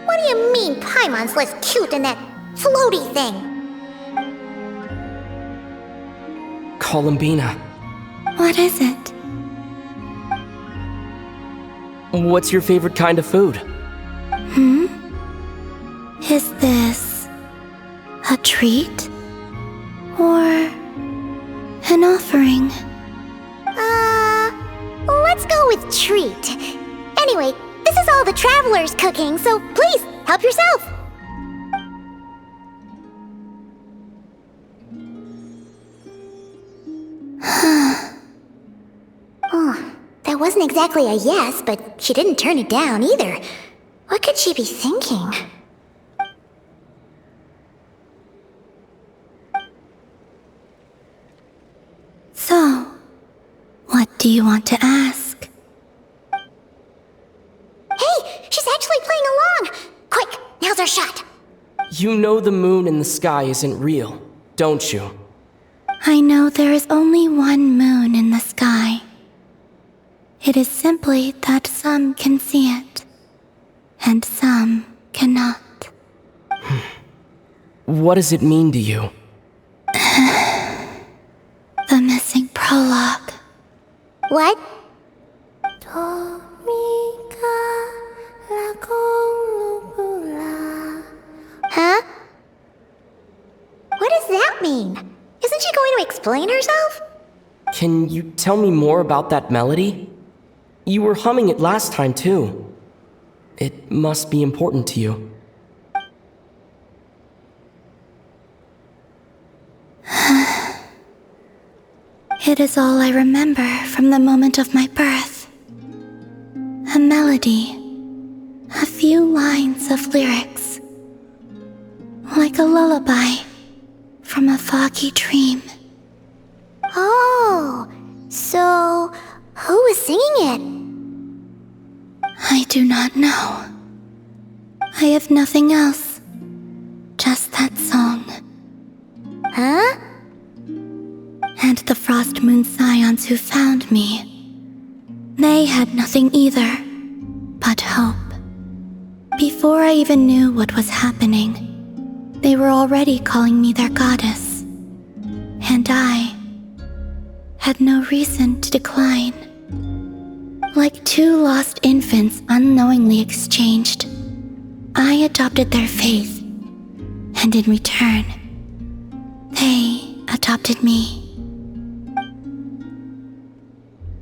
what do you mean Paimon's less cute than that floaty thing? Columbina, What is it? what's your favorite kind of food? Is this a treat? Or an offering? Let's go with treat. Anyway, this is all the Traveler's cooking, so please, help yourself. Oh, that wasn't exactly a yes, but she didn't turn it down either. What could she be thinking? So, what do you want to ask? Hey, she's actually playing along! Quick, now's our shot. You know the moon in the sky isn't real, don't you? I know there is only one moon in the sky. It is simply that some can see it, and some cannot. What does it mean to you? The missing prologue. What? Huh? What does that mean? Isn't she going to explain herself? Can you tell me more about that melody? You were humming it last time, too. It must be important to you. It is all I remember from the moment of my birth. A melody. A few lines of lyrics. Like a lullaby from a foggy dream. Oh, so who was singing it? I do not know. I have nothing else. Just that song. Huh? And the Frost Moon Scions who found me. They had nothing either, but hope. Before I even knew what was happening, they were already calling me their goddess. And I had no reason to decline. Like two lost infants unknowingly exchanged, I adopted their faith, and in return, they adopted me.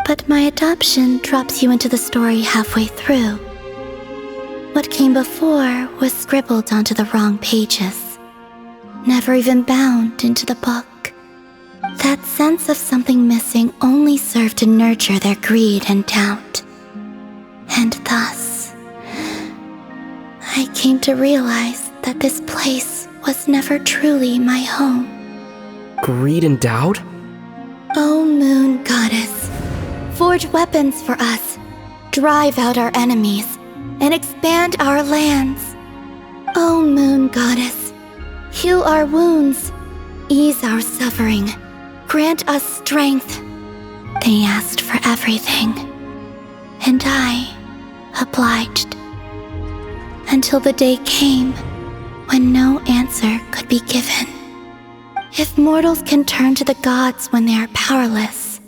But my adoption drops you into the story halfway through. What came before was scribbled onto the wrong pages, never even bound into the book. That sense of something missing only served to nurture their greed and doubt. And thus, I came to realize that this place was never truly my home. Greed and doubt? O Moon Goddess, forge weapons for us, drive out our enemies, and expand our lands. O Moon Goddess, heal our wounds, ease our suffering, grant us strength. They asked for everything, and I obliged. Until the day came when no answer could be given. If mortals can turn to the gods when they are powerless,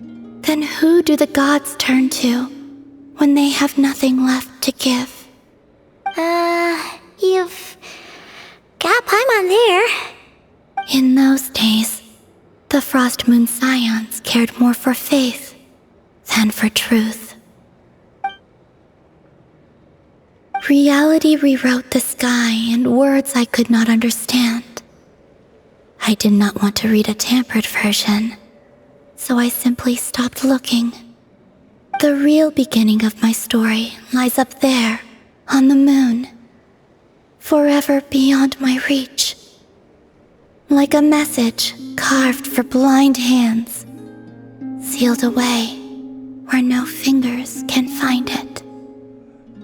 then who do the gods turn to when they have nothing left to give? You've got Paimon there. In those days, the Frost Moon Scions cared more for faith than for truth. Reality rewrote the sky in words I could not understand. I did not want to read a tampered version, so I simply stopped looking. The real beginning of my story lies up there, on the moon, forever beyond my reach. Like a message carved for blind hands, sealed away where no fingers can find it.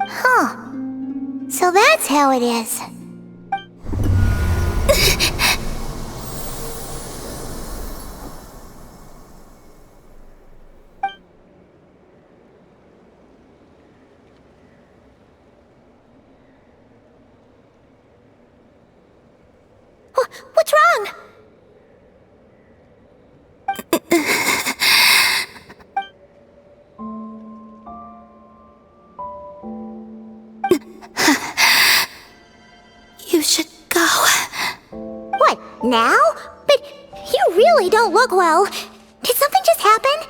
Huh. So that's how it is. What's wrong? You should go. What, now? But you really don't look well. Did something just happen?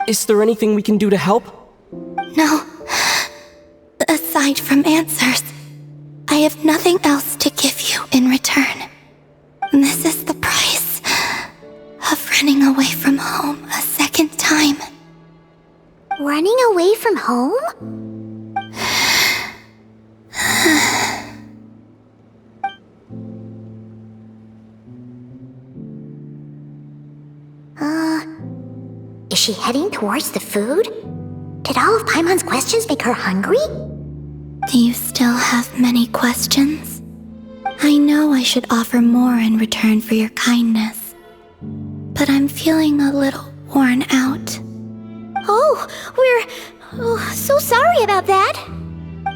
Is there anything we can do to help? No. Aside from answers, I have nothing else to give you in return. This is the price of running away from home a second time. Running away from home? Is she heading towards the food? Did all of Paimon's questions make her hungry? Do you still have many questions? I know I should offer more in return for your kindness, but I'm feeling a little worn out. Oh, we're so sorry about that.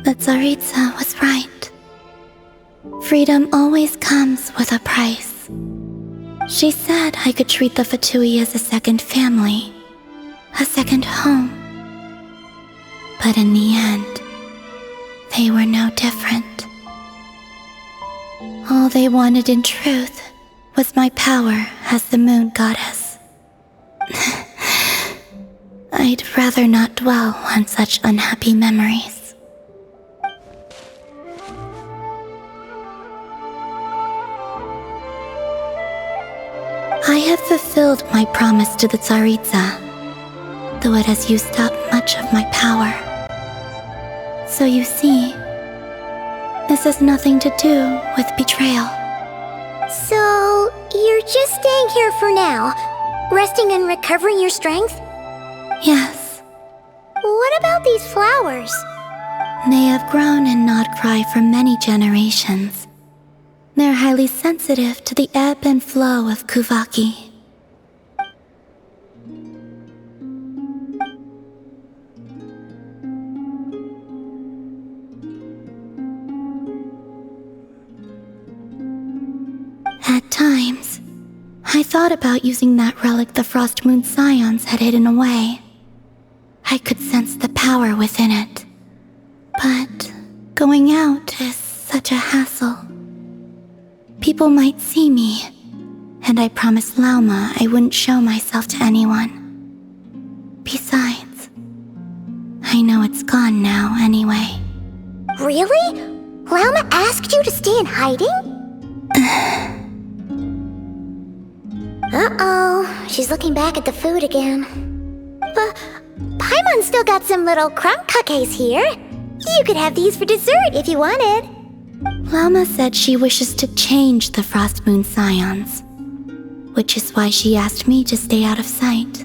The Tsaritsa was right. Freedom always comes with a price. She said I could treat the Fatui as a second family, a second home. But in the end, they were no different. All they wanted in truth was my power as the moon goddess. I'd rather not dwell on such unhappy memories. I have fulfilled my promise to the Tsaritsa, though it has used up much of my power. So you see, this has nothing to do with betrayal. So, you're just staying here for now, resting and recovering your strength? Yes. What about these flowers? They have grown in Nodcry for many generations. They're highly sensitive to the ebb and flow of Kuvaki. At times, I thought about using that relic the Frost Moon Scions had hidden away. I could sense the power within it. But going out is such a hassle. People might see me, and I promised Lauma I wouldn't show myself to anyone. Besides, I know it's gone now anyway. Really? Lauma asked you to stay in hiding? Uh-oh, she's looking back at the food again. But Paimon still got some little crumb cookies here. You could have these for dessert if you wanted. Lauma said she wishes to change the Frost Moon Scions, which is why she asked me to stay out of sight.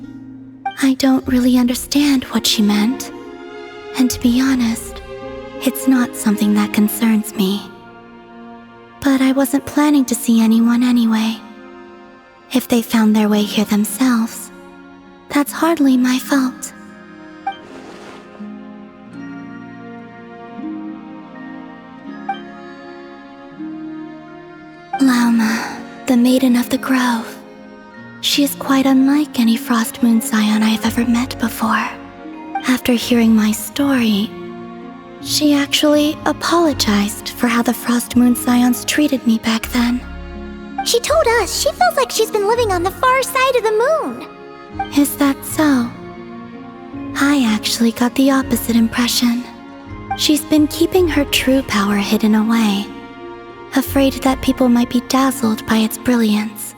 I don't really understand what she meant, and to be honest, it's not something that concerns me. But I wasn't planning to see anyone anyway. If they found their way here themselves, that's hardly my fault. Lauma, the Maiden of the Grove. She is quite unlike any Frost Moon Scion I have ever met before. After hearing my story, she actually apologized for how the Frost Moon Scions treated me back then. She told us she feels like she's been living on the far side of the moon. Is that so? actually got the opposite impression. She's been keeping her true power hidden away, afraid that people might be dazzled by its brilliance,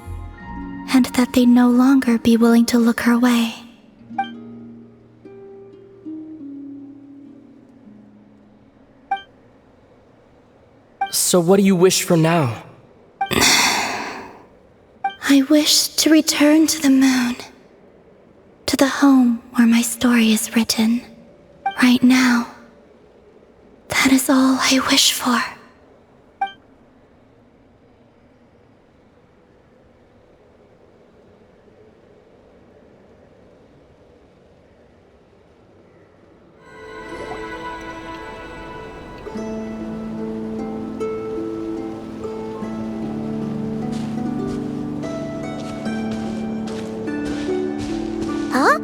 and that they'd no longer be willing to look her way. So what do you wish for now? I wish to return to the moon, to the home where my story is written. Right now, that is all I wish for. Huh?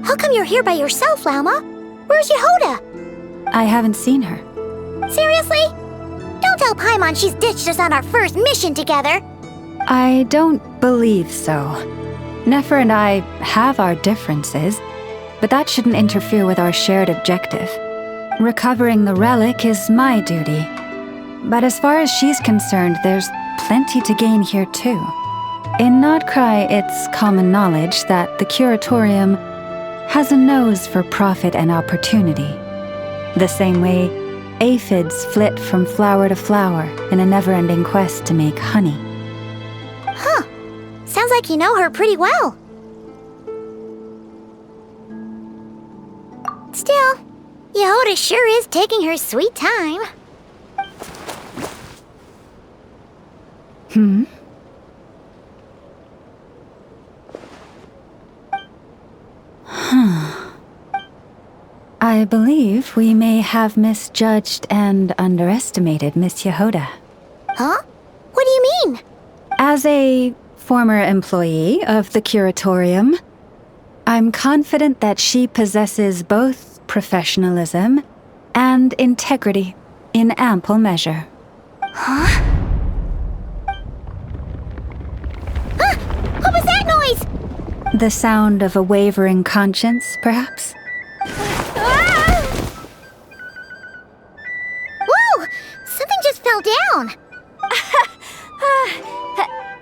How come you're here by yourself, Lauma? Where's Yehoda? I haven't seen her. Seriously? Don't tell Paimon she's ditched us on our first mission together. I don't believe so. Nefer and I have our differences, but that shouldn't interfere with our shared objective. Recovering the relic is my duty. But as far as she's concerned, there's plenty to gain here too. In Nodcry, it's common knowledge that the Curatorium has a nose for profit and opportunity. The same way aphids flit from flower to flower in a never-ending quest to make honey. Huh. Sounds like you know her pretty well. Still, Yehoda sure is taking her sweet time. I believe we may have misjudged and underestimated Miss Yehoda. Huh? What do you mean? As a former employee of the Curatorium, I'm confident that she possesses both professionalism and integrity in ample measure. Huh? Huh? What was that noise? The sound of a wavering conscience, perhaps? Whoa! Something just fell down.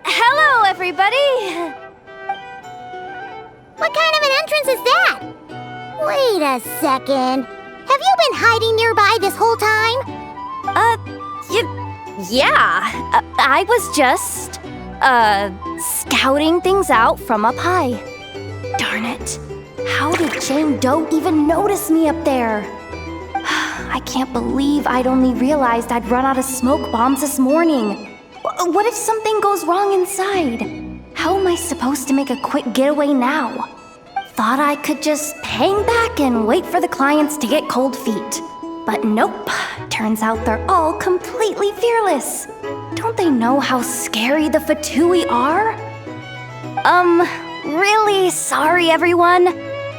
Hello, everybody! What kind of an entrance is that? Wait a second. Have you been hiding nearby this whole time? Yeah. I was just, scouting things out from up high. Darn it. How did Jane Doe even notice me up there? I can't believe I'd only realized I'd run out of smoke bombs this morning. What if something goes wrong inside? How am I supposed to make a quick getaway now? Thought I could just hang back and wait for the clients to get cold feet. But nope, turns out they're all completely fearless. Don't they know how scary the Fatui are? Really sorry everyone.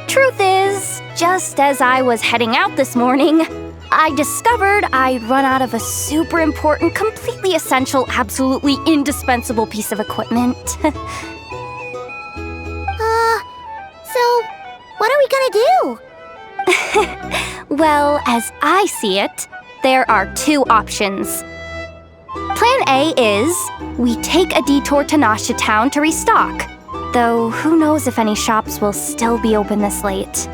Truth is, just as I was heading out this morning, I discovered I'd run out of a super important, completely essential, absolutely indispensable piece of equipment. So, what are we gonna do? Well, as I see it, there are two options. Plan A is, we take a detour to Nasha Town to restock, though who knows if any shops will still be open this late.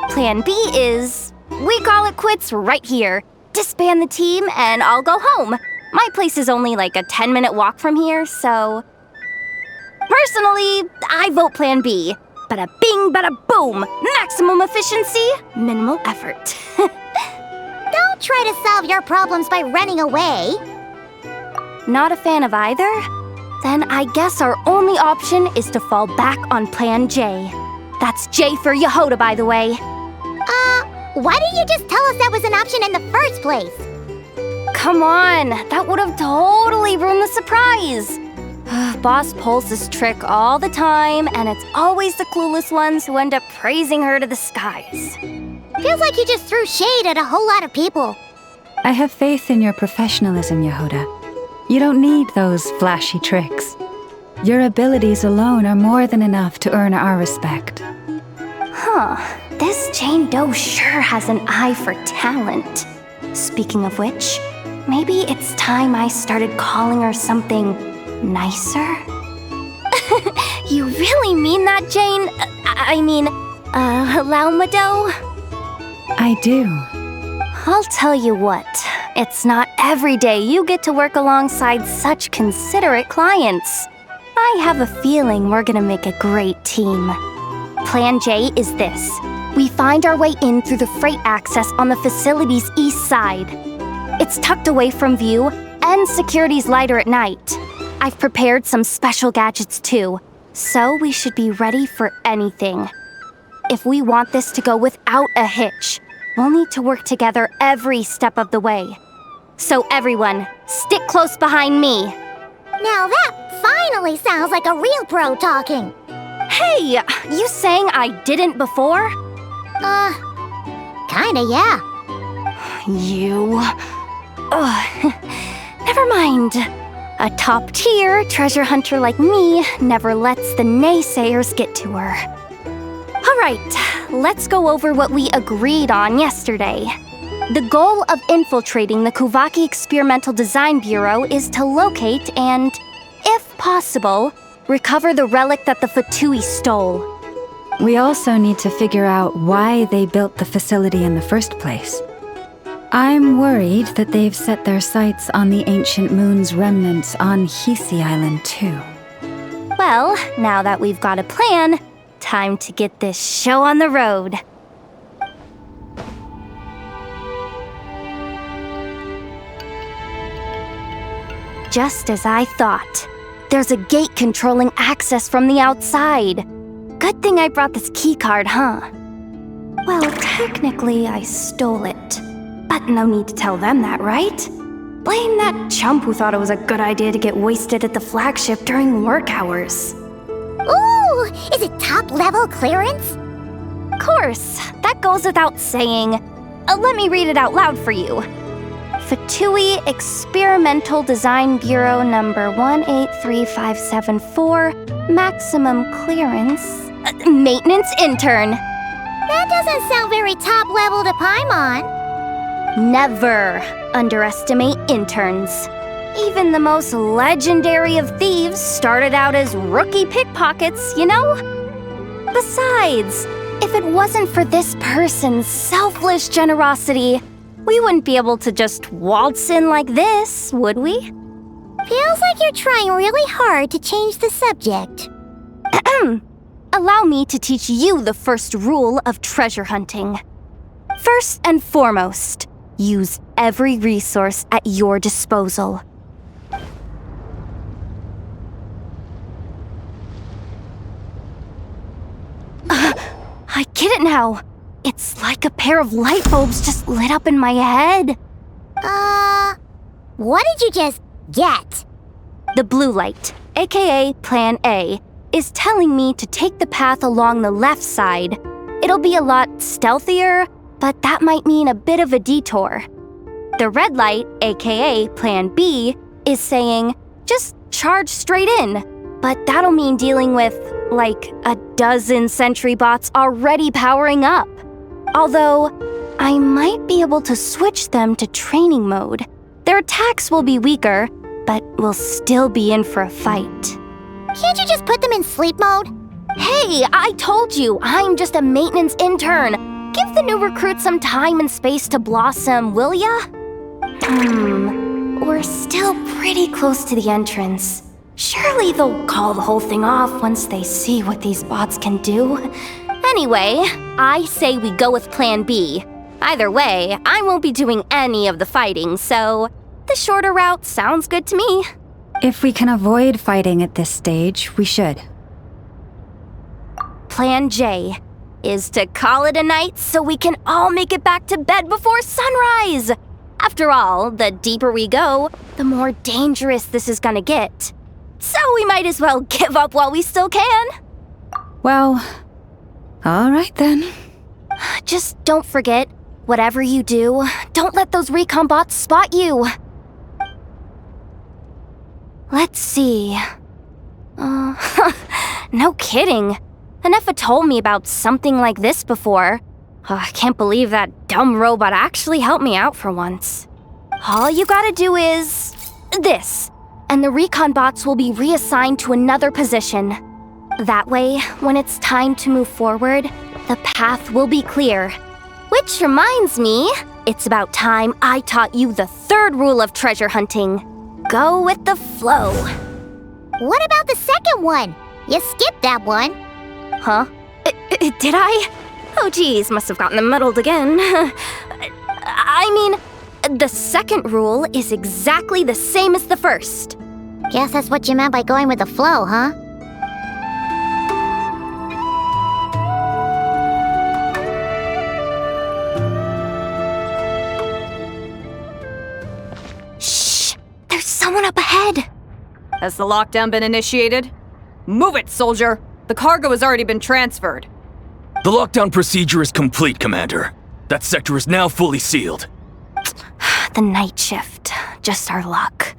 Plan B is, we call it quits right here, disband the team, and I'll go home. My place is only like a 10-minute walk from here, so... Personally, I vote Plan B. Bada bing, bada boom! Maximum efficiency, minimal effort. Don't try to solve your problems by running away. Not a fan of either? Then I guess our only option is to fall back on Plan J. That's J for Yehoda, by the way. Why didn't you just tell us that was an option in the first place? Come on, that would have totally ruined the surprise. Boss pulls this trick all the time, and it's always the clueless ones who end up praising her to the skies. Feels like you just threw shade at a whole lot of people. I have faith in your professionalism, Yehoda. You don't need those flashy tricks. Your abilities alone are more than enough to earn our respect. Huh. this Jane Doe sure has an eye for talent. Speaking of which, maybe it's time I started calling her something nicer? You really mean that, Jane? Lauma Doe? I do. I'll tell you what, it's not every day you get to work alongside such considerate clients. I have a feeling we're gonna make a great team. Plan J is this. We find our way in through the freight access on the facility's east side. It's tucked away from view, and security's lighter at night. I've prepared some special gadgets too, so we should be ready for anything. If we want this to go without a hitch, we'll need to work together every step of the way. So everyone, stick close behind me. Now that finally sounds like a real pro talking. Hey, you saying I didn't before? Kinda, yeah. You... Never mind. A top-tier treasure hunter like me never lets the naysayers get to her. Alright, let's go over what we agreed on yesterday. The goal of infiltrating the Kuvaki Experimental Design Bureau is to locate and, if possible, recover the relic that the Fatui stole. We also need to figure out why they built the facility in the first place. I'm worried that they've set their sights on the ancient moon's remnants on Hisi Island too. Well, now that we've got a plan, time to get this show on the road. Just as I thought. There's a gate controlling access from the outside. Good thing I brought this keycard, huh? Well, technically I stole it. But no need to tell them that, right? Blame that chump who thought it was a good idea to get wasted at the flagship during work hours. Ooh, is it top-level clearance? Of course, that goes without saying. Let me read it out loud for you. Fatui Experimental Design Bureau number 183574, maximum clearance, maintenance intern. That doesn't sound very top-level to Paimon. Never underestimate interns. Even the most legendary of thieves started out as rookie pickpockets, you know? Besides, if it wasn't for this person's selfless generosity, we wouldn't be able to just waltz in like this, would we? Feels like you're trying really hard to change the subject. Allow me to teach you the first rule of treasure hunting. First and foremost, use every resource at your disposal. I get it now. It's like a pair of light bulbs just lit up in my head. What did you just get? The blue light, aka Plan A, is telling me to take the path along the left side. It'll be a lot stealthier, but that might mean a bit of a detour. The red light, aka Plan B, is saying, just charge straight in. But that'll mean dealing with, like, a dozen sentry bots already powering up. Although, I might be able to switch them to training mode. Their attacks will be weaker, but we'll still be in for a fight. Can't you just put them in sleep mode? Hey, I told you, I'm just a maintenance intern. Give the new recruit some time and space to blossom, will ya? We're still pretty close to the entrance. Surely they'll call the whole thing off once they see what these bots can do. Anyway, I say we go with Plan B. Either way, I won't be doing any of the fighting, so the shorter route sounds good to me. If we can avoid fighting at this stage, we should. Plan J is to call it a night so we can all make it back to bed before sunrise. After all, the deeper we go, the more dangerous this is gonna get. So we might as well give up while we still can. Well, all right then. Just don't forget, whatever you do, don't let those recon bots spot you. Let's see. No kidding. Anefa told me about something like this before, I can't believe that dumb robot actually helped me out for once. All you gotta do is this, and the recon bots will be reassigned to another position. That way, when it's time to move forward, the path will be clear. Which reminds me, it's about time I taught you the third rule of treasure hunting. Go with the flow. What about the second one? You skipped that one. Huh? Did I? Oh geez, must have gotten muddled again. I mean, the second rule is exactly the same as the first. Guess that's what you meant by going with the flow, huh? Shh! There's someone up ahead! Has the lockdown been initiated? Move it, soldier! The cargo has already been transferred. The lockdown procedure is complete, Commander. That sector is now fully sealed. The night shift. Just our luck.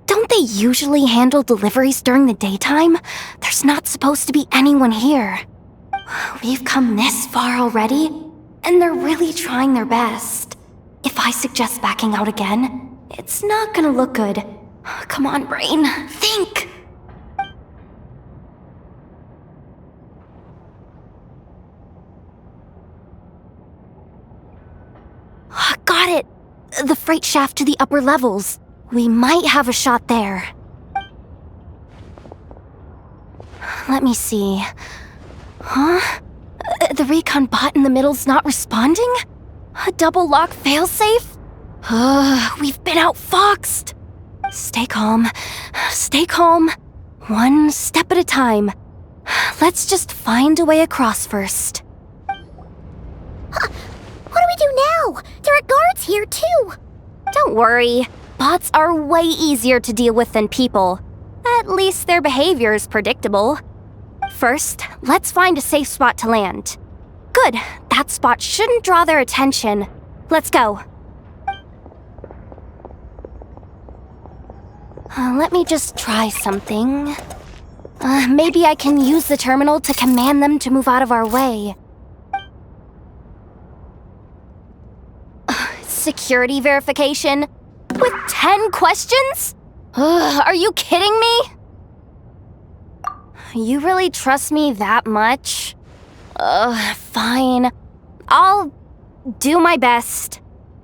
Don't they usually handle deliveries during the daytime? There's not supposed to be anyone here. We've come this far already, and they're really trying their best. If I suggest backing out again, it's not gonna look good. Come on, brain. Think! Got it! The freight shaft to the upper levels. We might have a shot there. Let me see. Huh? The recon bot in the middle's not responding? A double lock failsafe? We've been outfoxed! Stay calm. Stay calm. One step at a time. Let's just find a way across first. What do we do now? There are guards here, too. Don't worry. Bots are way easier to deal with than people. At least their behavior is predictable. First, let's find a safe spot to land. Good. That spot shouldn't draw their attention. Let's go. Let me just try something. Maybe I can use the terminal to command them to move out of our way. Security verification? With 10 questions? Are you kidding me? You really trust me that much? Fine. I'll do my best.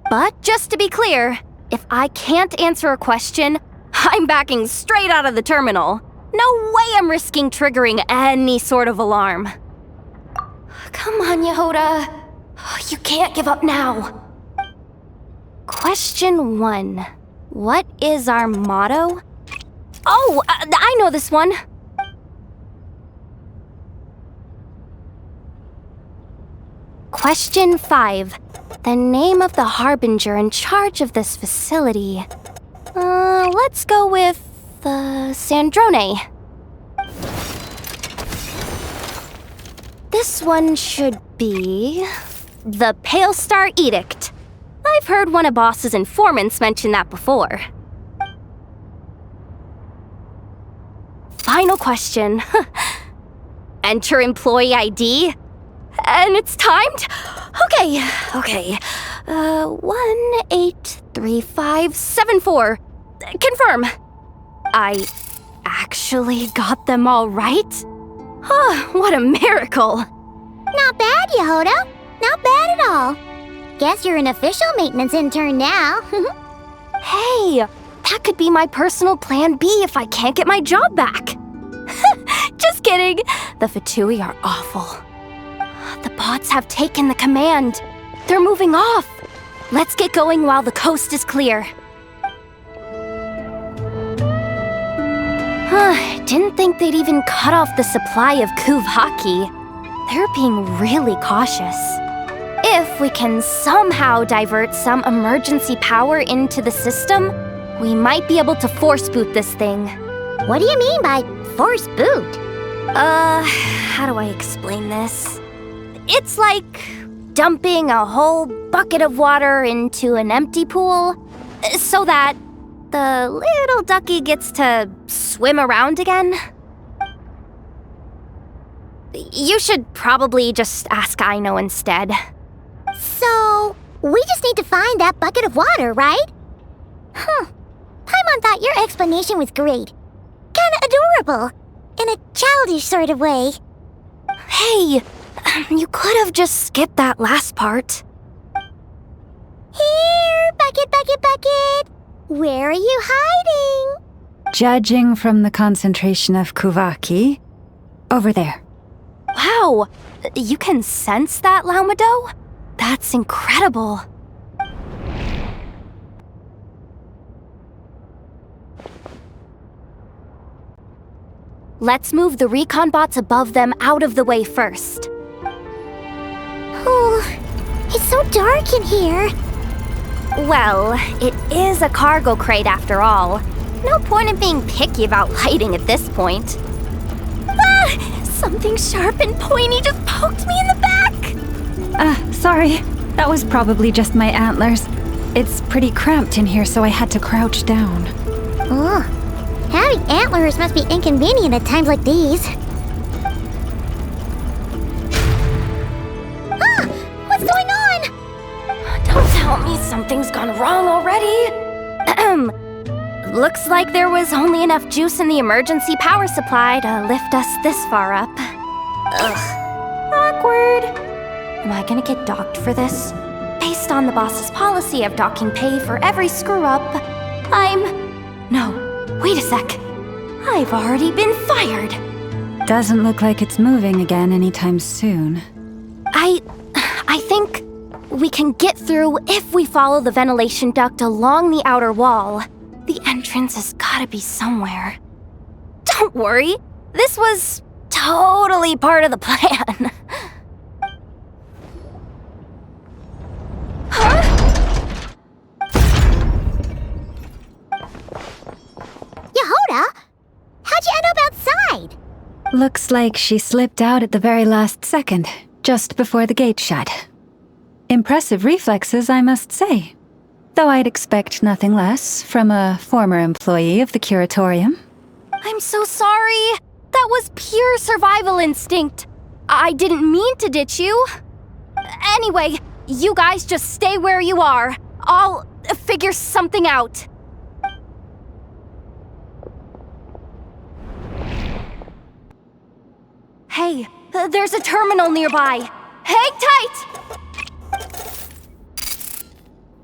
But just to be clear, if I can't answer a question, I'm backing straight out of the terminal. No way I'm risking triggering any sort of alarm. Come on, Yehoda. You can't give up now. Question 1. What is our motto? Oh, I know this one. Question 5. The name of the harbinger in charge of this facility. Let's go with, Sandrone. This one should be the Pale Star Edict. I've heard one of Boss's informants mention that before. Final question. Enter employee ID. And it's timed? Okay. 183574. Confirm. I actually got them all right? What a miracle. Not bad, Yehoda. Not bad at all. Guess you're an official maintenance intern now. Hey, that could be my personal plan B if I can't get my job back. Just kidding. The Fatui are awful. The bots have taken the command. They're moving off. Let's get going while the coast is clear. Didn't think they'd even cut off the supply of Kuvhaki. They're being really cautious. If we can somehow divert some emergency power into the system, we might be able to force boot this thing. What do you mean by force boot? How do I explain this? It's like dumping a whole bucket of water into an empty pool so that the little ducky gets to swim around again. You should probably just ask Aino instead. So, we just need to find that bucket of water, right? Huh. Paimon thought your explanation was great. Kinda adorable. In a childish sort of way. Hey, you could have just skipped that last part. Here, bucket, bucket, bucket. Where are you hiding? Judging from the concentration of Kuvaki, over there. Wow, you can sense that, Laumado? That's incredible. Let's move the recon bots above them out of the way first. Oh, it's so dark in here. Well, it is a cargo crate after all. No point in being picky about lighting at this point. Ah! Something sharp and pointy just poked me in the back! Sorry. That was probably just my antlers. It's pretty cramped in here, so I had to crouch down. Oh, having antlers must be inconvenient at times like these. Ah! What's going on? Don't tell me something's gone wrong already. Looks like there was only enough juice in the emergency power supply to lift us this far up. Ugh. Awkward. Am I gonna get docked for this? Based on the boss's policy of docking pay for every screw-up, No, wait a sec. I've already been fired. Doesn't look like it's moving again anytime soon. I think we can get through if we follow the ventilation duct along the outer wall. The entrance has gotta be somewhere. Don't worry, this was totally part of the plan. Yehoda? How'd you end up outside? Looks like she slipped out at the very last second, just before the gate shut. Impressive reflexes, I must say. Though I'd expect nothing less from a former employee of the curatorium. I'm so sorry. That was pure survival instinct. I didn't mean to ditch you. Anyway, you guys just stay where you are. I'll figure something out. Hey, there's a terminal nearby. Hang tight!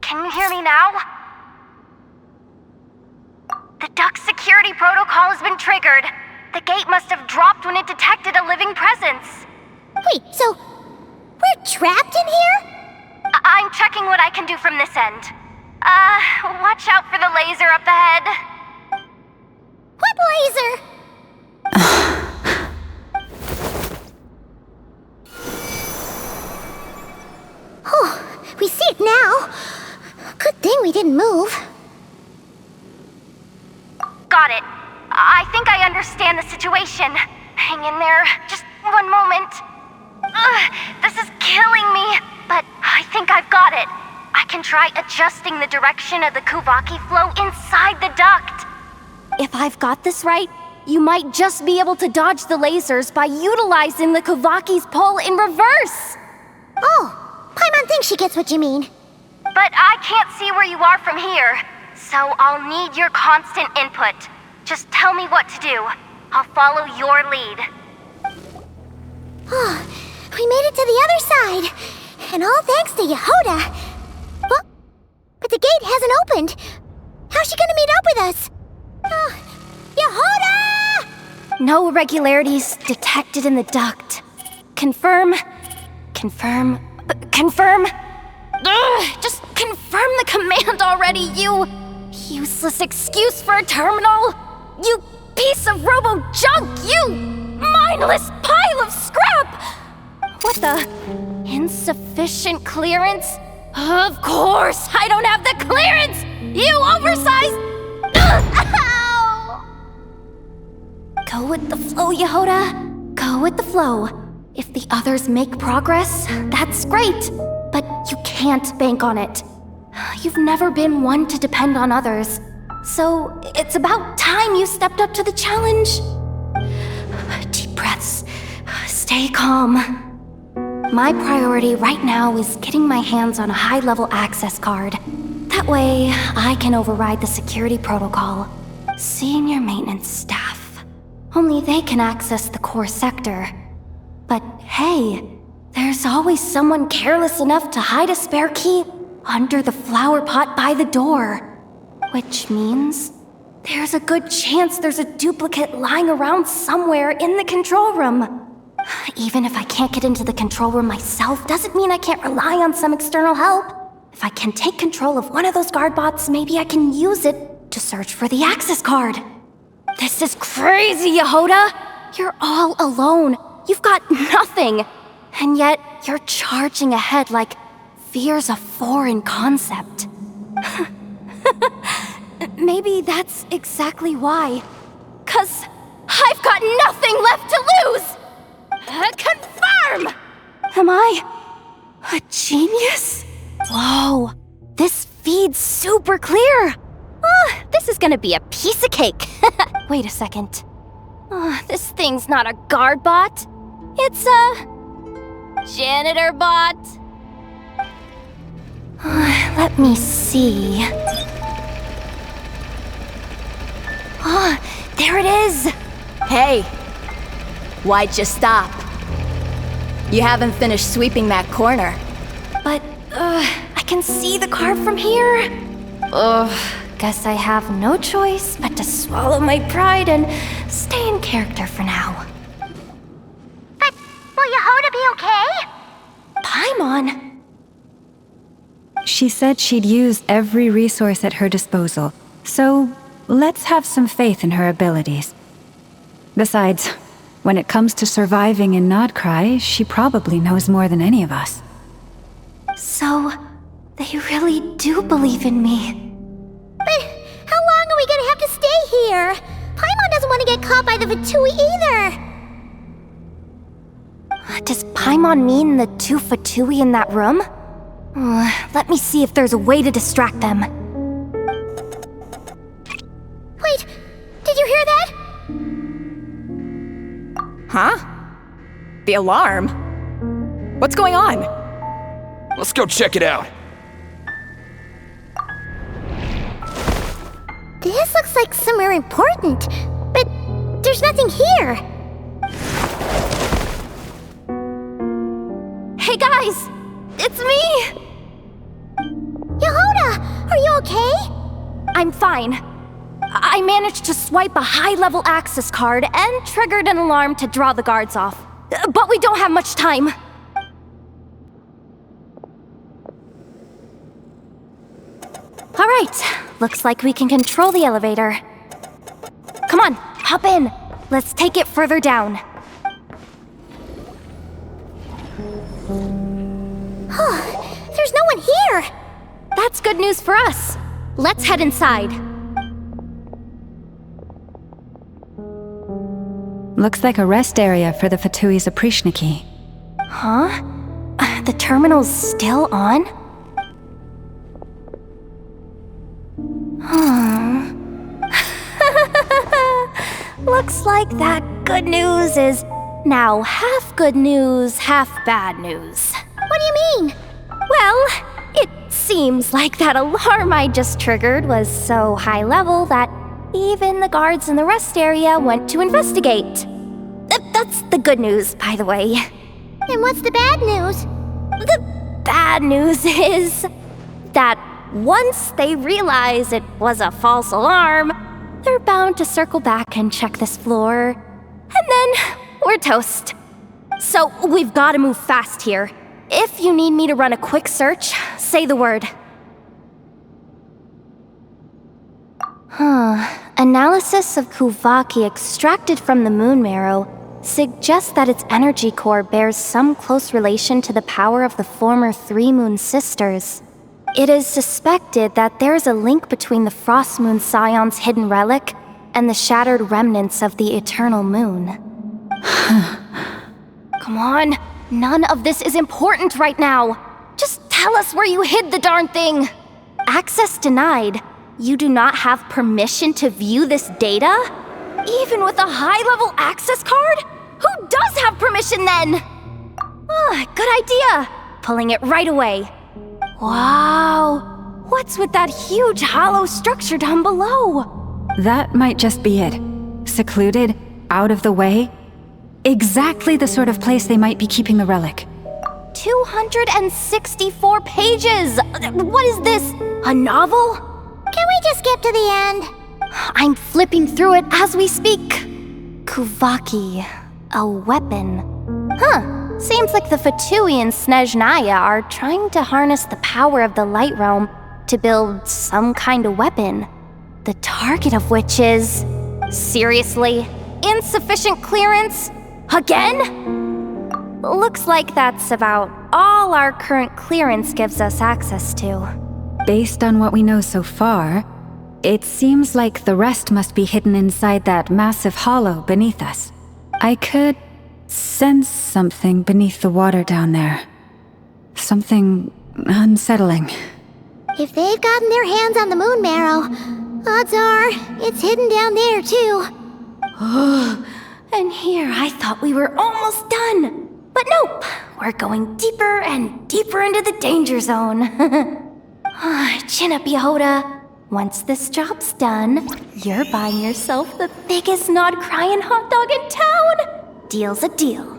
Can you hear me now? The duct security protocol has been triggered. The gate must have dropped when it detected a living presence. Wait, so we're trapped in here? I'm checking what I can do from this end. Watch out for the laser up ahead. What laser? Oh, we see it now. Good thing we didn't move. Got it. I think I understand the situation. Hang in there. Just one moment. This is killing me, but I think I've got it. I can try adjusting the direction of the Kuvaki flow inside the duct. If I've got this right, you might just be able to dodge the lasers by utilizing the Kuvaki's pull in reverse. Oh, Paimon thinks she gets what you mean. But I can't see where you are from here, so I'll need your constant input. Just tell me what to do. I'll follow your lead. Oh, we made it to the other side. And all thanks to Yehoda. But the gate hasn't opened. How's she gonna meet up with us? Yehoda! No irregularities detected in the duct. Confirm. Confirm. Confirm. Just confirm the command already, you useless excuse for a terminal. You piece of robo-junk, you mindless pile of scrap! What the? Insufficient clearance? Of course, I don't have the clearance! You oversized... Ow! Go with the flow, Yehoda. Go with the flow. If the others make progress, that's great. But you can't bank on it. You've never been one to depend on others. So it's about time you stepped up to the challenge. Deep breaths. Stay calm. My priority right now is getting my hands on a high-level access card. That way, I can override the security protocol. Senior maintenance staff. Only they can access the core sector. But hey, there's always someone careless enough to hide a spare key under the flower pot by the door. Which means there's a good chance there's a duplicate lying around somewhere in the control room. Even if I can't get into the control room myself, doesn't mean I can't rely on some external help. If I can take control of one of those guard bots, maybe I can use it to search for the access card. This is crazy, Yehoda! You're all alone. You've got nothing. And yet, you're charging ahead like fear's a foreign concept. Maybe that's exactly why. 'Cause I've got nothing left to lose! Confirm! Am I a genius? Whoa, this feed's super clear! This is gonna be a piece of cake. Wait a second. This thing's not a guard bot. It's a janitor bot. Let me see. There it is! Hey, why'd you stop? You haven't finished sweeping that corner. But, I can see the card from here. Guess I have no choice but to swallow my pride and stay in character for now. But will Yehoda be okay? Paimon! She said she'd used every resource at her disposal, so let's have some faith in her abilities. Besides, when it comes to surviving in Nodcry, she probably knows more than any of us. So, they really do believe in me. But how long are we gonna have to stay here? Paimon doesn't want to get caught by the Fatui either. Does Paimon mean the two Fatui in that room? Let me see if there's a way to distract them. Wait, did you hear that? Huh? The alarm? What's going on? Let's go check it out. This looks like somewhere important, but there's nothing here. Hey guys! It's me! Yehoda, are you okay? I'm fine. I managed to swipe a high-level access card and triggered an alarm to draw the guards off. But we don't have much time. All right, looks like we can control the elevator. Come on, hop in. Let's take it further down. There's no one here! That's good news for us. Let's head inside. Looks like a rest area for the Fatui's Oprishniki. Huh? The terminal's still on? Looks like that good news is now half good news, half bad news. What do you mean? Well, it seems like that alarm I just triggered was so high level that even the guards in the rest area went to investigate. That's the good news, by the way. And what's the bad news? The bad news is that once they realize it was a false alarm, they're bound to circle back and check this floor. And then we're toast. So we've got to move fast here. If you need me to run a quick search, say the word. Analysis of Kuvaki extracted from the moon marrow suggests that its energy core bears some close relation to the power of the former Three Moon Sisters. It is suspected that there is a link between the Frost Moon Scion's hidden relic and the shattered remnants of the Eternal Moon. Come on, none of this is important right now. Just tell us where you hid the darn thing. Access denied. You do not have permission to view this data? Even with a high-level access card? Who does have permission then? Good idea! Pulling it right away. Wow! What's with that huge hollow structure down below? That might just be it. Secluded, out of the way. Exactly the sort of place they might be keeping the relic. 264 pages! What is this? A novel? Can we just skip to the end? I'm flipping through it as we speak. Kuvaki. A weapon. Huh. Seems like the Fatui and Snezhnaya are trying to harness the power of the Light Realm to build some kind of weapon. The target of which is... Seriously? Insufficient clearance? Again? Looks like that's about all our current clearance gives us access to. Based on what we know so far, it seems like the rest must be hidden inside that massive hollow beneath us. I could sense something beneath the water down there. Something unsettling. If they've gotten their hands on the moon marrow, odds are it's hidden down there too. And here I thought we were almost done. But nope, we're going deeper and deeper into the danger zone. Chin up, Yehoda. Once this job's done, you're buying yourself the biggest nod-crying hot dog in town. Deal's a deal.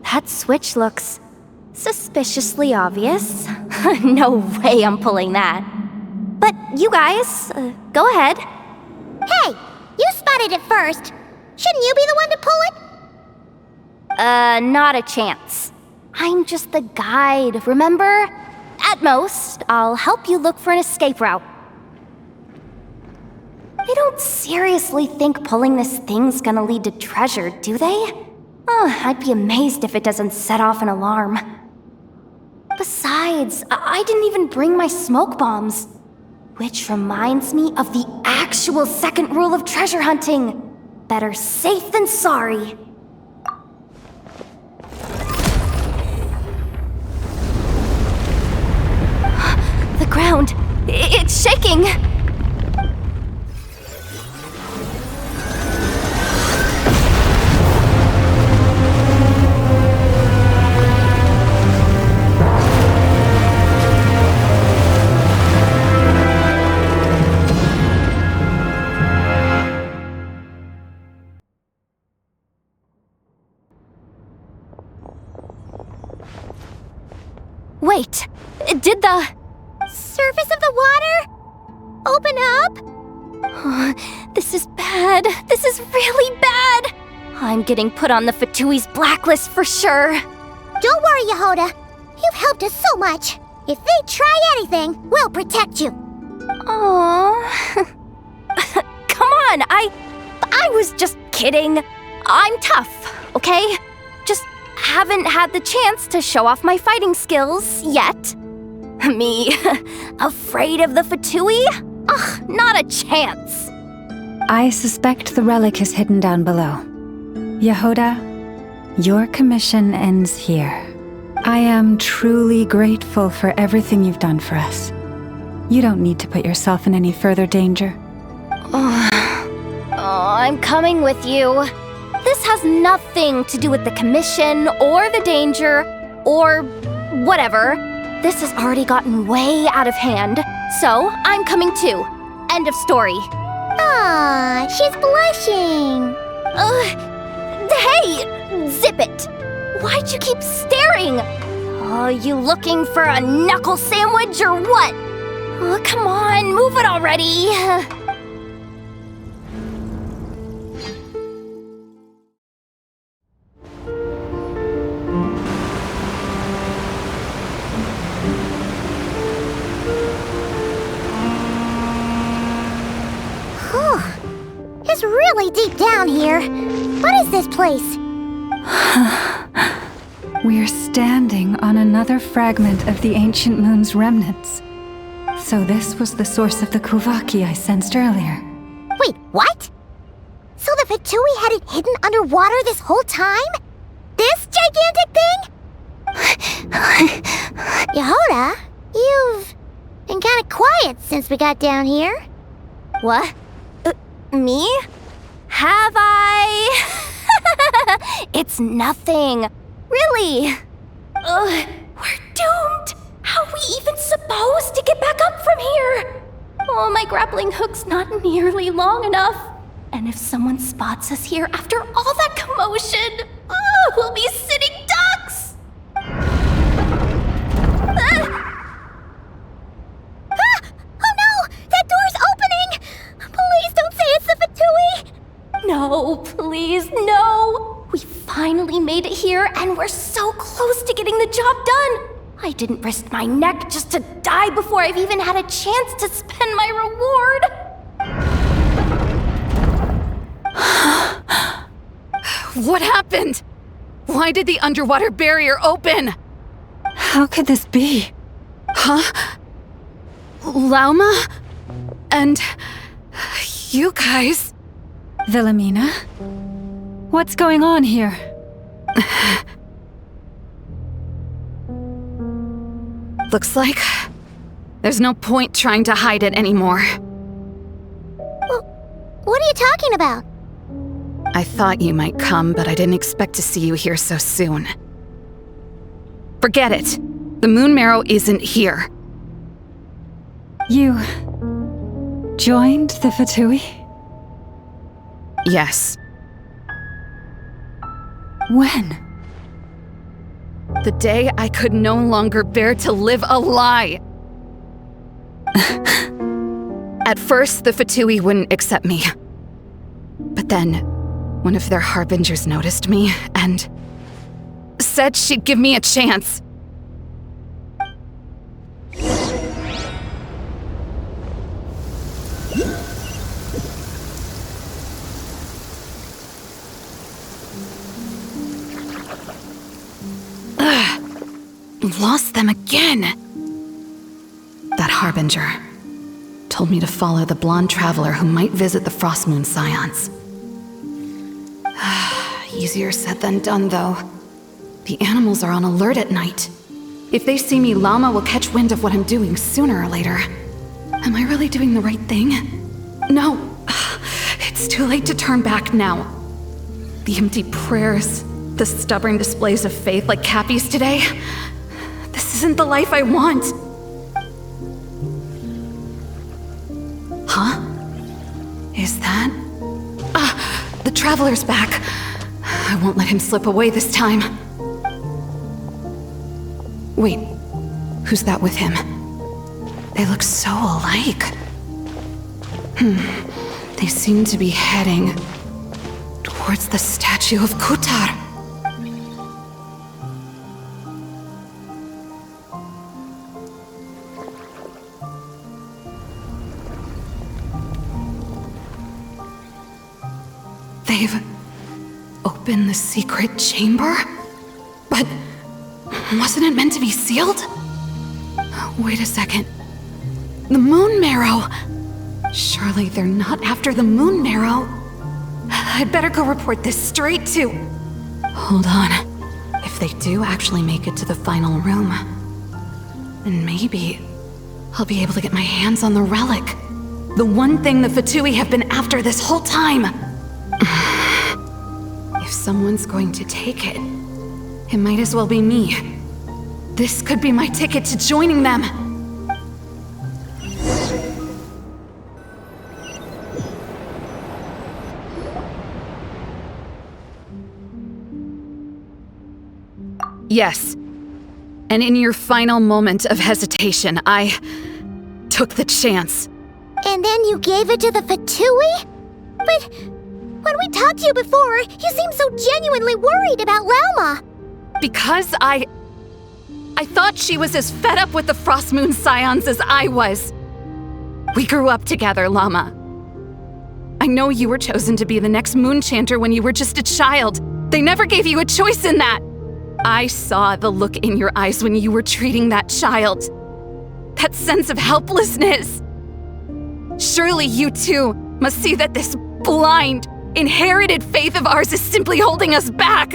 That switch looks suspiciously obvious. No way I'm pulling that. But you guys, go ahead. Hey, you spotted it first. Shouldn't you be the one to pull it? Not a chance. I'm just the guide, remember? At most, I'll help you look for an escape route. They don't seriously think pulling this thing's gonna lead to treasure, do they? I'd be amazed if it doesn't set off an alarm. Besides, I didn't even bring my smoke bombs. Which reminds me of the actual second rule of treasure hunting. Better safe than sorry. The ground, it's shaking. Wait, did the surface of the water open up? This is bad. This is really bad. I'm getting put on the Fatui's blacklist for sure. Don't worry, Yehoda. You've helped us so much. If they try anything, we'll protect you. Aww. Come on, I was just kidding. I'm tough, okay? Just haven't had the chance to show off my fighting skills yet. Me, afraid of the Fatui? Ugh, not a chance. I suspect the relic is hidden down below. Yehoda, your commission ends here. I am truly grateful for everything you've done for us. You don't need to put yourself in any further danger. I'm coming with you. This has nothing to do with the commission or the danger or whatever. This has already gotten way out of hand, so I'm coming too. End of story. Aw, she's blushing. Hey, zip it. Why'd you keep staring? You looking for a knuckle sandwich or what? Come on, move it already. It's really deep down here. What is this place? We're standing on another fragment of the ancient moon's remnants. So this was the source of the Kuvaki I sensed earlier. Wait, what? So the Fatui had it hidden underwater this whole time? This gigantic thing? Yehoda, you've been kind of quiet since we got down here. What? Me? Have I? It's nothing. Really. Ugh, we're doomed. How are we even supposed to get back up from here? Oh, my grappling hook's not nearly long enough. And if someone spots us here after all that commotion, we'll be sitting ducks! Oh no! That door's opening! Please don't say it's the Fatui! No, please, no! We finally made it here, and we're so close to getting the job done! I didn't risk my neck just to die before I've even had a chance to spend my reward! What happened? Why did the underwater barrier open? How could this be? Huh? Lauma? And you guys? Wilhelmina? What's going on here? Looks like there's no point trying to hide it anymore. What are you talking about? I thought you might come, but I didn't expect to see you here so soon. Forget it. The Moon Marrow isn't here. You joined the Fatui? Yes. When? The day I could no longer bear to live a lie. At first, the Fatui wouldn't accept me. But then, one of their harbingers noticed me and said she'd give me a chance. Lost them again. That harbinger told me to follow the blonde traveler who might visit the Frostmoon Scions. Easier said than done, though. The animals are on alert at night. If they see me, Llama will catch wind of what I'm doing sooner or later. Am I really doing the right thing? No. It's too late to turn back now. The empty prayers, the stubborn displays of faith like Cappy's today. This isn't the life I want. Huh? Is that? The Traveler's back. I won't let him slip away this time. Wait, who's that with him? They look so alike. They seem to be heading towards the statue of Kutar. They've opened the secret chamber? But wasn't it meant to be sealed? Wait a second. The Moon Marrow! Surely they're not after the Moon Marrow. I'd better go report this straight to... Hold on. If they do actually make it to the final room, then maybe I'll be able to get my hands on the relic. The one thing the Fatui have been after this whole time. If someone's going to take it, it might as well be me. This could be my ticket to joining them. Yes. And in your final moment of hesitation, I took the chance. And then you gave it to the Fatui? But when we talked to you before, you seemed so genuinely worried about Lauma. Because I thought she was as fed up with the Frostmoon Scions as I was. We grew up together, Llama. I know you were chosen to be the next Moon Chanter when you were just a child. They never gave you a choice in that. I saw the look in your eyes when you were treating that child. That sense of helplessness. Surely you too must see that this blind, inherited faith of ours is simply holding us back.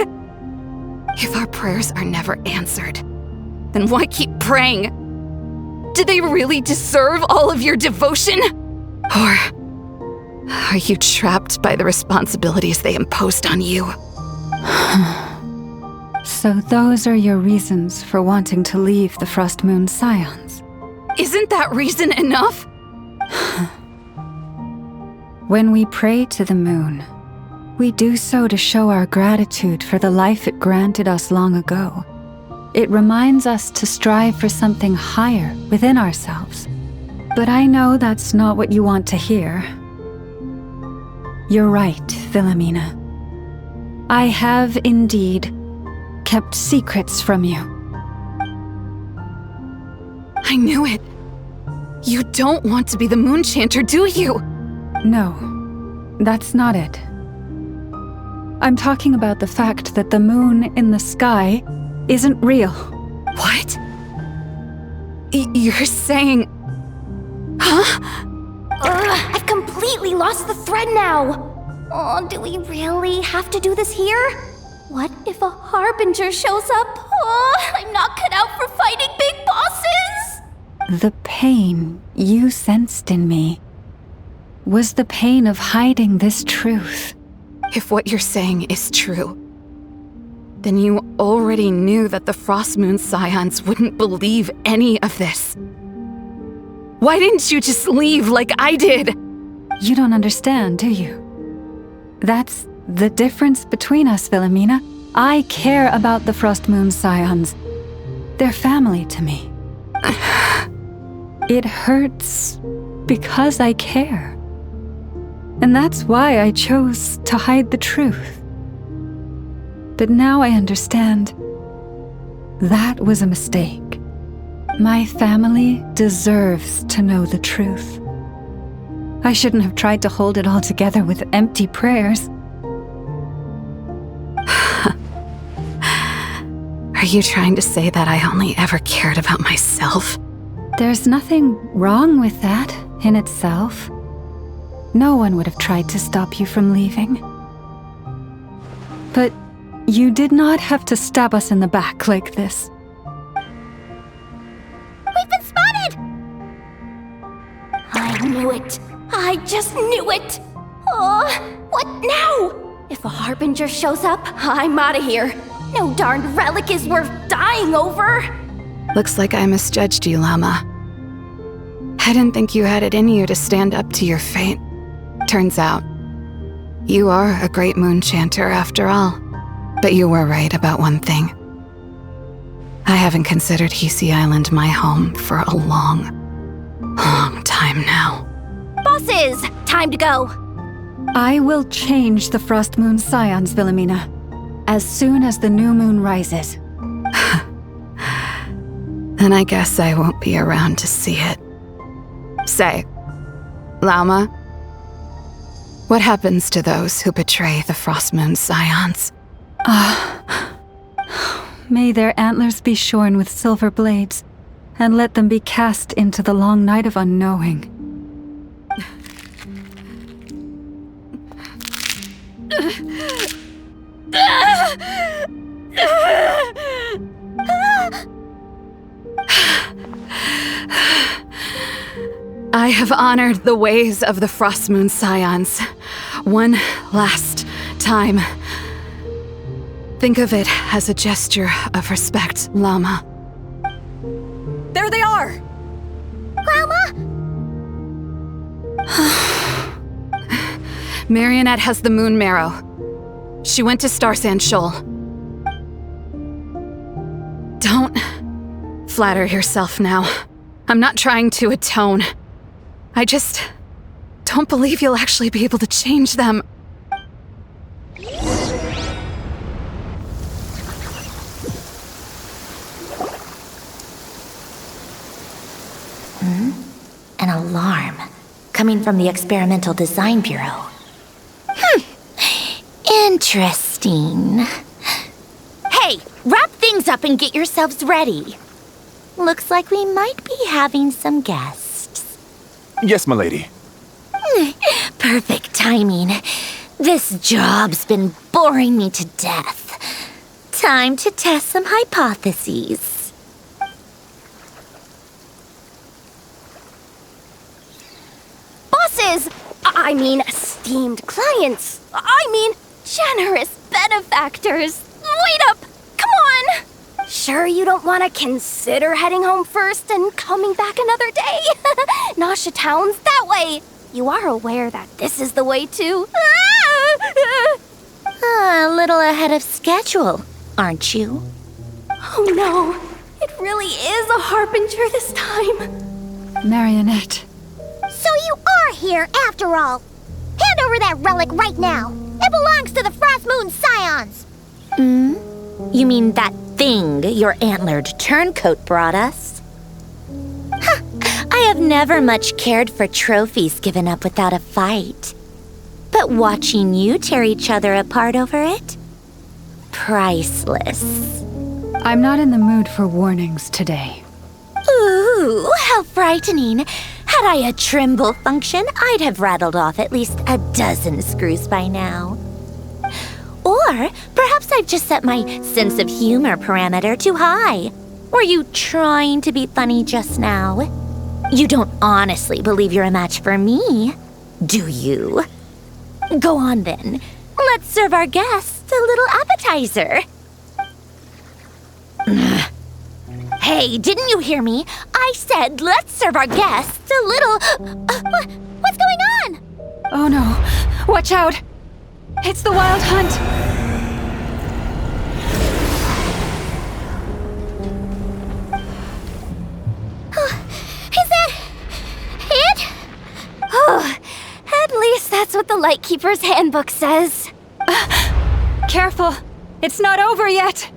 If our prayers are never answered, then why keep praying? Do they really deserve all of your devotion? Or Are you trapped by the responsibilities they imposed on you? So those are your reasons for wanting to leave the Frost Moon Scions? Isn't that reason enough? When we pray to the moon, we do so to show our gratitude for the life it granted us long ago. It reminds us to strive for something higher within ourselves. But I know that's not what you want to hear. You're right, Philomena. I have indeed kept secrets from you. I knew it. You don't want to be the Moon Chanter, do you? No, that's not it. I'm talking about the fact that the moon in the sky isn't real. What? You're saying... Huh? I've completely lost the thread now. Oh, do we really have to do this here? What if a Harbinger shows up? Oh, I'm not cut out for fighting big bosses! The pain you sensed in me was the pain of hiding this truth. If what you're saying is true, then you already knew that the Frost Moon Scions wouldn't believe any of this. Why didn't you just leave like I did? You don't understand, do you? That's the difference between us, Philomena. I care about the Frost Moon Scions. They're family to me. It hurts because I care. And that's why I chose to hide the truth. But now I understand that was a mistake. My family deserves to know the truth. I shouldn't have tried to hold it all together with empty prayers. Are you trying to say that I only ever cared about myself? There's nothing wrong with that in itself. No one would have tried to stop you from leaving. But you did not have to stab us in the back like this. We've been spotted! I knew it. I just knew it. Oh, what now? If a Harbinger shows up, I'm out of here. No darned relic is worth dying over. Looks like I misjudged you, Llama. I didn't think you had it in you to stand up to your fate. Turns out, you are a great Moon Chanter after all. But you were right about one thing. I haven't considered Hisi Island my home for a long time now. Bosses, time to go. I will change the Frost Moon Scions, Philomena, as soon as the new moon rises. Then I guess I won't be around to see it. Say, Llama, what happens to those who betray the Frost Moon Scions? May their antlers be shorn with silver blades, and let them be cast into the long night of unknowing. I have honored the ways of the Frost Moon Scions one last time. Think of it as a gesture of respect, Llama. There they are! Llama? Marionette has the moon marrow. She went to Starsand Shoal. Don't flatter yourself now. I'm not trying to atone. I just don't believe you'll actually be able to change them. An alarm coming from the Experimental Design Bureau. Interesting. Hey, wrap things up and get yourselves ready. Looks like we might be having some guests. Yes, m'lady. Perfect timing. This job's been boring me to death. Time to test some hypotheses. Bosses! I mean, esteemed clients. I mean, generous benefactors. Wait up! Come on! Sure you don't want to consider heading home first and coming back another day? Nasha Town's that way. You are aware that this is the way to... A little ahead of schedule, aren't you? Oh no, it really is a harbinger this time. Marionette. So you are here after all. Hand over that relic right now. It belongs to the Frost Moon Scions. You mean that thing your antlered turncoat brought us? Huh. I have never much cared for trophies given up without a fight. But watching you tear each other apart over it? Priceless. I'm not in the mood for warnings today. Ooh, how frightening. Had I a Trimble function, I'd have rattled off at least a dozen screws by now. Or perhaps I've just set my sense of humor parameter too high. Were you trying to be funny just now? You don't honestly believe you're a match for me, do you? Go on then. Let's serve our guests a little appetizer. Hey, didn't you hear me? I said let's serve our guests a little... what's going on? Oh no. Watch out. It's the Wild Hunt. Is that it? Oh, at least that's what the Lightkeeper's handbook says. Careful. It's not over yet.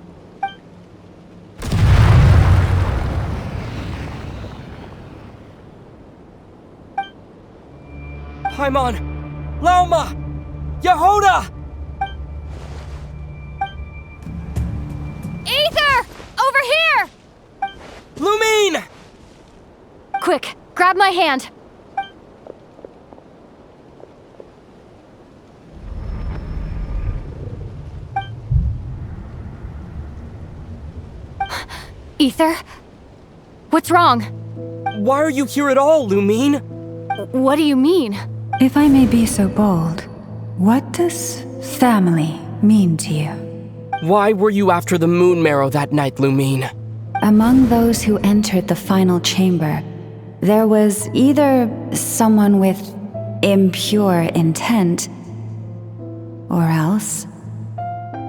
Paimon! Lauma! Yehoda! Aether! Over here! Lumine! Quick, grab my hand. Aether? What's wrong? Why are you here at all, Lumine? What do you mean? If I may be so bold, what does family mean to you? Why were you after the Moon Marrow that night, Lumine? Among those who entered the final chamber, there was either someone with impure intent, or else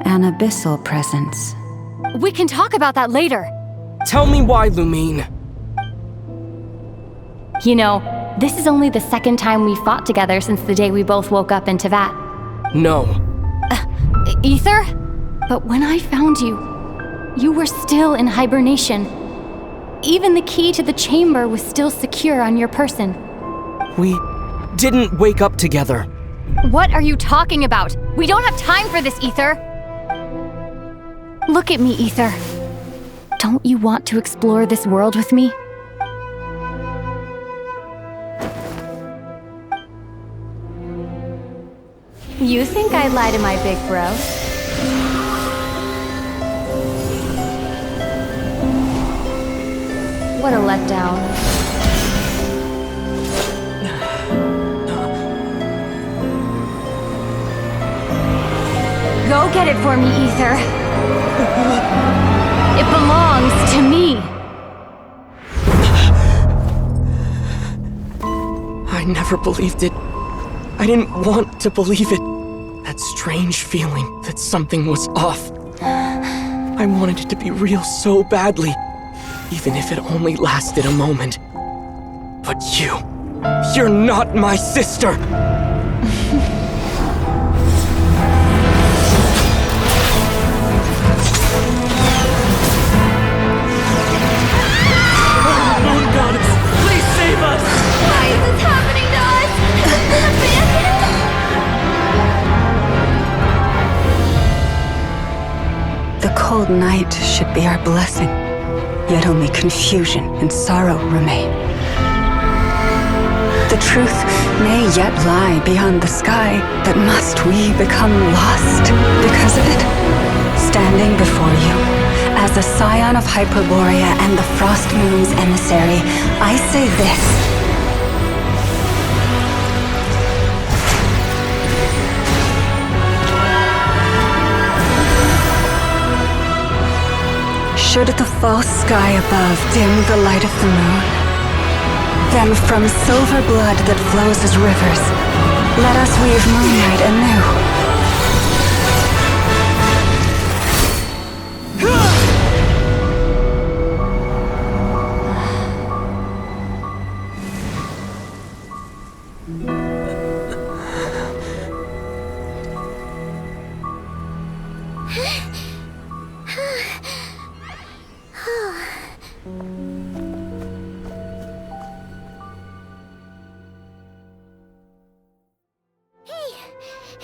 an abyssal presence. We can talk about that later. Tell me why, Lumine. You know, this is only the second time we fought together since the day we both woke up in Teyvat. No. Aether? But when I found you, you were still in hibernation. Even the key to the chamber was still secure on your person. We didn't wake up together. What are you talking about? We don't have time for this, Aether. Look at me, Aether. Don't you want to explore this world with me? You think I lie to my big bro? What a letdown. Go get it for me, Aether. It belongs to me. I never believed it. I didn't want to believe it. That strange feeling that something was off. I wanted it to be real so badly, even if it only lasted a moment. But you're not my sister! Moon Goddess, please save us! Why is this happening to us? Has this been abandoned? The cold night should be our blessing, yet only confusion and sorrow remain. The truth may yet lie beyond the sky, but must we become lost because of it? Standing before you, as a scion of Hyperborea and the Frost Moon's emissary, I say this. Should the false sky above dim the light of the moon, then from silver blood that flows as rivers, let us weave moonlight anew.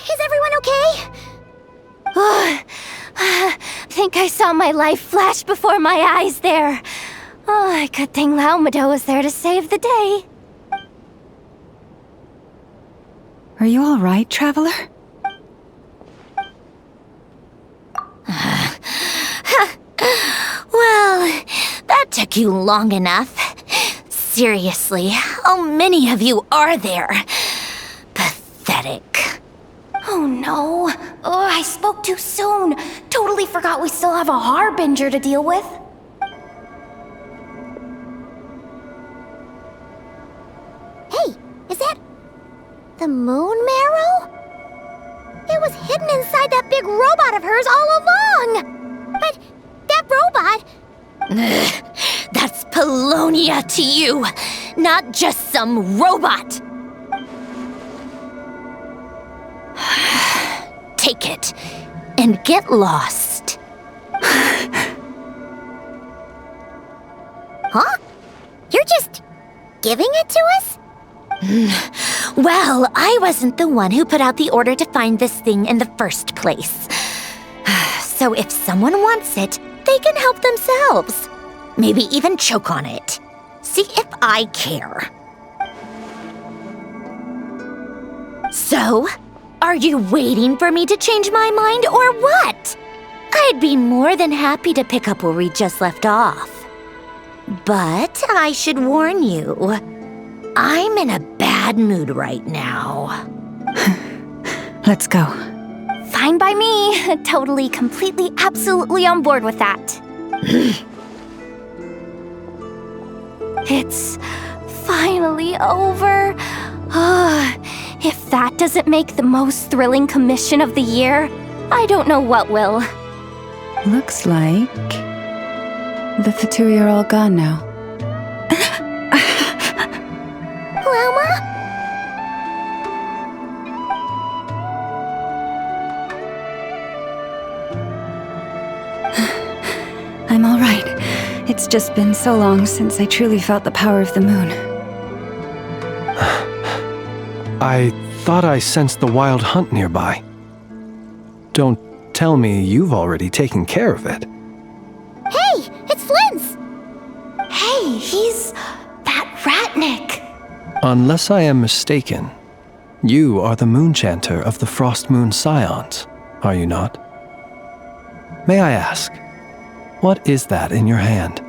Is everyone okay? Think I saw my life flash before my eyes there. Oh, good thing Laumado was there to save the day. Are you all right, traveler? Well, that took you long enough. Seriously, how many of you are there? Pathetic. Oh no. Oh, I spoke too soon. Totally forgot we still have a harbinger to deal with. Hey, is that the moon marrow? It was hidden inside that big robot of hers all along. But that robot... That's Polonia to you, not just some robot. Take it and get lost. Huh? You're just giving it to us? Well, I wasn't the one who put out the order to find this thing in the first place. So if someone wants it, they can help themselves. Maybe even choke on it. See if I care. So, are you waiting for me to change my mind or what? I'd be more than happy to pick up where we just left off. But I should warn you, I'm in a bad mood right now. Let's go. Fine by me. Totally, completely, absolutely on board with that. It's finally over. If that doesn't make the most thrilling commission of the year, I don't know what will. Looks like the Fatui are all gone now. Lauma? I'm all right. It's just been so long since I truly felt the power of the moon. I thought I sensed the wild hunt nearby. Don't tell me you've already taken care of it. Hey, it's Flint's! Hey, he's that Ratnik. Unless I am mistaken, you are the Moonchanter of the Frost Moon Scions, are you not? May I ask, what is that in your hand?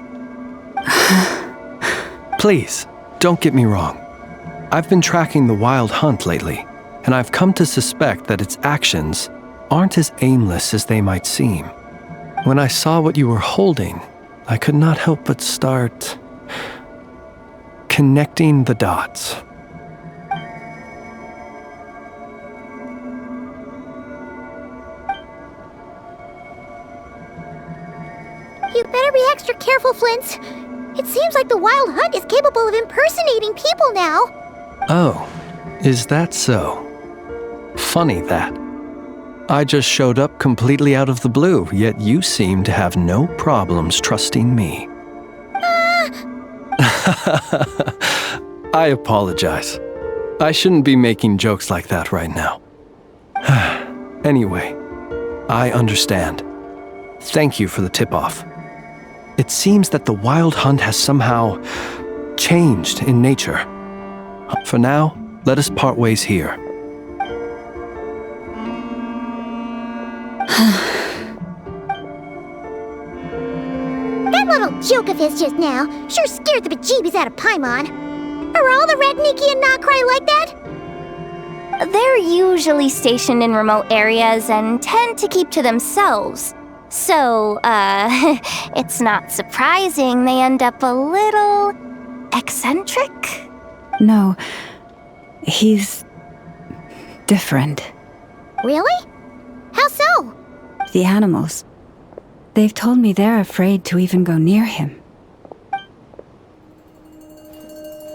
Please, don't get me wrong. I've been tracking the wild hunt lately, and I've come to suspect that its actions aren't as aimless as they might seem. When I saw what you were holding, I could not help but start connecting the dots. You better be extra careful, Flint. It seems like the Wild Hunt is capable of impersonating people now. Oh, is that so? Funny that. I just showed up completely out of the blue, yet you seem to have no problems trusting me. I apologize. I shouldn't be making jokes like that right now. Anyway, I understand. Thank you for the tip-off. It seems that the Wild Hunt has somehow changed in nature. For now, let us part ways here. That little joke of his just now sure scared the bejeebies out of Paimon. Are all the Redniki and Notcry like that? They're usually stationed in remote areas and tend to keep to themselves. So, it's not surprising they end up a little eccentric? No, he's different. Really? How so? The animals. They've told me they're afraid to even go near him.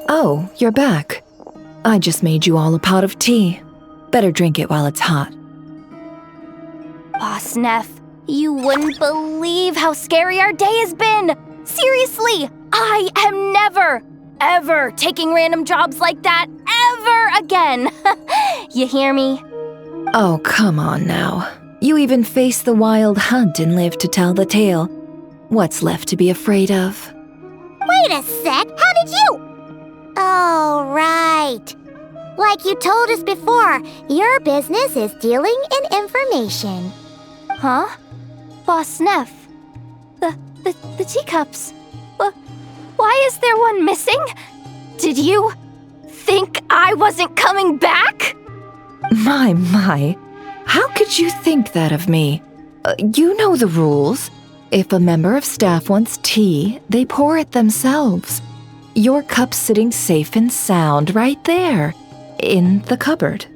Oh, you're back. I just made you all a pot of tea. Better drink it while it's hot. Boss Neff, you wouldn't believe how scary our day has been! Seriously, I am never, ever taking random jobs like that ever again! You hear me? Oh, come on now. You even faced the wild hunt and lived to tell the tale. What's left to be afraid of? Wait a sec, how did you? Oh, right. Like you told us before, your business is dealing in information. Huh? Boss Neff, the teacups. Why is there one missing? Did you think I wasn't coming back? My. How could you think that of me? You know the rules. If a member of staff wants tea, they pour it themselves. Your cup's sitting safe and sound right there, in the cupboard.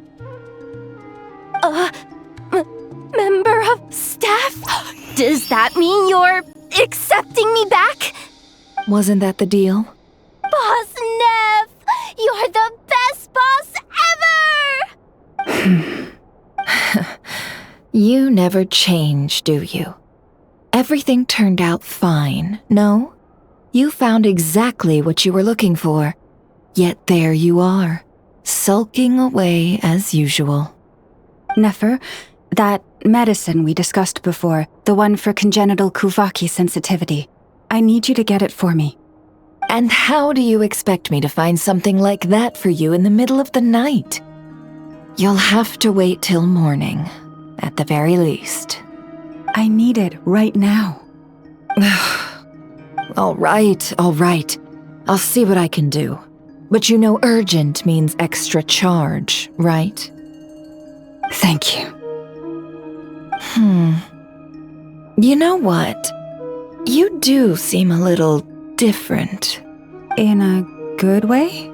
Member of staff? Does that mean you're accepting me back? Wasn't that the deal? Boss Neff, you're the best boss ever! You never change, do you? Everything turned out fine, no? You found exactly what you were looking for. Yet there you are, sulking away as usual. Nefer, that medicine we discussed before, the one for congenital Kuvaki sensitivity, I need you to get it for me. And how do you expect me to find something like that for you in the middle of the night? You'll have to wait till morning, at the very least. I need it right now. All right. I'll see what I can do. But you know urgent means extra charge, right? Thank you. You know what? You do seem a little different. In a good way?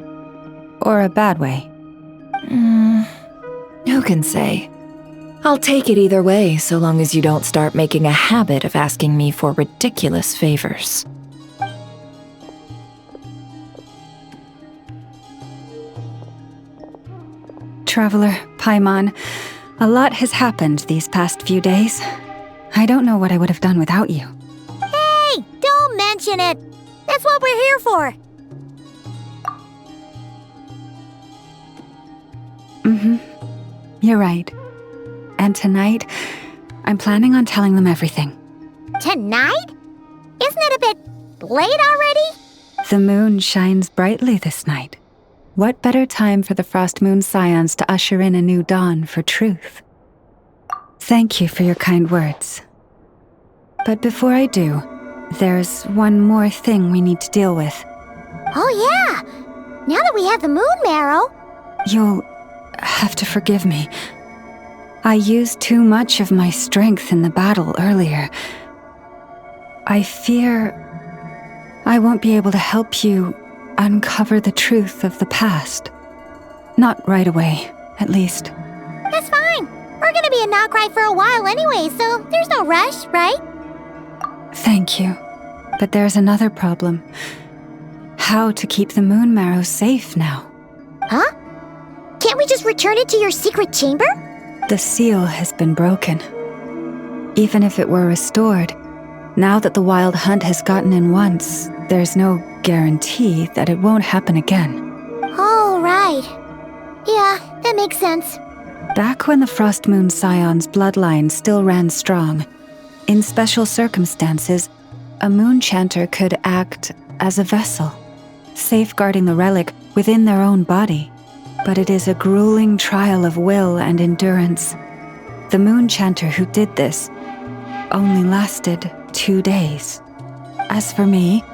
Or a bad way? Who can say? I'll take it either way, so long as you don't start making a habit of asking me for ridiculous favors. Traveler, Paimon, a lot has happened these past few days. I don't know what I would have done without you. Hey, don't mention it. That's what we're here for. You're right. And tonight, I'm planning on telling them everything. Tonight? Isn't it a bit late already? The moon shines brightly this night. What better time for the Frost Moon Scions to usher in a new dawn for truth? Thank you for your kind words. But before I do, there's one more thing we need to deal with. Oh yeah! Now that we have the moon marrow... You'll have to forgive me. I used too much of my strength in the battle earlier. I fear I won't be able to help you uncover the truth of the past. Not right away, at least. That's fine. We're gonna be in Notcry for a while anyway, so there's no rush, right? Thank you. But there's another problem. How to keep the moon marrow safe now? Huh? Can't we just return it to your secret chamber? The seal has been broken. Even if it were restored, now that the wild hunt has gotten in once, there's no guarantee that it won't happen again. Oh, right. Yeah, that makes sense. Back when the Frost Moon Scion's bloodline still ran strong, in special circumstances, a moon chanter could act as a vessel, safeguarding the relic within their own body. But it is a grueling trial of will and endurance. The moon chanter who did this only lasted 2 days. As for me,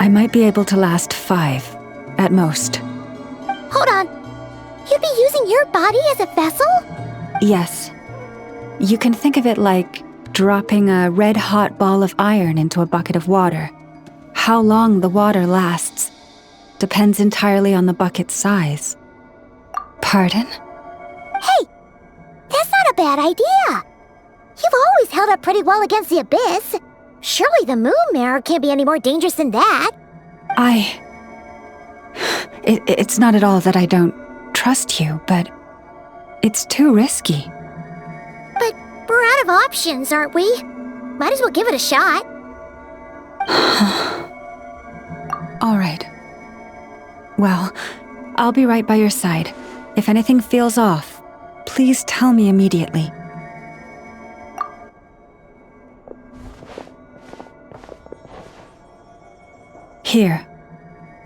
I might be able to last 5, at most. Hold on. You'd be using your body as a vessel? Yes. You can think of it like dropping a red-hot ball of iron into a bucket of water. How long the water lasts depends entirely on the bucket's size. Pardon? Hey, that's not a bad idea. You've always held up pretty well against the abyss. Surely the moon mirror can't be any more dangerous than that. It's not at all that I don't trust you, but it's too risky. But we're out of options, aren't we? Might as well give it a shot. All right. Well, I'll be right by your side. If anything feels off, please tell me immediately. Here,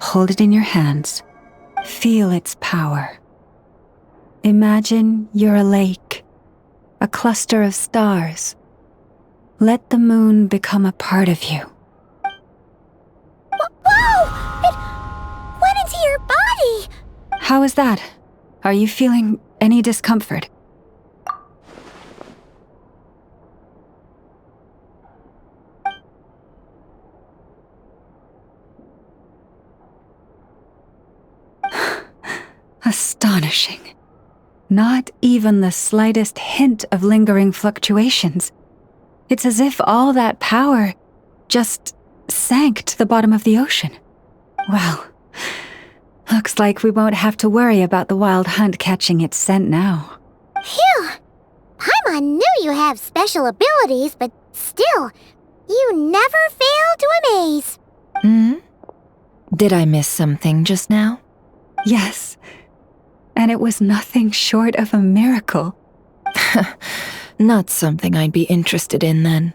hold it in your hands. Feel its power. Imagine you're a lake, a cluster of stars. Let the moon become a part of you. Whoa! It went into your body! How is that? Are you feeling any discomfort? Astonishing. Not even the slightest hint of lingering fluctuations. It's as if all that power just sank to the bottom of the ocean. Well, looks like we won't have to worry about the wild hunt catching its scent now. Phew! Paimon knew you have special abilities, but still, you never fail to amaze. Did I miss something just now? Yes. And it was nothing short of a miracle. Not something I'd be interested in then.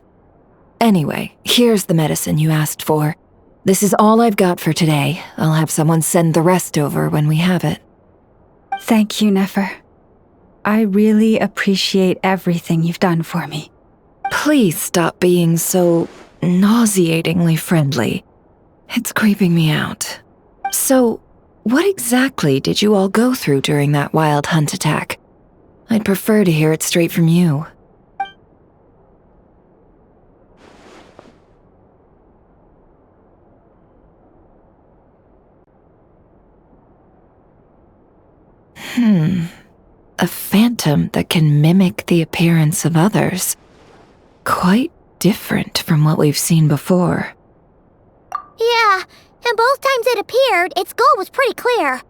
Anyway, here's the medicine you asked for. This is all I've got for today. I'll have someone send the rest over when we have it. Thank you, Nefer. I really appreciate everything you've done for me. Please stop being so nauseatingly friendly. It's creeping me out. So, what exactly did you all go through during that wild hunt attack? I'd prefer to hear it straight from you. A phantom that can mimic the appearance of others. Quite different from what we've seen before. Yeah, and both times it appeared, its goal was pretty clear.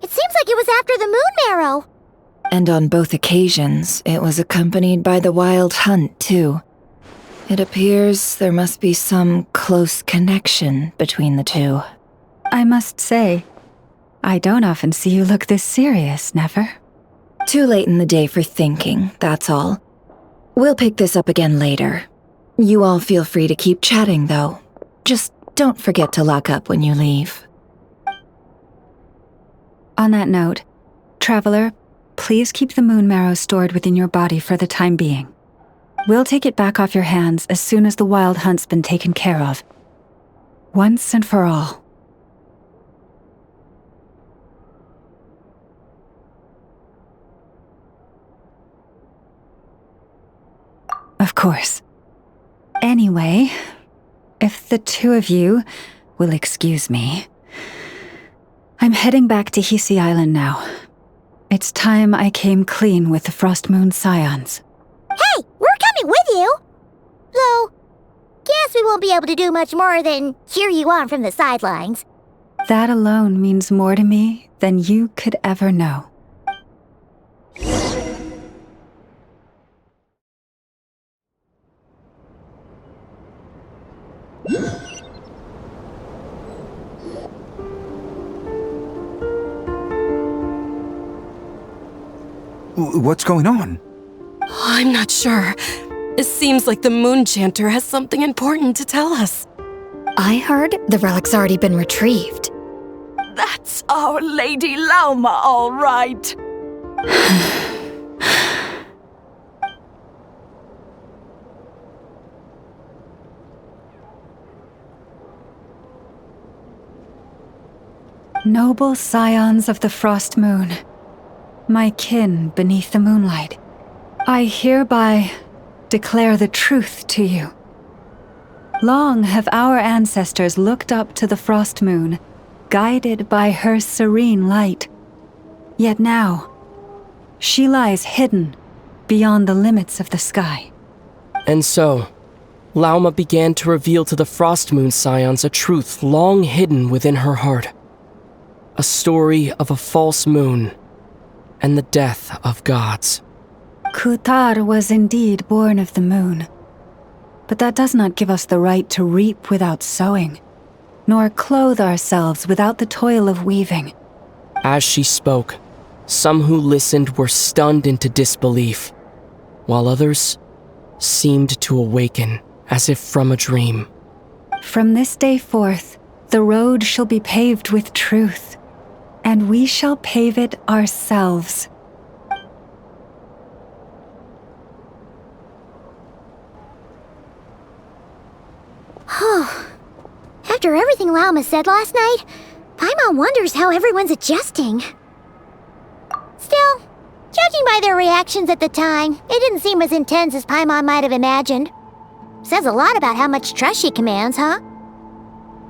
It seems like it was after the moon marrow. And on both occasions, it was accompanied by the wild hunt, too. It appears there must be some close connection between the two. I must say, I don't often see you look this serious, Nefer. Too late in the day for thinking, that's all. We'll pick this up again later. You all feel free to keep chatting, though. Just don't forget to lock up when you leave. On that note, Traveler, please keep the moon marrow stored within your body for the time being. We'll take it back off your hands as soon as the wild hunt's been taken care of. Once and for all. Of course. Anyway, if the two of you will excuse me, I'm heading back to Hisi Island now. It's time I came clean with the Frost Moon Scions. Hey, we're coming with you! Though, guess we won't be able to do much more than cheer you on from the sidelines. That alone means more to me than you could ever know. What's going on? I'm not sure. It seems like the Moon Chanter has something important to tell us. I heard the relic's already been retrieved. That's Our Lady Lauma, all right. Noble scions of the Frost Moon, my kin beneath the moonlight, I hereby declare the truth to you. Long have our ancestors looked up to the frost moon, guided by her serene light. Yet now, she lies hidden beyond the limits of the sky. And so, Lauma began to reveal to the Frost Moon Scions a truth long hidden within her heart. A story of a false moon and the death of gods. Kutar was indeed born of the moon. But that does not give us the right to reap without sowing, nor clothe ourselves without the toil of weaving. As she spoke, some who listened were stunned into disbelief, while others seemed to awaken as if from a dream. From this day forth, the road shall be paved with truth, and we shall pave it ourselves. After everything Lauma said last night, Paimon wonders how everyone's adjusting. Still, judging by their reactions at the time, it didn't seem as intense as Paimon might have imagined. Says a lot about how much trust she commands, huh?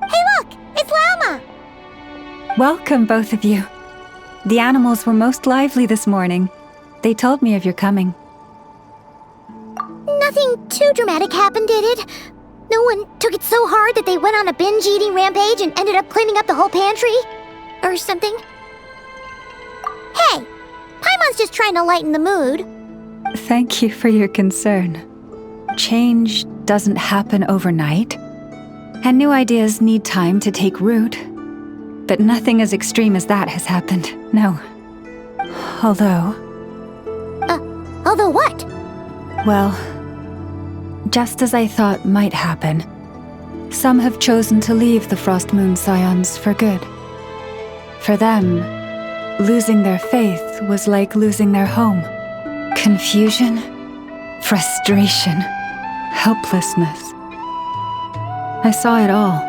Hey look! It's Lauma! Welcome, both of you. The animals were most lively this morning. They told me of your coming. Nothing too dramatic happened, did it? No one took it so hard that they went on a binge-eating rampage and ended up cleaning up the whole pantry? Or something? Hey! Paimon's just trying to lighten the mood. Thank you for your concern. Change doesn't happen overnight, and new ideas need time to take root. But nothing as extreme as that has happened, no. Although what? Well, just as I thought might happen, some have chosen to leave the Frost Moon Scions for good. For them, losing their faith was like losing their home. Confusion, frustration, helplessness. I saw it all,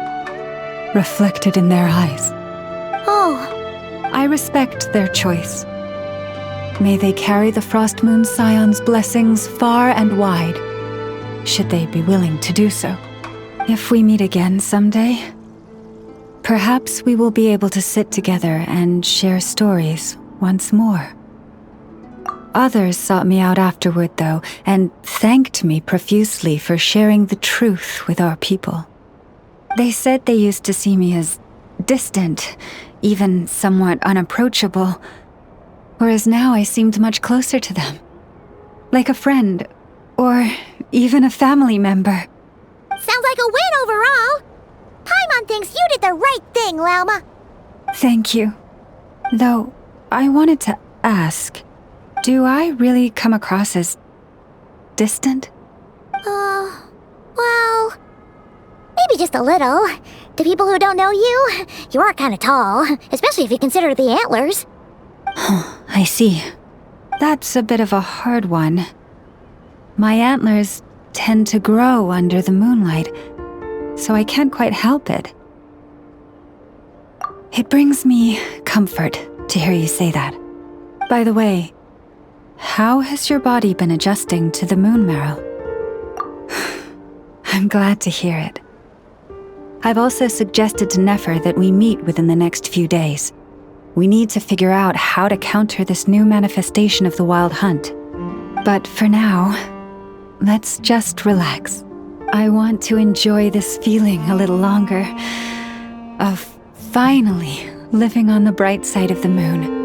reflected in their eyes. Oh. I respect their choice. May they carry the Frost Moon Scions' blessings far and wide, should they be willing to do so. If we meet again someday, perhaps we will be able to sit together and share stories once more. Others sought me out afterward, though, and thanked me profusely for sharing the truth with our people. They said they used to see me as distant, even somewhat unapproachable, whereas now I seemed much closer to them. Like a friend, or even a family member. Sounds like a win overall! Paimon thinks you did the right thing, Lauma. Thank you. Though, I wanted to ask, do I really come across as distant? Well, maybe just a little. To people who don't know you, you are kind of tall, especially if you consider the antlers. I see. That's a bit of a hard one. My antlers tend to grow under the moonlight, so I can't quite help it. It brings me comfort to hear you say that. By the way, how has your body been adjusting to the moon marrow? I'm glad to hear it. I've also suggested to Nefer that we meet within the next few days. We need to figure out how to counter this new manifestation of the Wild Hunt. But for now, let's just relax. I want to enjoy this feeling a little longer of finally living on the bright side of the moon.